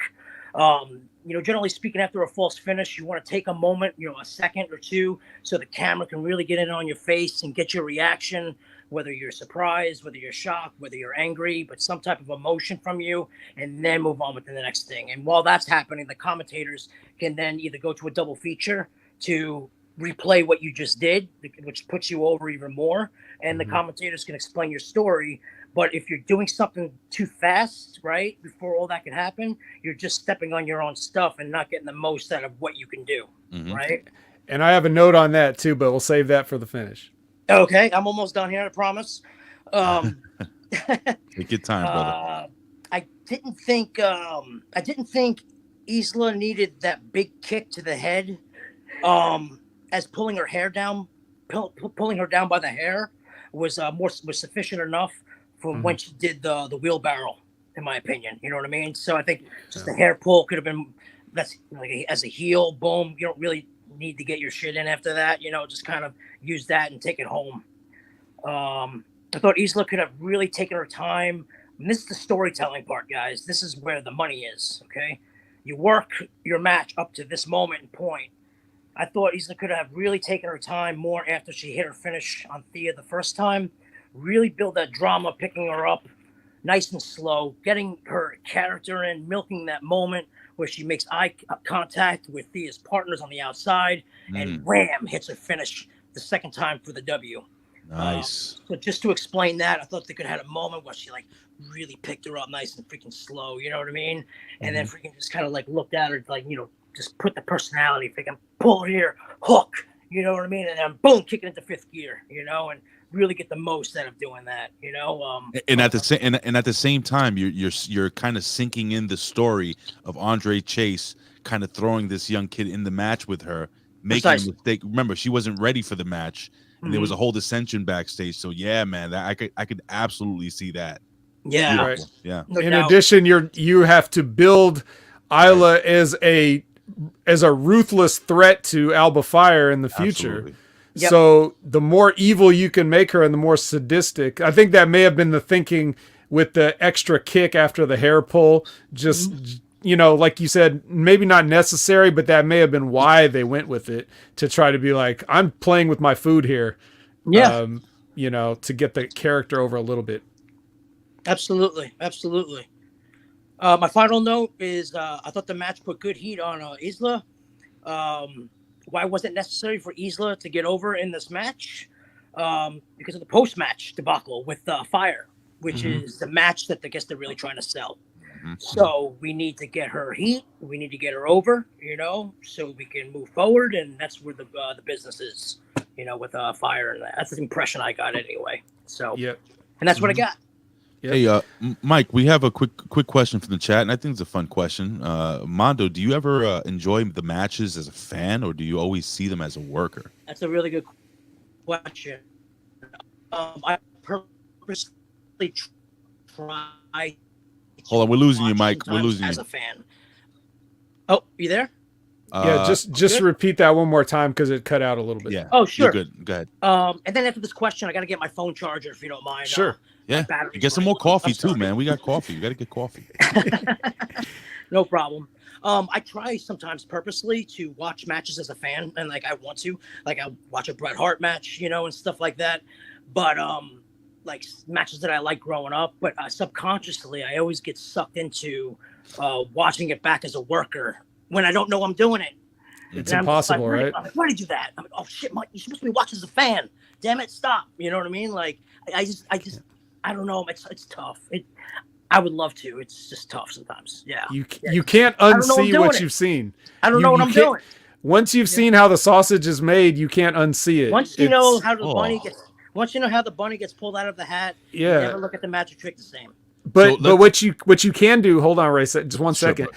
Generally speaking, after a false finish, you want to take a moment, a second or two, so the camera can really get in on your face and get your reaction, whether you're surprised, whether you're shocked, whether you're angry, but some type of emotion from you, and then move on with the next thing. And while that's happening, the commentators can then either go to a double feature to replay what you just did, which puts you over even more, and the commentators can explain your story. But if you're doing something too fast, right, before all that can happen, you're just stepping on your own stuff and not getting the most out of what you can do, right? And I have a note on that too, but we'll save that for the finish. Okay, I'm almost done here, I promise. Take your time, brother. I didn't think Isla needed that big kick to the head, as pulling her hair down, pulling her down by the hair was sufficient enough for when she did the wheelbarrow, in my opinion. You know what I mean? So I think just the hair pull could have been, that's like as a heel, boom. You don't really need to get your shit in after that. Just kind of use that and take it home. I thought Isla could have really taken her time. And this is the storytelling part, guys. This is where the money is, okay? You work your match up to this moment and point. I thought Isla could have really taken her time more after she hit her finish on Thea the first time. Really build that drama, picking her up nice and slow, getting her character in, milking that moment where she makes eye contact with Thea's partners on the outside and wham, hits her finish the second time for the W. Nice. So just to explain that, I thought they could have had a moment where she really picked her up nice and freaking slow, you know what I mean? And then freaking just kind of looked at her just put the personality, freaking pull her here, hook, you know what I mean? And then boom, kick it into fifth gear, and really get the most out of doing that, And at the same time, you're kind of sinking in the story of Andre Chase, kind of throwing this young kid in the match with her, making a mistake. Remember, she wasn't ready for the match. And there was a whole dissension backstage. So yeah, man, I could absolutely see that. Yeah. Right. Yeah. No In doubt. addition, you have to build Isla as a ruthless threat to Alba Fire in the future. Absolutely. Yep. So the more evil you can make her and the more sadistic. I think that may have been the thinking with the extra kick after the hair pull. Just like you said, maybe not necessary, but that may have been why they went with it, to try to be like, I'm playing with my food here. Yeah. To get the character over a little bit. Absolutely. My final note is I thought the match put good heat on Isla. Why was it necessary for Isla to get over in this match? Because of the post-match debacle with Fire, which is the match that I guess they're really trying to sell. So we need to get her heat. We need to get her over, so we can move forward. And that's where the business is, with Fire. And that's the impression I got anyway. So, and that's what I got. Yep. Hey, Mike, we have a quick question from the chat, and I think it's a fun question. Mondo, do you ever enjoy the matches as a fan, or do you always see them as a worker? That's a really good question. I purposely try. Hold on, we're losing you, Mike. We're losing as you. a fan. Oh, you there? Yeah, just repeat that one more time because it cut out a little bit. Yeah. Oh, sure. You're good. Go ahead. And then after this question, I got to get my phone charger if you don't mind. Sure. Yeah. Get some more coffee too, man. We got coffee. You got to get coffee. No problem. I try sometimes purposely to watch matches as a fan, and I want to, I watch a Bret Hart match, and stuff like that. But matches that I like growing up, but subconsciously I always get sucked into watching it back as a worker when I don't know I'm doing it. It's impossible, right? I'm like, why did you do that? I'm like, oh shit, Mike, you're supposed to be watching as a fan. Damn it, stop. You know what I mean? I don't know. It's tough. I would love to. It's just tough sometimes. Yeah. You can't unsee what you've seen. I don't know what I'm doing. Once you've seen how the sausage is made, you can't unsee it. Once you know how the bunny gets pulled out of the hat, you never look at the magic trick the same. But what you can do, hold on, Ray, just one second.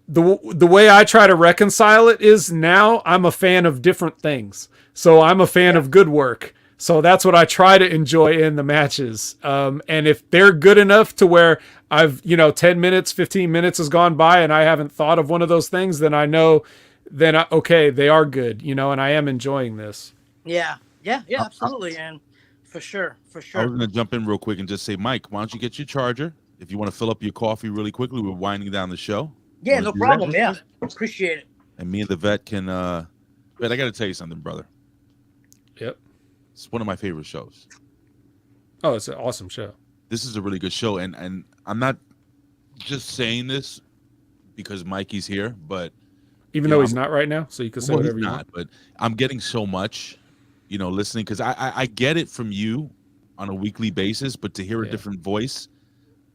The way I try to reconcile it is now I'm a fan of different things. So I'm a fan of good work. So that's what I try to enjoy in the matches. And if they're good enough to where I've, 10 minutes, 15 minutes has gone by and I haven't thought of one of those things, then I know, okay, they are good, and I am enjoying this. Yeah, absolutely. And for sure. I was going to jump in real quick and just say, Mike, why don't you get your charger? If you want to fill up your coffee really quickly, we're winding down the show. Yeah, no problem. Yeah, appreciate it. And me and the vet can, I got to tell you something, brother. Yep. It's one of my favorite shows. Oh, it's an awesome show. This is a really good show, and I'm not just saying this because Mikey's here, but even though he's not right now, so you can say whatever you want. But I'm getting so much, listening, because I get it from you on a weekly basis, but to hear a different voice,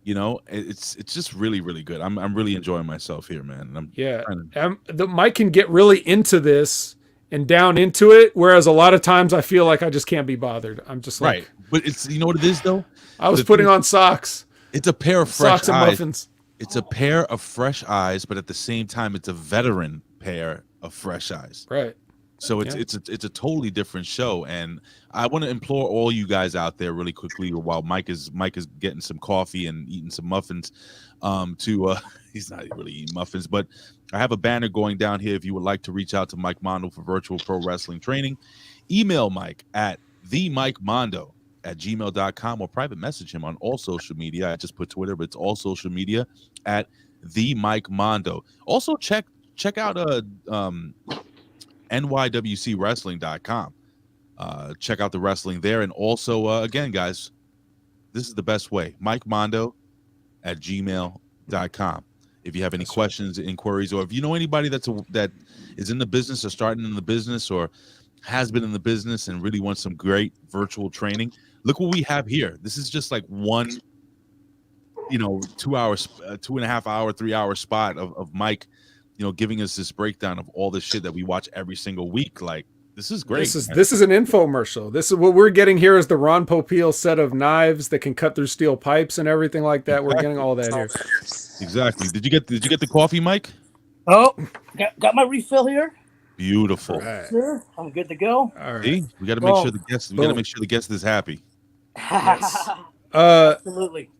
it's just really, really good. I'm really enjoying myself here, man. The Mike can get really into this and down into it, whereas a lot of times I feel like I just can't be bothered. I'm just like, right. But it's what it is though. I was putting on socks. It's a pair of fresh socks and eyes. muffins. It's a pair of fresh eyes, but at the same time, it's a veteran pair of fresh eyes. Right. So it's a totally different show, and I want to implore all you guys out there really quickly while Mike is getting some coffee and eating some muffins. He's not really eating muffins, but I have a banner going down here. If you would like to reach out to Mike Mondo for virtual pro wrestling training, email Mike at themikemondo@gmail.com or private message him on all social media. I just put Twitter, but it's all social media at themikemondo. Also check out nywcwrestling.com. Check out the wrestling there, and also again, guys, this is the best way. MikeMondo@gmail.com. If you have any questions, inquiries, or if you know anybody that is in the business or starting in the business or has been in the business and really wants some great virtual training, look what we have here. This is just like one, 2 hours, 2.5 hour, 3 hour spot of Mike, giving us this breakdown of all the shit that we watch every single week. Like, this is great. This is an infomercial. This is what we're getting here is the Ron Popeil set of knives that can cut through steel pipes and everything like that. We're getting all that here. Exactly. Did you get the coffee, Mike? Oh, got my refill here. Beautiful. Right. Sure, I'm good to go. All right. See? We got to make sure the guest. We got to make sure the guest is happy. Yes. Absolutely.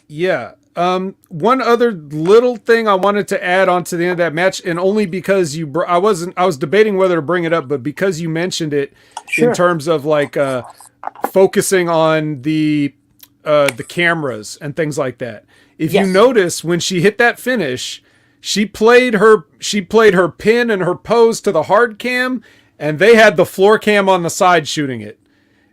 Yeah. One other little thing I wanted to add on to the end of that match, and only because I was debating whether to bring it up, but because you mentioned it in terms of like focusing on the cameras and things like that. If you notice, when she hit that finish, she played her pin and her pose to the hard cam, and they had the floor cam on the side shooting it.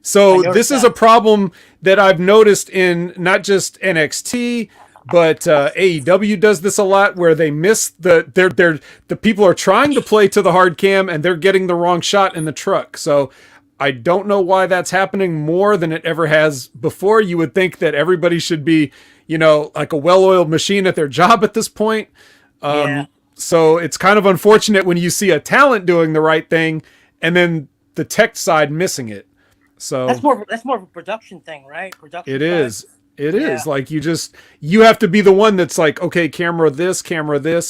So this is a problem that I've noticed in not just NXT, but AEW does this a lot, where they miss the people are trying to play to the hard cam and they're getting the wrong shot in the truck. So I don't know why that's happening more than it ever has before. You would think that everybody should be, like a well-oiled machine at their job at this point. So it's kind of unfortunate when you see a talent doing the right thing and then the tech side missing it. So that's more of a production thing, right? Production. It is. It is like you have to be the one that's like, okay, camera this,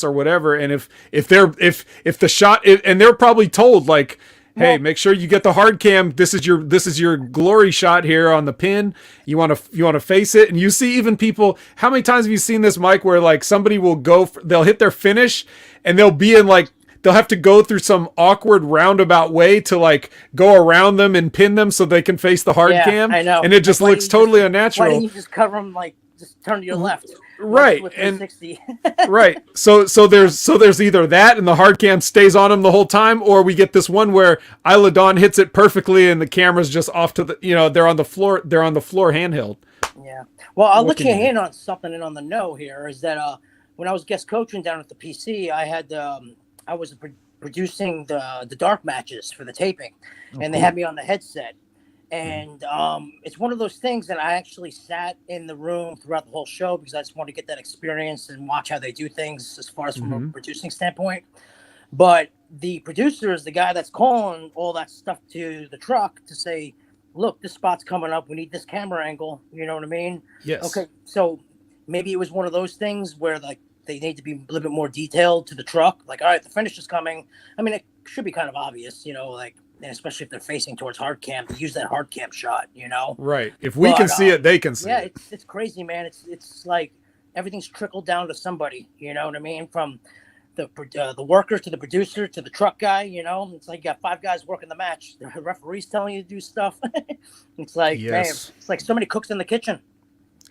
or whatever. And if the shot, and they're probably told like, hey, make sure you get the hard cam. This is your glory shot here on the pin. You want to face it. And you see even people, how many times have you seen this, Mike, where like somebody will they'll hit their finish and they'll be in like, they'll have to go through some awkward roundabout way to like go around them and pin them so they can face the hard cam. I know. And it just looks totally unnatural. Why don't you just cover them, like just turn to your left? Right. With and 360. right. So there's either that and the hard cam stays on them the whole time, or we get this one where Isla Dawn hits it perfectly and the camera's just off to the, they're on the floor handheld. Yeah. Well, I'll let you in on something and on the know here is that when I was guest coaching down at the PC, I was producing the dark matches for the taping, and they had me on the headset. And it's one of those things that I actually sat in the room throughout the whole show because I just want to get that experience and watch how they do things as far as from a producing standpoint. But the producer is the guy that's calling all that stuff to the truck to say, look, this spot's coming up. We need this camera angle. You know what I mean? Yes. Okay. So maybe it was one of those things where like they need to be a little bit more detailed to the truck. Like, all right, the finish is coming. I mean, it should be kind of obvious, like, and especially if they're facing towards hard cam, to use that hard cam shot, Right. If we can see it, they can see it. Yeah, it's crazy, man. It's like everything's trickled down to somebody, you know what I mean? From the worker to the producer to the truck guy, It's like you got 5 guys working the match. The referee's telling you to do stuff. It's like, man, it's like so many cooks in the kitchen.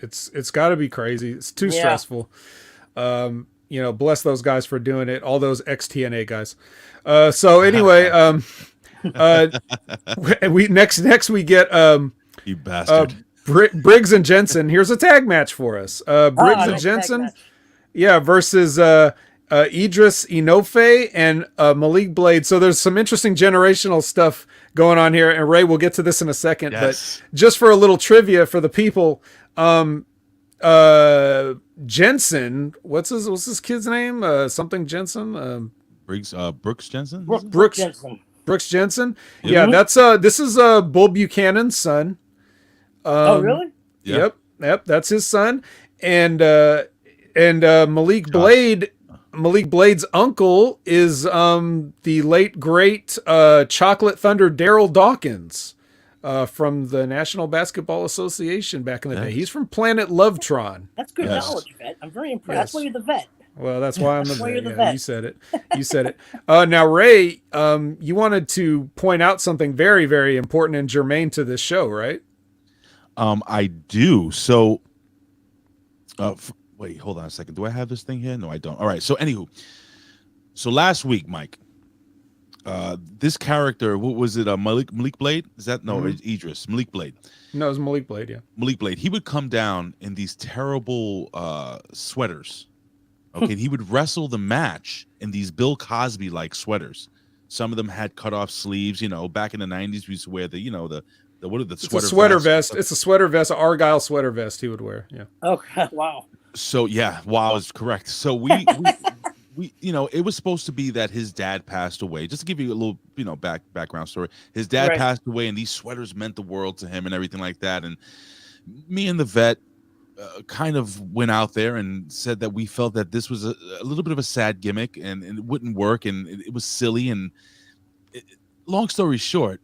It's got to be crazy. It's too stressful. Bless those guys for doing it. All those ex-TNA guys. So anyway, we next we get you bastard. Briggs and Jensen. Here's a tag match for us. Briggs and Jensen, versus Idris Inoue and Malik Blade. So there's some interesting generational stuff going on here, and Ray, we'll get to this in a second. Yes. But just for a little trivia for the people, Jensen, what's his kid's name? Something Jensen. Brooks Jensen. Brooks Jensen. Brooks Jensen. Yeah, that's this is Bull Buchanan's son. Oh, really? Yep. That's his son. And Malik Blade Malik Blade's uncle is the late great Chocolate Thunder Daryl Dawkins from the National Basketball Association back in the day. He's from Planet Lovetron. That's good knowledge, Vet. I'm very impressed. That's why you're the vet. Well, that's why I'm the vet. Yeah, you said it. You said it. Now, Ray, you wanted to point out something very, very important and germane to this show, right? I do. So, wait, hold on a second. Do I have this thing here? No, I don't. All right. So, anywho, so last week, Mike, this character, what was it? Malik Blade? Is that Idris? Malik Blade. No, it was Malik Blade. Yeah, Malik Blade. He would come down in these terrible sweaters. Okay, and he would wrestle the match in these Bill Cosby like sweaters. Some of them had cut off sleeves. Back in the 90s, we used to wear the what are the sweater? It's a sweater vest. It's a sweater vest, an Argyle sweater vest he would wear. Yeah. Oh wow. So yeah, wow is correct. So we it was supposed to be that his dad passed away. Just to give you a little background story. His dad passed away, and these sweaters meant the world to him, and everything like that. And me and the vet kind of went out there and said that we felt that this was a little bit of a sad gimmick, and it wouldn't work, and it was silly. And long story short,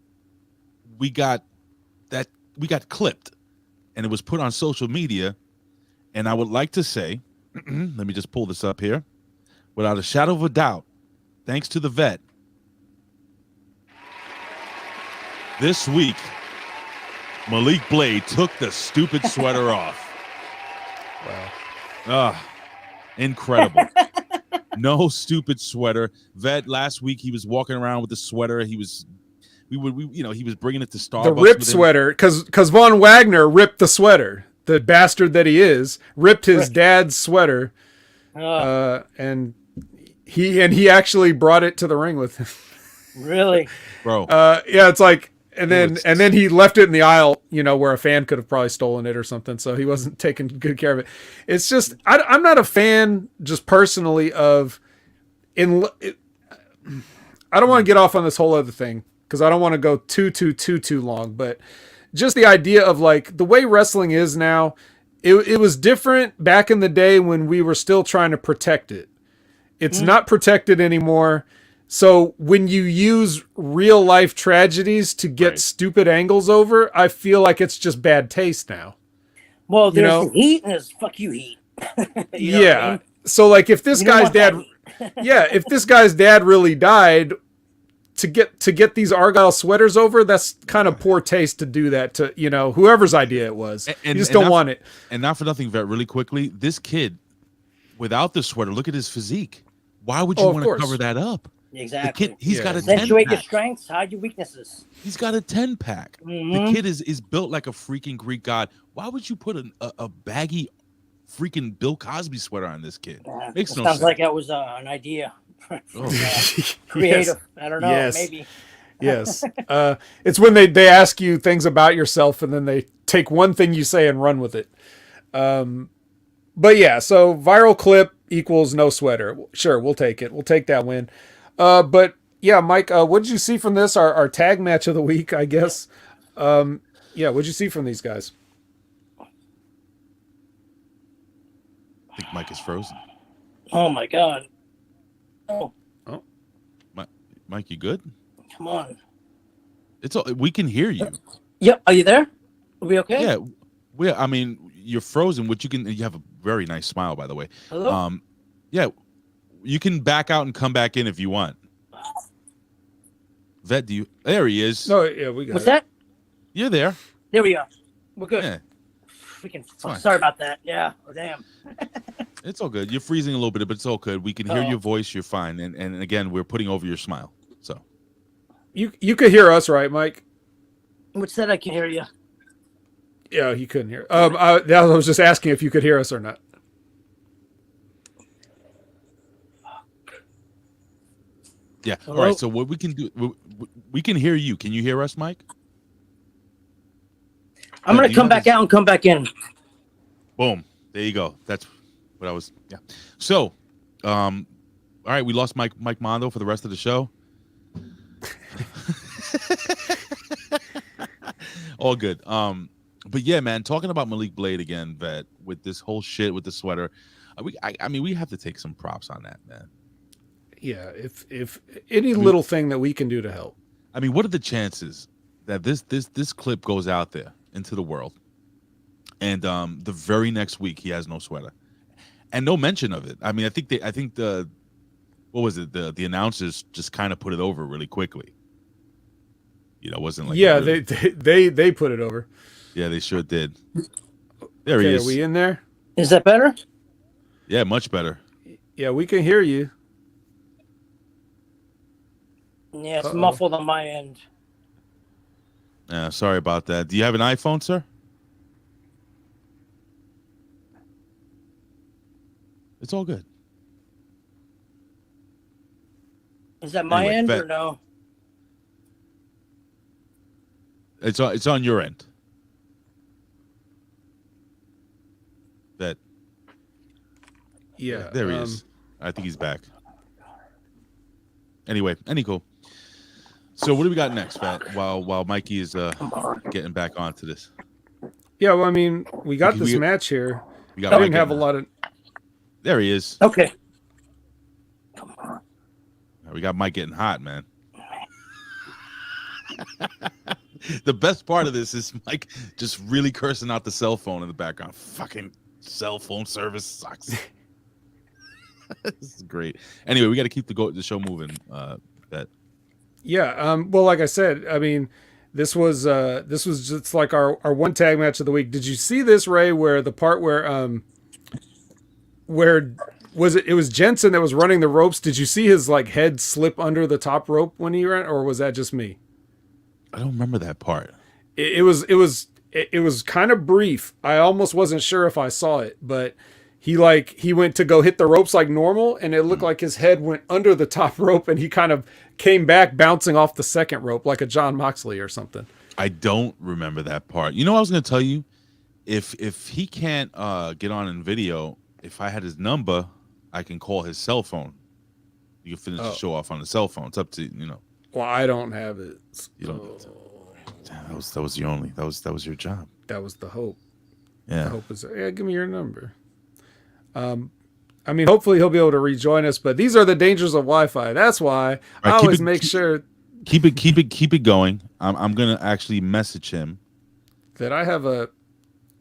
we got clipped, and it was put on social media. And I would like to say, let me just pull this up here, without a shadow of a doubt, thanks to the vet, this week Malik Blade took the stupid sweater off. Wow. Incredible. No stupid sweater. Vet, last week he was walking around with the sweater. He was he was bringing it to Starbucks. The ripped sweater, because Von Wagner ripped the sweater. The bastard that he is ripped his dad's sweater, and he actually brought it to the ring with him. Really, bro? Yeah, it's like. And then he left it in the aisle, where a fan could have probably stolen it or something. So he wasn't taking good care of it. It's just, I'm not a fan just personally of, I don't want to get off on this whole other thing because I don't want to go too long, but just the idea of like the way wrestling is now, it was different back in the day when we were still trying to protect it. It's not protected anymore. So when you use real life tragedies to get stupid angles over, I feel like it's just bad taste now. Well, there's heat and there's fuck you heat. You know what I mean? So like if this guy's dad, if this guy's dad really died to get these Argyle sweaters over, that's kind of poor taste to do that to, whoever's idea it was. You just don't want it. And not for nothing, Vet, really quickly, this kid without the sweater, look at his physique. Why would you want to cover that up? Exactly. The kid, he's got a 10-pack. Accentuate your strengths, hide your weaknesses. He's got a 10-pack. The kid is built like a freaking Greek god. Why would you put a baggy freaking Bill Cosby sweater on this kid? Makes no sense. Sounds like that was an idea. Creative. Yes. I don't know. Maybe. Yes. It's when they ask you things about yourself and then they take one thing you say and run with it. But yeah, so viral clip equals no sweater. Sure, we'll take it. We'll take that win. But yeah, Mike, what did you see from this? Our tag match of the week, I guess. What did you see from these guys? I think Mike is frozen. Oh my God. Oh, Mike, you good? Come on. We can hear you. Yep. Are you there? Are we okay? Yeah. I mean, you're frozen, which you have a very nice smile, by the way. Hello? Yeah. You can back out and come back in if you want. Vet, there he is. No, yeah, we got What's that? You're there. There we are. We're good. Yeah. Sorry about that. Yeah. Oh, damn. It's all good. You're freezing a little bit, but it's all good. We can hear your voice. You're fine. And again, we're putting over your smile. So you could hear us, right, Mike? What's that? I can hear you. Yeah, you couldn't hear. I was just asking if you could hear us or not. Yeah. Hello? All right. So what we can do, we can hear you. Can you hear us, Mike? I'm going to come back out and come back in. Boom. There you go. That's what I was. Yeah. So, all right. We lost Mike Mondo for the rest of the show. All good. But yeah, man, talking about Malik Blade again, Vet, with this whole shit with the sweater. I mean, we have to take some props on that, man. Yeah, if any little thing that we can do to help. I mean, what are the chances that this clip goes out there into the world, and the very next week he has no sweater, and no mention of it? I mean, I think the what was it? The announcers just kind of put it over really quickly. You know, it wasn't like they put it over. Yeah, they sure did. There he is. Are we in there? Is that better? Yeah, much better. Yeah, we can hear you. Yeah, it's muffled on my end. Yeah, sorry about that. Do you have an iPhone, sir? It's all good. Is that my end or no? It's on your end. That. Yeah. There he is. I think he's back. Anyway, cool. So what do we got next, Fat? While Mikey is getting back onto this. Yeah, well, I mean, we got this match here. I didn't have a lot of. There he is. Okay. Come on. We got Mike getting hot, man. The best part of this is Mike just really cursing out the cell phone in the background. Fucking cell phone service sucks. This is great. Anyway, we got to keep the show moving. Yeah. Well, like I said, I mean, this was just like our one tag match of the week. Did you see this, Ray? Where the part where was it? It was Jensen that was running the ropes. Did you see his like head slip under the top rope when he ran, or was that just me? I don't remember that part. It was kind of brief. I almost wasn't sure if I saw it, but he went to go hit the ropes like normal, and it looked like his head went under the top rope, and he kind of came back bouncing off the second rope like a John Moxley or something. I don't remember that part. You know what I was going to tell you? If he can't get on in video, if I had his number, I can call his cell phone. You can finish the show off on the cell phone. It's up to you know. Well, I don't have it. You don't. Damn, that was your job. That was the hope. Yeah. The hope is give me your number. I mean, hopefully he'll be able to rejoin us, but these are the dangers of Wi-Fi. That's why I always make sure. Keep it going. I'm gonna actually message him that I have a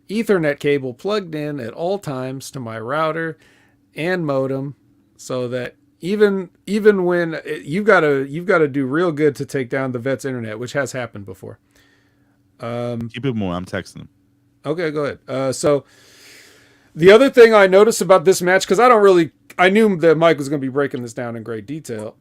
Ethernet cable plugged in at all times to my router and modem, so that even when you've got to do real good to take down the vet's internet, which has happened before. Keep it more. I'm texting him. Okay, go ahead. So the other thing I noticed about this match, because I knew that Mike was going to be breaking this down in great detail,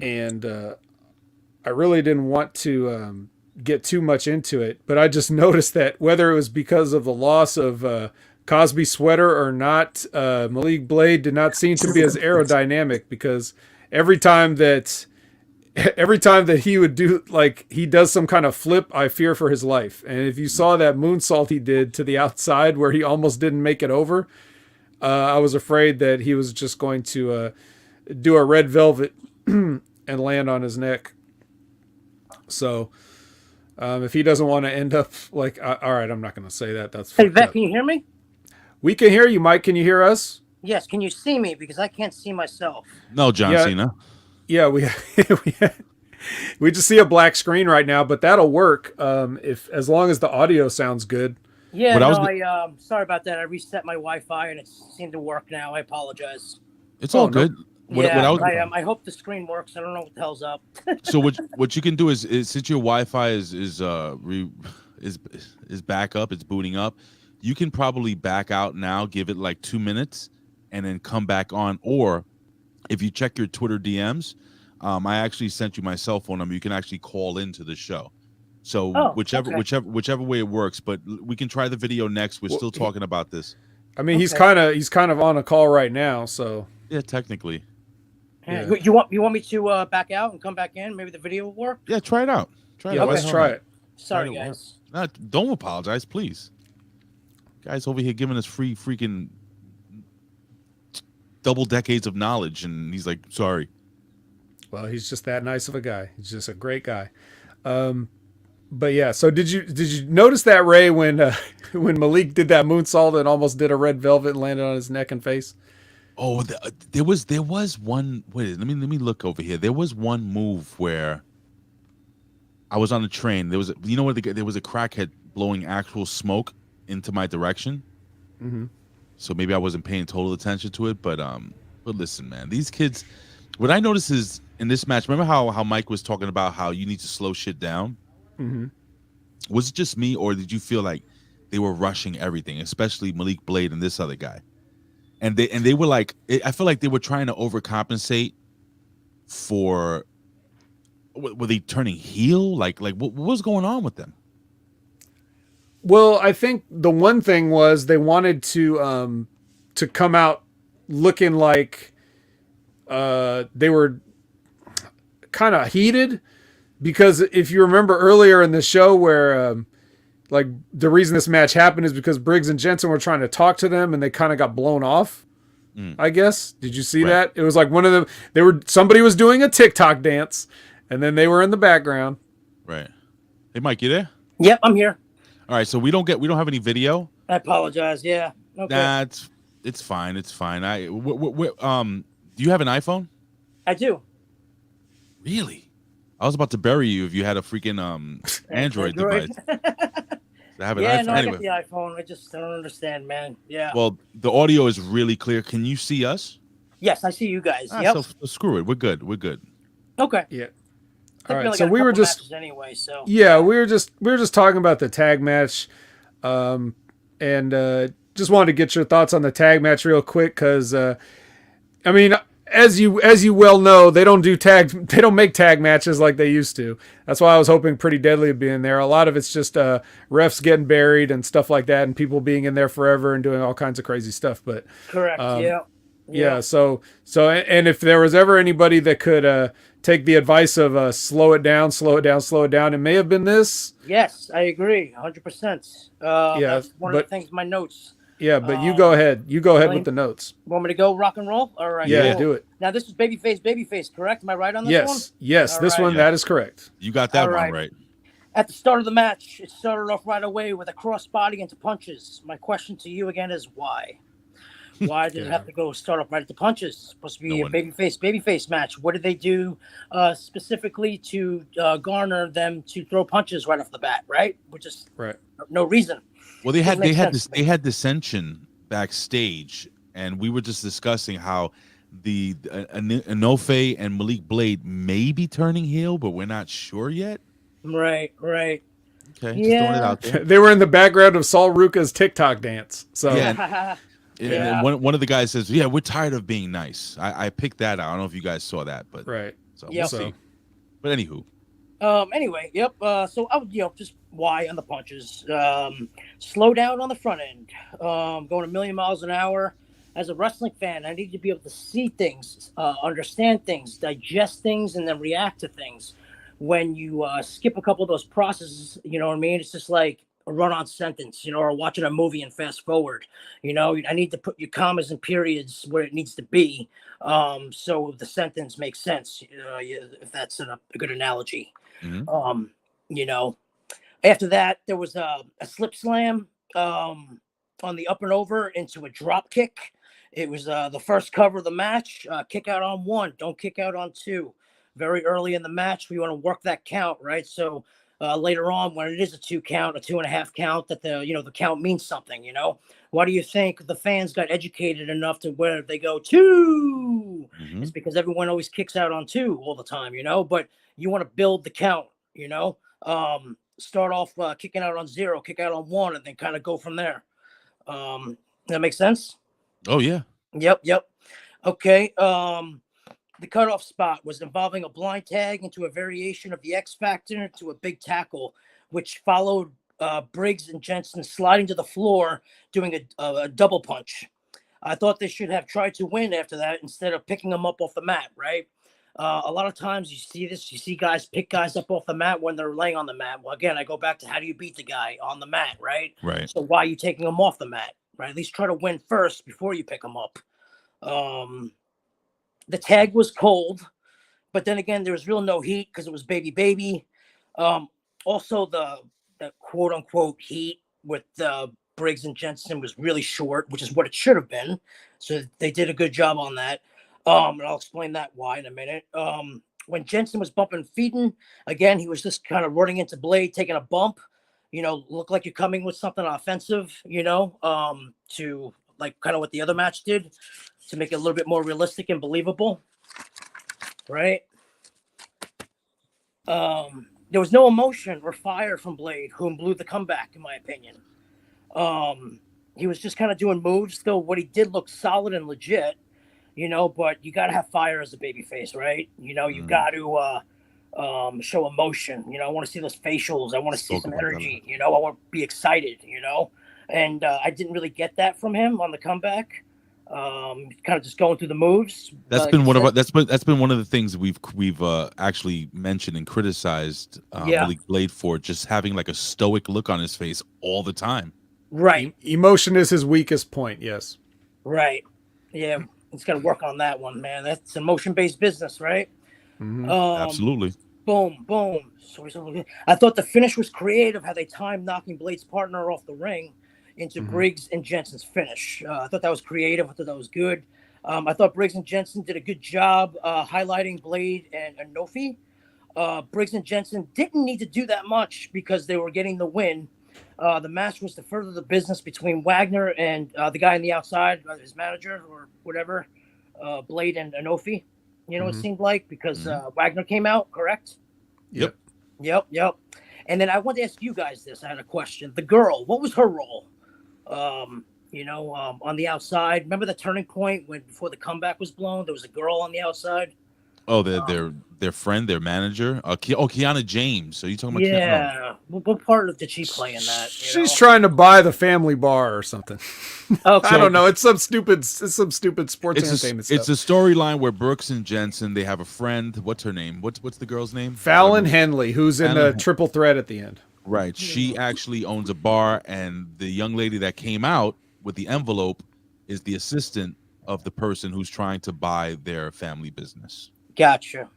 and I really didn't want to get too much into it, but I just noticed that whether it was because of the loss of Cosby's sweater or not, Malik Blade did not seem to be as aerodynamic, because every time that he would do, like, he does some kind of flip, I fear for his life. And if you saw that moonsault he did to the outside where he almost didn't make it over, I was afraid that he was just going to do a red velvet and land on his neck. So if he doesn't want to end up like, all right, I'm not going to say that. That's hey, Vet, can you hear me? We can hear you, Mike. Can you hear us? Yes. Can you see me? Because I can't see myself. No, John Cena. Yeah, we just see a black screen right now, but that'll work as long as the audio sounds good. Yeah, sorry about that. I reset my Wi-Fi and it seemed to work now. I apologize. It's all good. I hope the screen works. I don't know what the hell's up. So what you can do is since your Wi-Fi is back up, it's booting up, you can probably back out now, give it like 2 minutes, and then come back on. Or if you check your Twitter DMs, I actually sent you my cell phone number. You can actually call into the show. So whichever way it works, but we can try the video next. We're still talking about this. I mean, he's kind of on a call right now, so yeah, technically. Yeah. You want me to back out and come back in? Maybe the video will work. Yeah, try it out. Let's try it. Sorry, guys. Don't apologize, please. Guys over here giving us free freaking double decades of knowledge, and he's like, sorry. Well, he's just that nice of a guy. He's just a great guy. But yeah, so did you notice that, Ray, when when Malik did that moonsault and almost did a red velvet and landed on his neck and face? Oh, there was one. Wait, let me look over here. There was one move where I was on a train. There was there was a crackhead blowing actual smoke into my direction. Mm-hmm. So maybe I wasn't paying total attention to it, but listen, man, these kids. What I noticed is in this match, remember how Mike was talking about how you need to slow shit down? Mm-hmm. Was it just me, or did you feel like they were rushing everything, especially Malik Blade and this other guy? And they were like, I feel like they were trying to overcompensate for. Were they turning heel? Like what was going on with them? Well, I think the one thing was they wanted to come out looking like they were kind of heated, because if you remember earlier in the show where like the reason this match happened is because Briggs and Jensen were trying to talk to them and they kind of got blown off. I guess. Did you see that? It was like one of them. Somebody was doing a TikTok dance, and then they were in the background. Right. Hey, Mike, you there? Yep, I'm here. All right, so we don't have any video. I apologize. Yeah. Okay. It's fine. It's fine. Do you have an iPhone? I do. Really? I was about to bury you if you had a freaking Android device. I have an iPhone. I got the iPhone. I just don't understand, man. Yeah. Well, the audio is really clear. Can you see us? Yes, I see you guys. Yep. So screw it. We're good. Okay. Yeah. All right. So we were just anyway. So yeah, we were just talking about the tag match, and just wanted to get your thoughts on the tag match real quick, because I mean, as you well know, they don't make tag matches like they used to. That's why I was hoping Pretty Deadly would be in there. A lot of it's just refs getting buried and stuff like that, and people being in there forever and doing all kinds of crazy stuff. But correct. Yeah. So and if there was ever anybody that could take the advice of slow it down, it may have been this. Yes, I agree, 100%. Yeah, that's one of the things in my notes. Yeah, but you go ahead. You go ahead with the notes. Want me to go rock and roll? All right. Yeah, do it. Now, this is babyface, correct? Am I right on this one? Yes, this one, that is correct. You got that one right. At the start of the match, it started off right away with a crossbody into punches. My question to you again is why? Why did it have to go start off right at the punches? It's supposed to be a babyface match. What did they do specifically to garner them to throw punches right off the bat, right? Which is no reason. Well, they had dissension backstage, and we were just discussing how the Inoue and Malik Blade may be turning heel, but we're not sure yet. Right. Okay, just throwing it out there. They were in the background of Saul Ruka's TikTok dance. So and one of the guys says, "Yeah, we're tired of being nice." I picked that out. I don't know if you guys saw that, but we'll see. But anywho. Anyway, yep. So I would, just why on the punches? Slow down on the front end. Going a million miles an hour. As a wrestling fan, I need to be able to see things, understand things, digest things, and then react to things. When you skip a couple of those processes, you know what I mean? It's just like a run-on sentence, or watching a movie and fast forward. I need to put your commas and periods where it needs to be, so the sentence makes sense. If that's a good analogy. Mm-hmm. After that, there was a slip slam on the up and over into a drop kick. It was the first cover of the match. Kick out on 1, don't kick out on 2. Very early in the match, we want to work that count, right? So later on, when it is a 2 count, a 2.5 count, that the count means something. Why do you think the fans got educated enough to where they go 2? Mm-hmm. It's because everyone always kicks out on 2 all the time, But you want to build the count, Start off kicking out on 0, kick out on 1, and then kind of go from there. That makes sense? Oh yeah. Yep. Okay. The cutoff spot was involving a blind tag into a variation of the X Factor to a big tackle, which followed Briggs and Jensen sliding to the floor, doing a double punch. I thought they should have tried to win after that instead of picking them up off the mat, right? A lot of times you see guys pick guys up off the mat when they're laying on the mat. Well, again, I go back to how do you beat the guy on the mat, right? Right. So why are you taking them off the mat, right? At least try to win first before you pick them up. The tag was cold, but then again, there was real no heat because it was baby. Also, the quote unquote heat with Briggs and Jensen was really short, which is what it should have been. So they did a good job on that. And I'll explain that why in a minute. When Jensen was bumping feeding, again, he was just kind of running into Blade, taking a bump, look like you're coming with something offensive, to like kind of what the other match did to make it a little bit more realistic and believable. Right. There was no emotion or fire from Blade, whom blew the comeback, in my opinion. He was just kind of doing moves. Still, what he did looked solid and legit, but you got to have fire as a babyface, right? You got to show emotion. I want to see those facials. I want to see some energy. I want to be excited, and I didn't really get that from him on the comeback. Kind of just going through the moves. That's been one of the things we've actually mentioned and criticized Blade for, just having like a stoic look on his face all the time. Right. Emotion is his weakest point. Yes. Right. Yeah. He's got to work on that one, man. That's emotion-based business, right? Mm-hmm. Absolutely. Boom, boom. I thought the finish was creative, how they timed knocking Blade's partner off the ring into Briggs and Jensen's finish. I thought that was creative. I thought that was good. I thought Briggs and Jensen did a good job highlighting Blade and Nofi. Briggs and Jensen didn't need to do that much because they were getting the win. The match was to further the business between Wagner and the guy on the outside, his manager or whatever, Blade and Nofi. It seemed like, because Wagner came out, correct? Yep. And then I wanted to ask you guys this. I had a question. The girl, what was her role? On the outside. Remember the turning point before the comeback was blown? There was a girl on the outside. Oh, their friend, their manager. Kiana James. So you talking about? Yeah. What part did she play in that? She's trying to buy the family bar or something. Okay. I don't know. It's some stupid sports entertainment stuff. It's a storyline where Brooks and Jensen, they have a friend. What's her name? What's the girl's name? Fallon Henley, who's in the triple threat at the end. Right. She actually owns a bar, and the young lady that came out with the envelope is the assistant of the person who's trying to buy their family business. Gotcha.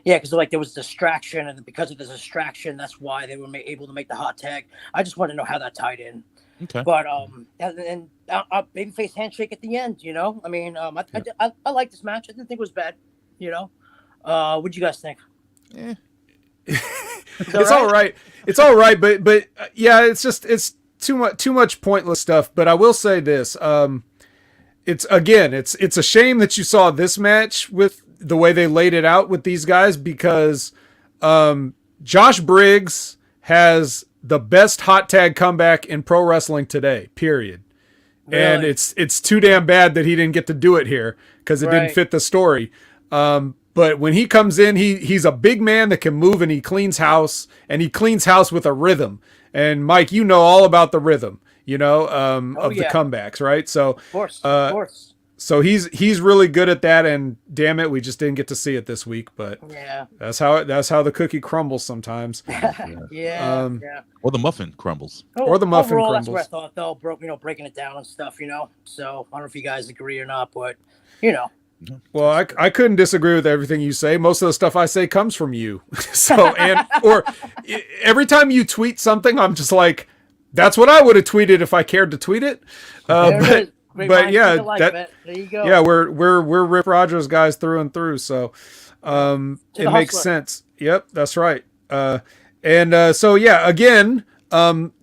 Yeah, because there was distraction, and because of the distraction, that's why they were able to make the hot tag. I just want to know how that tied in. Okay. But and babyface handshake at the end. I mean, I like this match. I didn't think it was bad. What'd you guys think? Yeah. It's all right. It's all right, but yeah, it's too much pointless stuff. But I will say this: it's a shame that you saw this match with the way they laid it out with these guys, because Josh Briggs has the best hot tag comeback in pro wrestling today. Period. Really? And it's too damn bad that he didn't get to do it here because it didn't fit the story. But when he comes in, he's a big man that can move, and he cleans house, with a rhythm. And Mike, you know all about the rhythm, the comebacks, right? So of course. So he's really good at that, and damn it, we just didn't get to see it this week. But yeah, that's how the cookie crumbles sometimes. Yeah. Or the muffin crumbles. Or the muffin overall, crumbles. That's what I thought, though. Breaking it down and stuff. So I don't know if you guys agree or not, but Well, I couldn't disagree with everything you say. Most of the stuff I say comes from you. Or every time you tweet something, I'm just like, that's what I would have tweeted if I cared to tweet it. But yeah, there you go. Yeah, we're Rip Rogers guys through and through. So it makes sense. Yep, that's right. So yeah, again,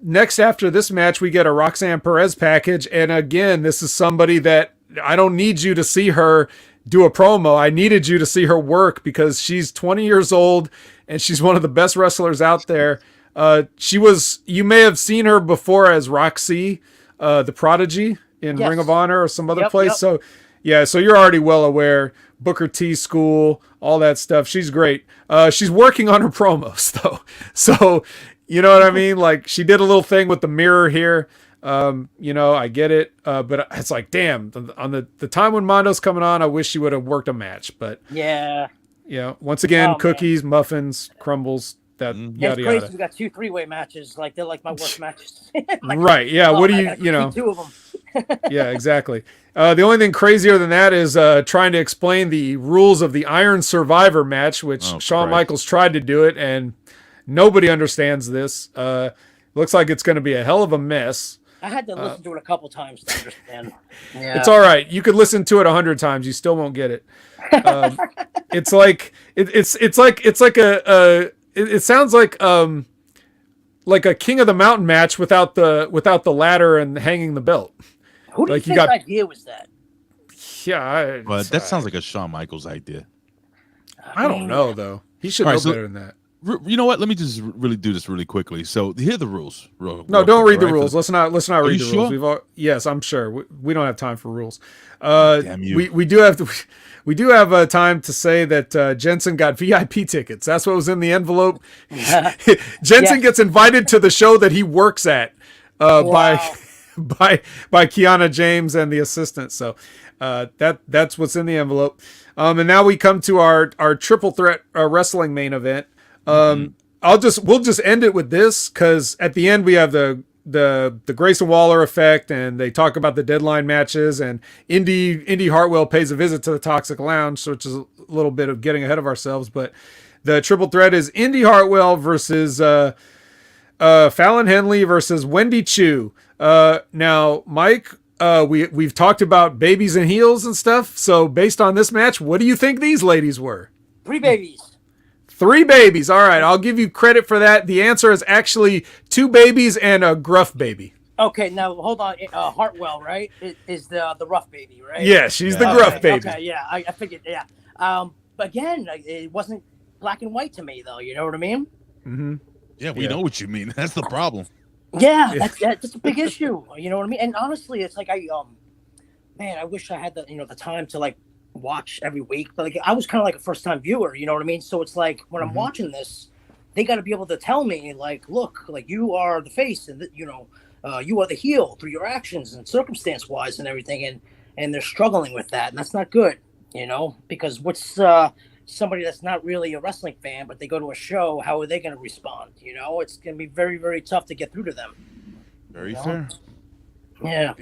next after this match, we get a Roxanne Perez package, and again, this is somebody that I don't need you to see her do a promo. I needed you to see her work, because she's 20 years old and she's one of the best wrestlers out there. You may have seen her before as Roxy, the Prodigy in Ring of Honor or some other place. Yep. So yeah, so you're already well aware. Booker T school, all that stuff. She's great. She's working on her promos though. So you know what I mean? Like, she did a little thing with the mirror here. I get it. But it's like, damn, on the time when Mondo's coming on, I wish she would have worked a match. But yeah. Once again, cookies, muffins, crumbles, that yada crazy. yada. We got 2 3-way matches. Like, they're like my worst matches. Right. Yeah. What do you know? 2 of them. Yeah, exactly. The only thing crazier than that is trying to explain the rules of the Iron Survivor match, which Shawn Michaels tried to do it, and Nobody understands this. Looks like it's going to be a hell of a mess. I had to listen to it a couple times to understand. Yeah. It's all right. You could listen to it 100 times. You still won't get it. It's like it sounds like a King of the Mountain match without the ladder and hanging the belt. Who do you think the idea was that? Yeah, but that sounds like a Shawn Michaels idea. I don't know though. He should know better than that. You know what? Let me just really do this really quickly. So here are the rules. No, don't read the rules. Let's not read the rules. Yes, I'm sure we don't have time for rules. Damn you. We do have time to say that Jensen got VIP tickets. That's what was in the envelope. Jensen gets invited to the show that he works at by Kiana James and the assistant. So that's what's in the envelope. And now we come to our triple threat wrestling main event. We'll just end it with this because at the end we have the Grayson Waller effect, and they talk about the deadline matches, and Indy Hartwell pays a visit to the Toxic Lounge, which is a little bit of getting ahead of ourselves. But the triple threat is Indy Hartwell versus Fallon Henley versus Wendy Chu. Now, Mike, we've talked about babies and heels and stuff. So based on this match, what do you think these ladies were? 3 babies. 3 babies. All right, I'll give you credit for that. The answer is actually 2 babies and a gruff baby. Okay, now hold on. Hartwell, right? Is the rough baby, right? Yeah, she's the gruff baby. Okay, yeah, I figured. Yeah. But again, it wasn't black and white to me, though. You know what I mean? Mm-hmm. Yeah, we know what you mean. That's the problem. Yeah, that's a big issue. You know what I mean? And honestly, it's like I wish I had the time to like watch every week, but like I was kind of like a first time viewer, you know what I mean? So it's like when I'm watching this, they got to be able to tell me like, look, like you are the face, and you are the heel through your actions and circumstance wise and everything, and they're struggling with that, and that's not good, because what's somebody that's not really a wrestling fan, but they go to a show, how are they going to respond? It's going to be very, very tough to get through to them. Very fair. Yeah.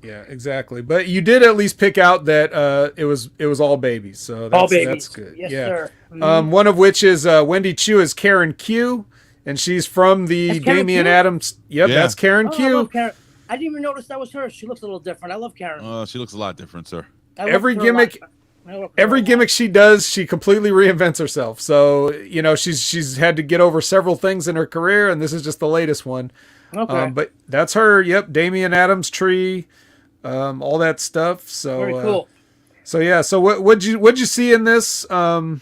Yeah, exactly. But you did at least pick out that it was all babies, so that's, all babies. That's good. Yes, yeah. Sir. Mm-hmm. One of which is Wendy Chu is Karen Q, and she's from the Damian Adams. Yep, yeah. That's Karen Q. I love Karen. I didn't even notice that was her. She looks a little different. I love Karen. She looks a lot different, sir. Every gimmick she does, she completely reinvents herself. So she's had to get over several things in her career, and this is just the latest one. Okay. But that's her. Yep, Damian Adams tree. All that stuff. So very cool. So yeah. So what'd you see in this? And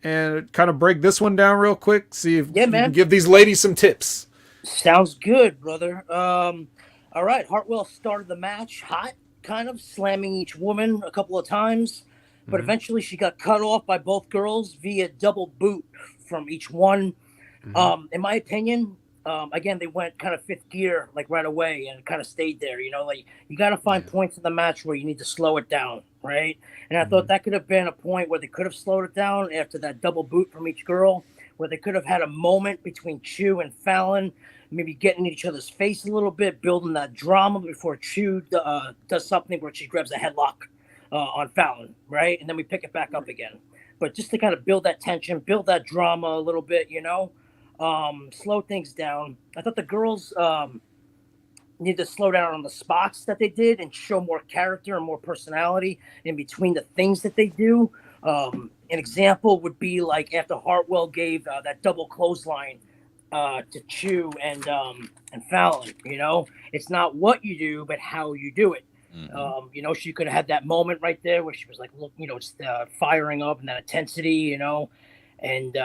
kind of break this one down real quick. See if you can give these ladies some tips. Sounds good, brother. All right. Hartwell started the match hot, kind of slamming each woman a couple of times, but eventually she got cut off by both girls via double boot from each one. In my opinion. Again, they went kind of fifth gear, like right away, and it kind of stayed there. Like you got to find points in the match where you need to slow it down, right? And I thought that could have been a point where they could have slowed it down after that double boot from each girl, where they could have had a moment between Chu and Fallon, maybe getting in each other's face a little bit, building that drama before Chu does something where she grabs a headlock on Fallon, right? And then we pick it back up again. But just to kind of build that tension, build that drama a little bit, slow things down. I thought the girls need to slow down on the spots that they did and show more character and more personality in between the things that they do. An example would be like after Hartwell gave that double clothesline to Chu and Fallon. It's not what you do, but how you do it. She could have had that moment right there where she was like, look, just firing up and that intensity, and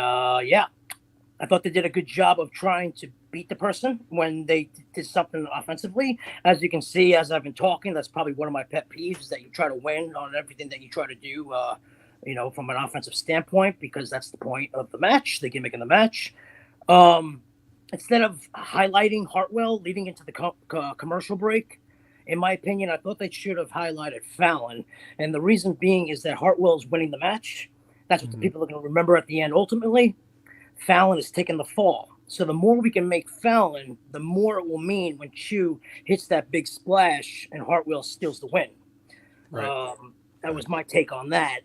I thought they did a good job of trying to beat the person when they did something offensively. As you can see, as I've been talking, that's probably one of my pet peeves, is that you try to win on everything that you try to do, from an offensive standpoint, because that's the point of the match, the gimmick in the match. Instead of highlighting Hartwell leading into the commercial break, in my opinion, I thought they should have highlighted Fallon. And the reason being is that Hartwell's winning the match. That's what the people are going to remember at the end ultimately. Fallon is taking the fall. So the more we can make Fallon, the more it will mean when Chu hits that big splash and Hartwell steals the win. Right. That was my take on that.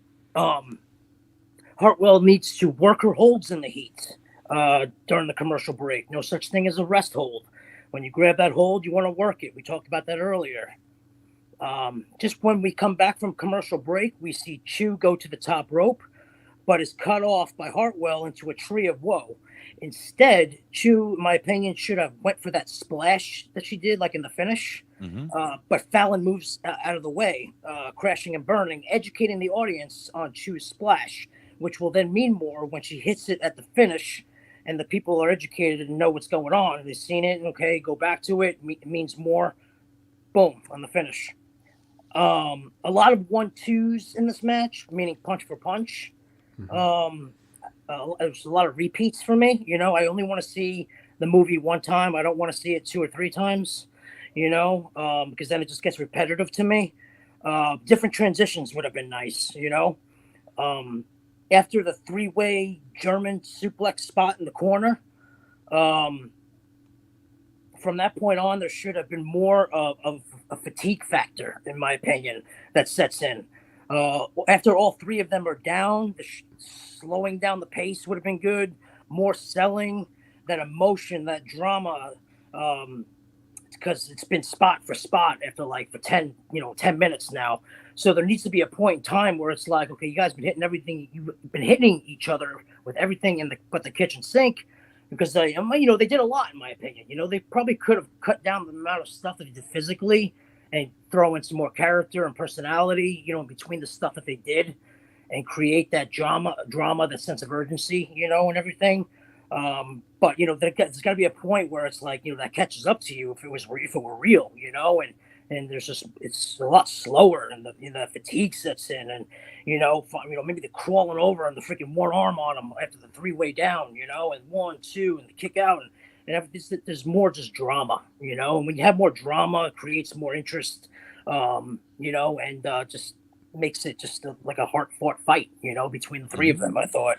Hartwell needs to work her holds in the heat. during the commercial break. No such thing as a rest hold. When you grab that hold, you want to work it. We talked about that earlier. Just when we come back from commercial break, we see Chu go to the top rope, but is cut off by Hartwell into a tree of woe. Instead, Chu, in my opinion, should have went for that splash that she did, like in the finish. But Fallon moves out of the way, crashing and burning, educating the audience on Chu's splash, which will then mean more when she hits it at the finish, and the people are educated and know what's going on. They've seen it, okay, go back to it. It means more. Boom, on the finish. A lot of 1-2s in this match, meaning punch for punch. There's a lot of repeats for me. You know, I only want to see the movie one time. I don't want to see it 2 or 3 times, you know, because then it just gets repetitive to me. Different transitions would have been nice, you know. After the 3-way German suplex spot in the corner, from that point on, there should have been more of a fatigue factor, in my opinion, that sets in. After all 3 of them are down, slowing down the pace would have been good. More selling, that emotion, that drama, because it's been spot for spot after for 10 minutes now. So there needs to be a point in time where it's like, okay, you guys been hitting everything. You've been hitting each other with everything but the kitchen sink, because they did a lot, in my opinion. You know, they probably could have cut down the amount of stuff that they did physically and throw in some more character and personality, you know, in between the stuff that they did, and create that drama, that sense of urgency, you know, and everything. But you know, there's got to be a point where it's like, you know, that catches up to you if it were real, you know, and it's a lot slower, and the fatigue sets in, and you know, maybe they're crawling over and the freaking one arm on them after the 3-way down, you know, and 1, 2, and the kick out, and there's more just drama, you know, and when you have more drama, it creates more interest, you know, and just makes it just like a hard-fought fight, you know, between the 3 of them, I thought.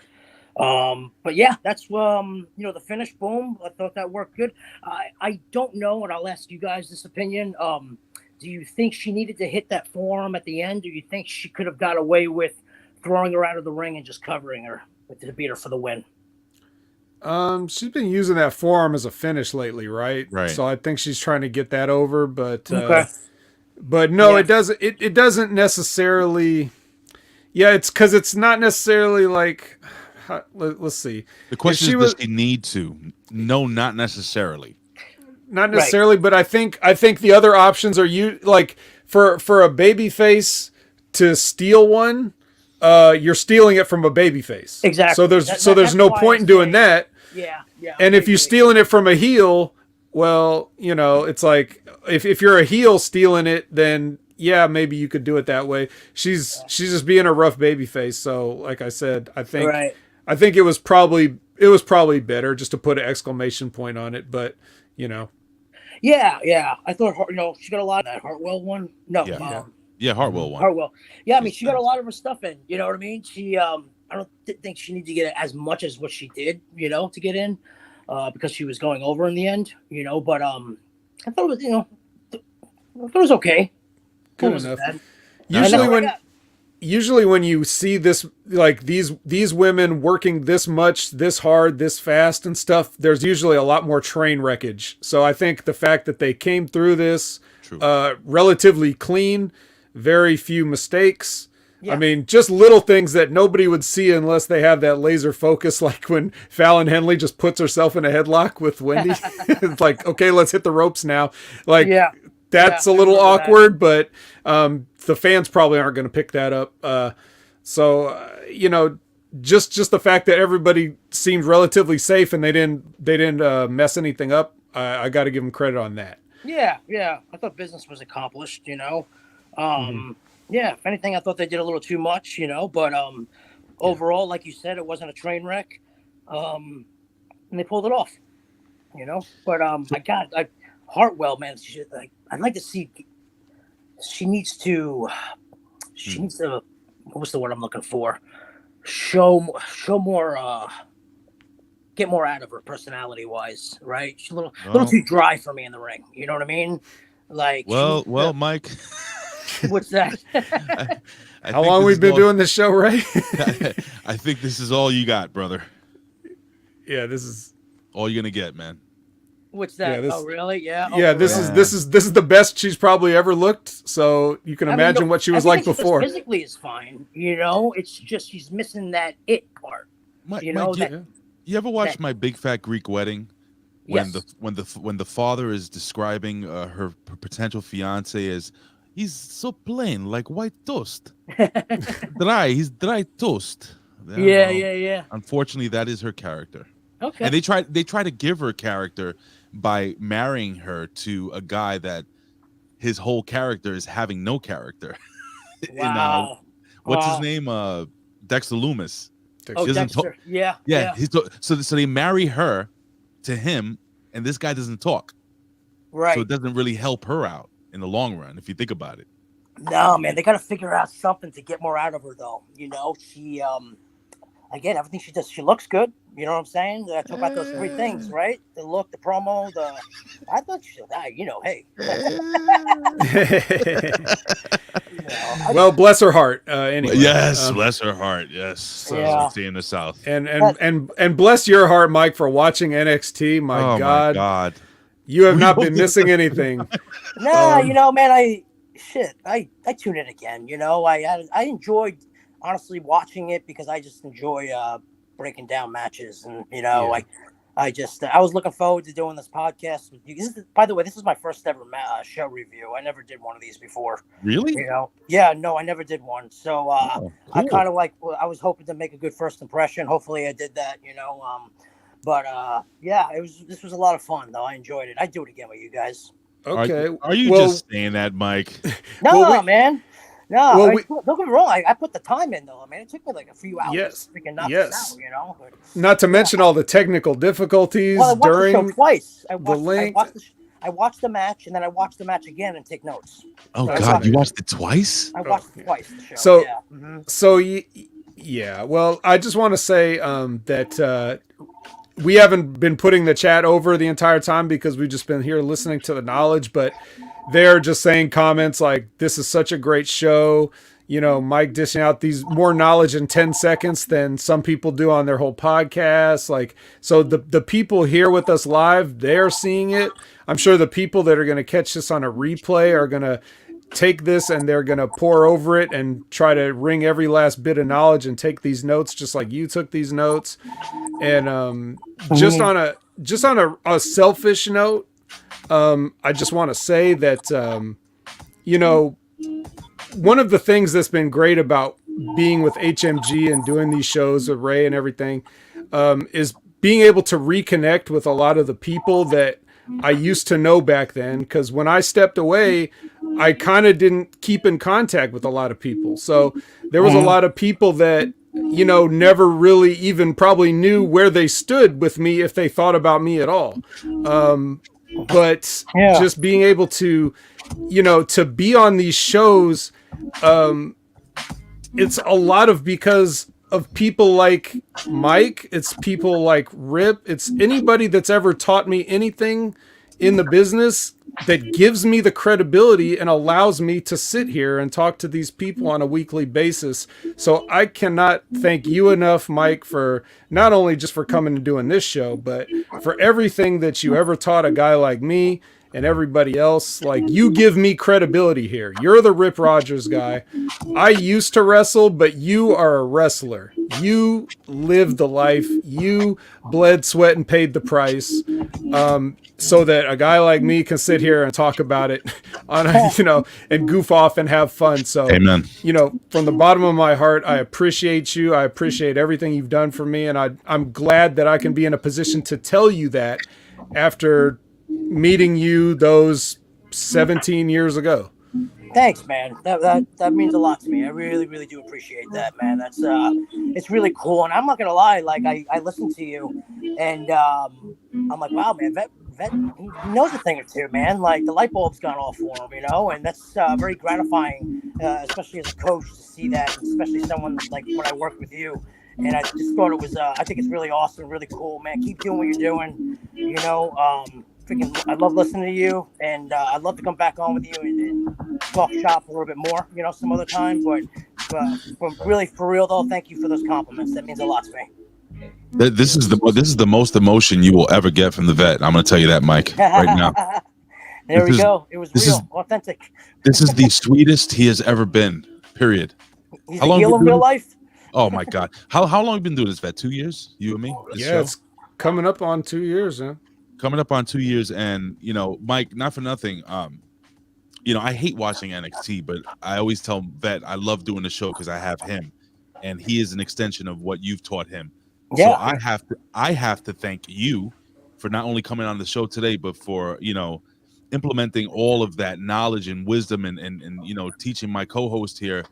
But yeah, that's you know, the finish, boom, I thought that worked good. I don't know, and I'll ask you guys this opinion. Do you think she needed to hit that forearm at the end, or do you think she could have got away with throwing her out of the ring and just covering her to beat her for the win? She's been using that forearm as a finish lately, right? Right. So I think she's trying to get that over, but okay. But no, Yeah. it doesn't necessarily. Yeah, it's because it's not necessarily like. Let's see. The question is, does she need to? No, not necessarily. Not necessarily, right. But I think the other options are for a baby face to steal one, you're stealing it from a baby face. Exactly. So there's no point in doing that. Yeah. And if you're stealing it from a heel, well, you know, it's like if you're a heel stealing it, then yeah, maybe you could do it that way. She's just being a rough baby face. So like I said, I think it was probably better just to put an exclamation point on it, but you know. Yeah. I thought, you know, she got a lot of that Hartwell one. No. Yeah, Hartwell won. Hartwell. Yeah, I mean, she got a lot of her stuff in. You know what I mean? She, I don't think she needed to get as much as what she did, you know, to get in, because she was going over in the end, you know. But I thought it was, you know, I thought it was okay. Good enough. Usually when you see this, like these women working this much, this hard, this fast and stuff, there's usually a lot more train wreckage. So I think the fact that they came through this relatively clean, very few mistakes. Yeah. I mean, just little things that nobody would see unless they have that laser focus, like when Fallon Henley just puts herself in a headlock with Wendy. It's like, okay, let's hit the ropes now. Like, that's a little awkward, but the fans probably aren't going to pick that up. You know, just the fact that everybody seemed relatively safe and they didn't mess anything up, I got to give them credit on that. Yeah. I thought business was accomplished, you know. Yeah, if anything, I thought they did a little too much, you know. But overall, like you said, it wasn't a train wreck, and they pulled it off, you know. But Hartwell, man, I'd like to see. She needs to. What was the word I'm looking for? Show more. Get more out of her personality wise, right? She's a little too dry for me in the ring. You know what I mean? Like, well, Mike. What's that? How long we've been doing this show, right? I think this is all you got, brother. Yeah, this is all you're gonna get, man. What's that? Yeah, oh, really? Yeah. Yeah, Oh, this is the best she's probably ever looked. So you can imagine what she was like before. Physically is fine, you know. It's just she's missing that it part. You ever watch My Big Fat Greek Wedding? When the father is describing her potential fiance as he's so plain like white toast, he's dry toast. Yeah. Unfortunately, that is her character. Okay. And they try to give her character by marrying her to a guy that his whole character is having no character. Wow. What's his name? Dexter Loomis. Dexter. Yeah. So they marry her to him, and this guy doesn't talk. Right. So it doesn't really help her out in the long run, if you think about it. No, man, they got to figure out something to get more out of her, though. You know, she, again, everything she does, she looks good. You know what I'm saying? I talk about those three things, right? The look, the promo, I thought she should die, hey. Well, bless her heart. Anyway. Yes, bless her heart. Yes. So in the South. And bless your heart, Mike, for watching NXT. My God. You have not been missing anything. No, man, I tune in again. I enjoyed honestly watching it because I just enjoy breaking down matches, and I was looking forward to doing this podcast with you. By the way, this is my first ever show review. I never did one of these before. Really? Yeah, no, I never did one. So cool. I kind of I was hoping to make a good first impression. Hopefully I did that, this was a lot of fun though. I enjoyed it. I'd do it again with you guys. Okay. Are you just saying that, Mike? No, man. No, don't get me wrong. I put the time in though. I mean, it took me like a few hours. Yes. Freaking knock this out, Not to mention all the technical difficulties I watched during the show twice. I watched the match, and then I watched the match again and take notes. Oh God, you watched it twice? I watched it twice. The show. Well, I just want to say that we haven't been putting the chat over the entire time because we've just been here listening to the knowledge, but they're just saying comments like, this is such a great show. Mike dishing out these more knowledge in 10 seconds than some people do on their whole podcast. So the people here with us live, they're seeing it. I'm sure the people that are going to catch this on a replay are going to take this and they're going to pour over it and try to wring every last bit of knowledge and take these notes just like you took these notes. And just on a selfish note, I just want to say that, one of the things that's been great about being with HMG and doing these shows with Ray and everything, is being able to reconnect with a lot of the people that I used to know back then. Because when I stepped away, I kind of didn't keep in contact with a lot of people. So there was a lot of people that, never really even probably knew where they stood with me if they thought about me at all. But just being able to, to be on these shows, it's a lot of because of people like Mike. It's people like Rip. It's anybody that's ever taught me anything in the business that gives me the credibility and allows me to sit here and talk to these people on a weekly basis. So I cannot thank you enough, Mike, for not only just for coming and doing this show, but for everything that you ever taught a guy like me and everybody else. You give me credibility here. You're the Rip Rogers guy. I used to wrestle, but you are a wrestler. You lived the life. You bled, sweat, and paid the price. So that a guy like me can sit here and talk about it on, and goof off and have fun. So, amen. From the bottom of my heart, I appreciate you. I appreciate everything you've done for me. And I'm glad that I can be in a position to tell you that after meeting you those 17 years ago. Thanks, man. That means a lot to me. I really, really do appreciate that, man. That's it's really cool. And I'm not gonna lie, I listen to you, and I'm like, wow, man, Vet he knows a thing or two, man. The light bulb's gone off for him, and that's very gratifying, especially as a coach, to see that, especially someone like when I work with you. And I just thought it was, I think it's really awesome, really cool, man. Keep doing what you're doing, I love listening to you, and I'd love to come back on with you and talk shop a little bit more, some other time. But really, for real though, thank you for those compliments. That means a lot to me. This is the most emotion you will ever get from the vet. I'm going to tell you that, Mike, right now. There we go. It was real, authentic. This is the sweetest he has ever been. Period. He's a heel in real life. Oh my God! How long have you been doing this, vet? 2 years? You and me? Yeah, it's coming up on 2 years, huh? Coming up on 2 years, and Mike, not for nothing. I hate watching NXT, but I always tell Vet I love doing the show because I have him, and he is an extension of what you've taught him. Yeah. So I have to thank you for not only coming on the show today, but for implementing all of that knowledge and wisdom and teaching my co-host here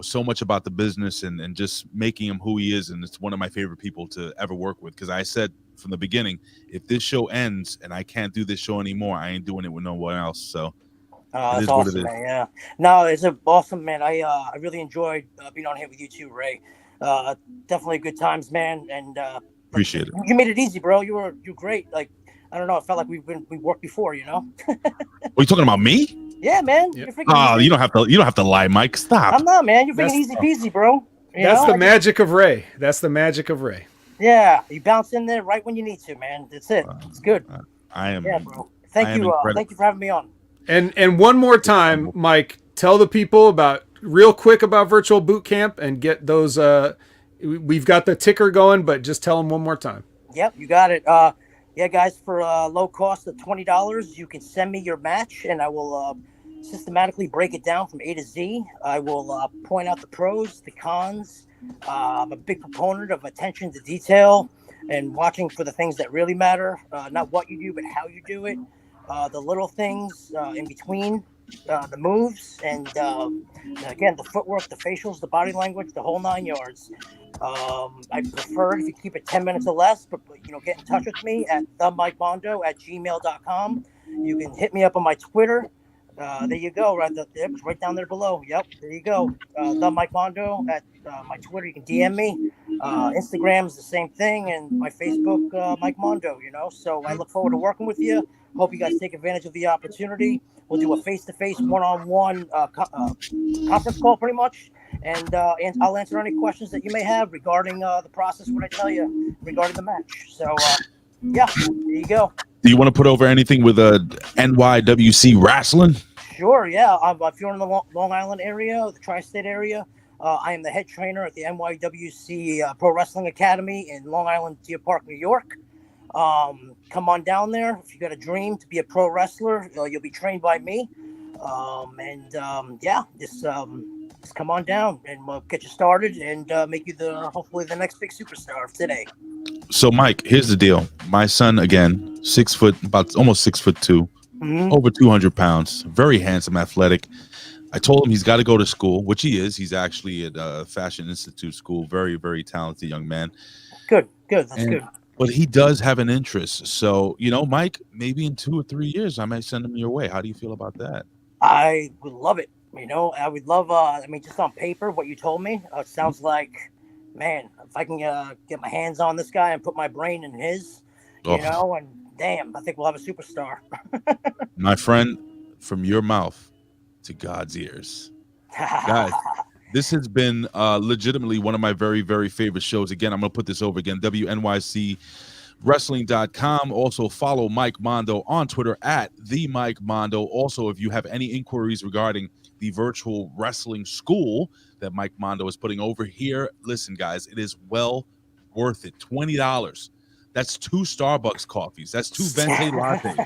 so much about the business and just making him who he is. And it's one of my favorite people to ever work with, because I said from the beginning, if this show ends and I can't do this show anymore, I ain't doing it with no one else. So that's awesome, man. Yeah, no, it's awesome, man. I really enjoyed being on here with you too, Ray. Definitely good times, man. And appreciate it. You made it easy, bro. You're great. Like, I don't know, it felt like we worked before, Are you talking about me? Yeah, man. Yep. You don't have to lie, Mike. Stop. I'm not, man. You're freaking easy peasy, bro. That's the magic of Ray. That's the magic of Ray. Yeah, you bounce in there right when you need to, man. That's it. It's good. I am. Yeah, bro. Thank you for having me on. And one more time, Mike, tell the people real quick about Virtual Boot Camp and get those. We've got the ticker going, but just tell them one more time. Yep, you got it. Yeah, guys, for a low cost of $20, you can send me your match, and I will systematically break it down from A to Z. I will point out the pros, the cons. I'm a big proponent of attention to detail and watching for the things that really matter, not what you do, but how you do it. The little things in between, the moves, and again, the footwork, the facials, the body language, the whole 9 yards. I prefer if you keep it 10 minutes or less, but get in touch with me at themikemondo@gmail.com. You can hit me up on my Twitter. There you go, it's right down there below. Yep, there you go. Themikemondo at my Twitter. You can DM me. Instagram is the same thing, and my Facebook, Mike Mondo. So I look forward to working with you. Hope you guys take advantage of the opportunity. We'll do a face-to-face, one-on-one conference call, pretty much, and I'll answer any questions that you may have regarding the process. What I tell you regarding the match. So yeah, there you go. Do you want to put over anything with NYWC wrestling? Sure, yeah. If you're in the Long Island area, the tri-state area, I am the head trainer at the NYWC Pro Wrestling Academy in Long Island, Deer Park, New York. Come on down there. If you got a dream to be a pro wrestler, you'll be trained by me. Just come on down and we'll get you started and make you hopefully the next big superstar of today. So, Mike, here's the deal. My son, again, 6 foot, almost 6'2", over 200 pounds, very handsome, athletic. I told him he's got to go to school, which he is. He's actually at Fashion Institute school. Very, very talented young man. Good. That's good. But he does have an interest. So, Mike, maybe in 2 or 3 years, I might send him your way. How do you feel about that? I would love it. I would love, just on paper, what you told me, it sounds like, man, if I can get my hands on this guy and put my brain in his, and damn, I think we'll have a superstar. My friend, from your mouth to God's ears. Guys, this has been legitimately one of my very, very favorite shows. Again, I'm going to put this over again, WNYCWrestling.com. Also, follow Mike Mondo on Twitter at @TheMikeMondo. Also, if you have any inquiries regarding the virtual wrestling school that Mike Mondo is putting over here, listen, guys, it is well worth it. $20. That's 2 Starbucks coffees. That's 2 Venti lattes.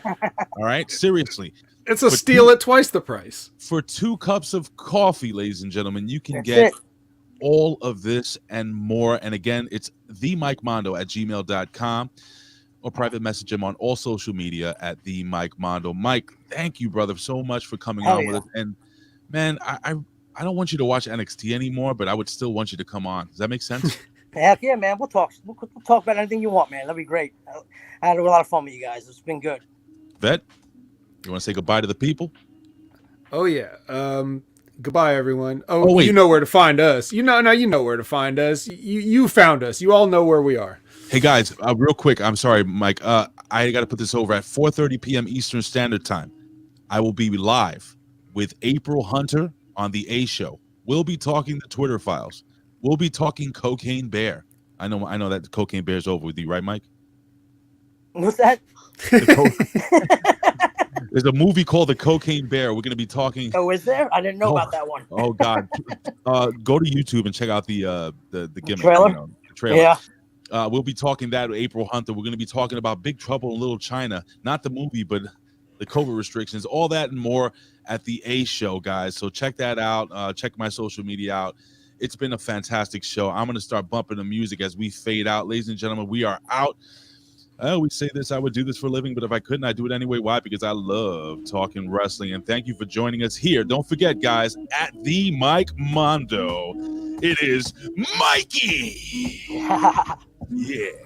All right? Seriously. It's a steal at twice the price. For 2 cups of coffee, ladies and gentlemen, you can get all of this and more. And again, it's themikemondo@gmail.com or private message him on all social media at @TheMikeMondo. Mike, thank you, brother, so much for coming on with us. And man, I don't want you to watch NXT anymore, but I would still want you to come on. Does that make sense? Heck yeah, man. We'll talk about anything you want, man. That'd be great. I had a lot of fun with you guys. It's been good. Vet, you want to say goodbye to the people? Oh yeah. Goodbye, everyone. Oh, you know where to find us. You know where to find us. You found us. You all know where we are. Hey guys, real quick. I'm sorry, Mike. I got to put this over at 4:30 p.m. Eastern Standard Time. I will be live with April Hunter on the A Show. We'll be talking the Twitter files. We'll be talking Cocaine Bear. I know that the Cocaine Bear's over with you, right, Mike? What's that? There's a movie called The Cocaine Bear. We're going to be talking. Oh, is there? I didn't know about that one. Oh God. Go to YouTube and check out the gimmick, trailer. the trailer. Yeah. We'll be talking that with April Hunter. We're going to be talking about Big Trouble in Little China, not the movie, but the COVID restrictions, all that and more at the A Show, guys. So check that out. Check my social media out. It's been a fantastic show. I'm going to start bumping the music as we fade out. Ladies and gentlemen, we are out. I always say this, I would do this for a living, but if I couldn't, I'd do it anyway. Why? Because I love talking wrestling. And thank you for joining us here. Don't forget, guys, at the Mike Mondo, it is Mikey. Yeah.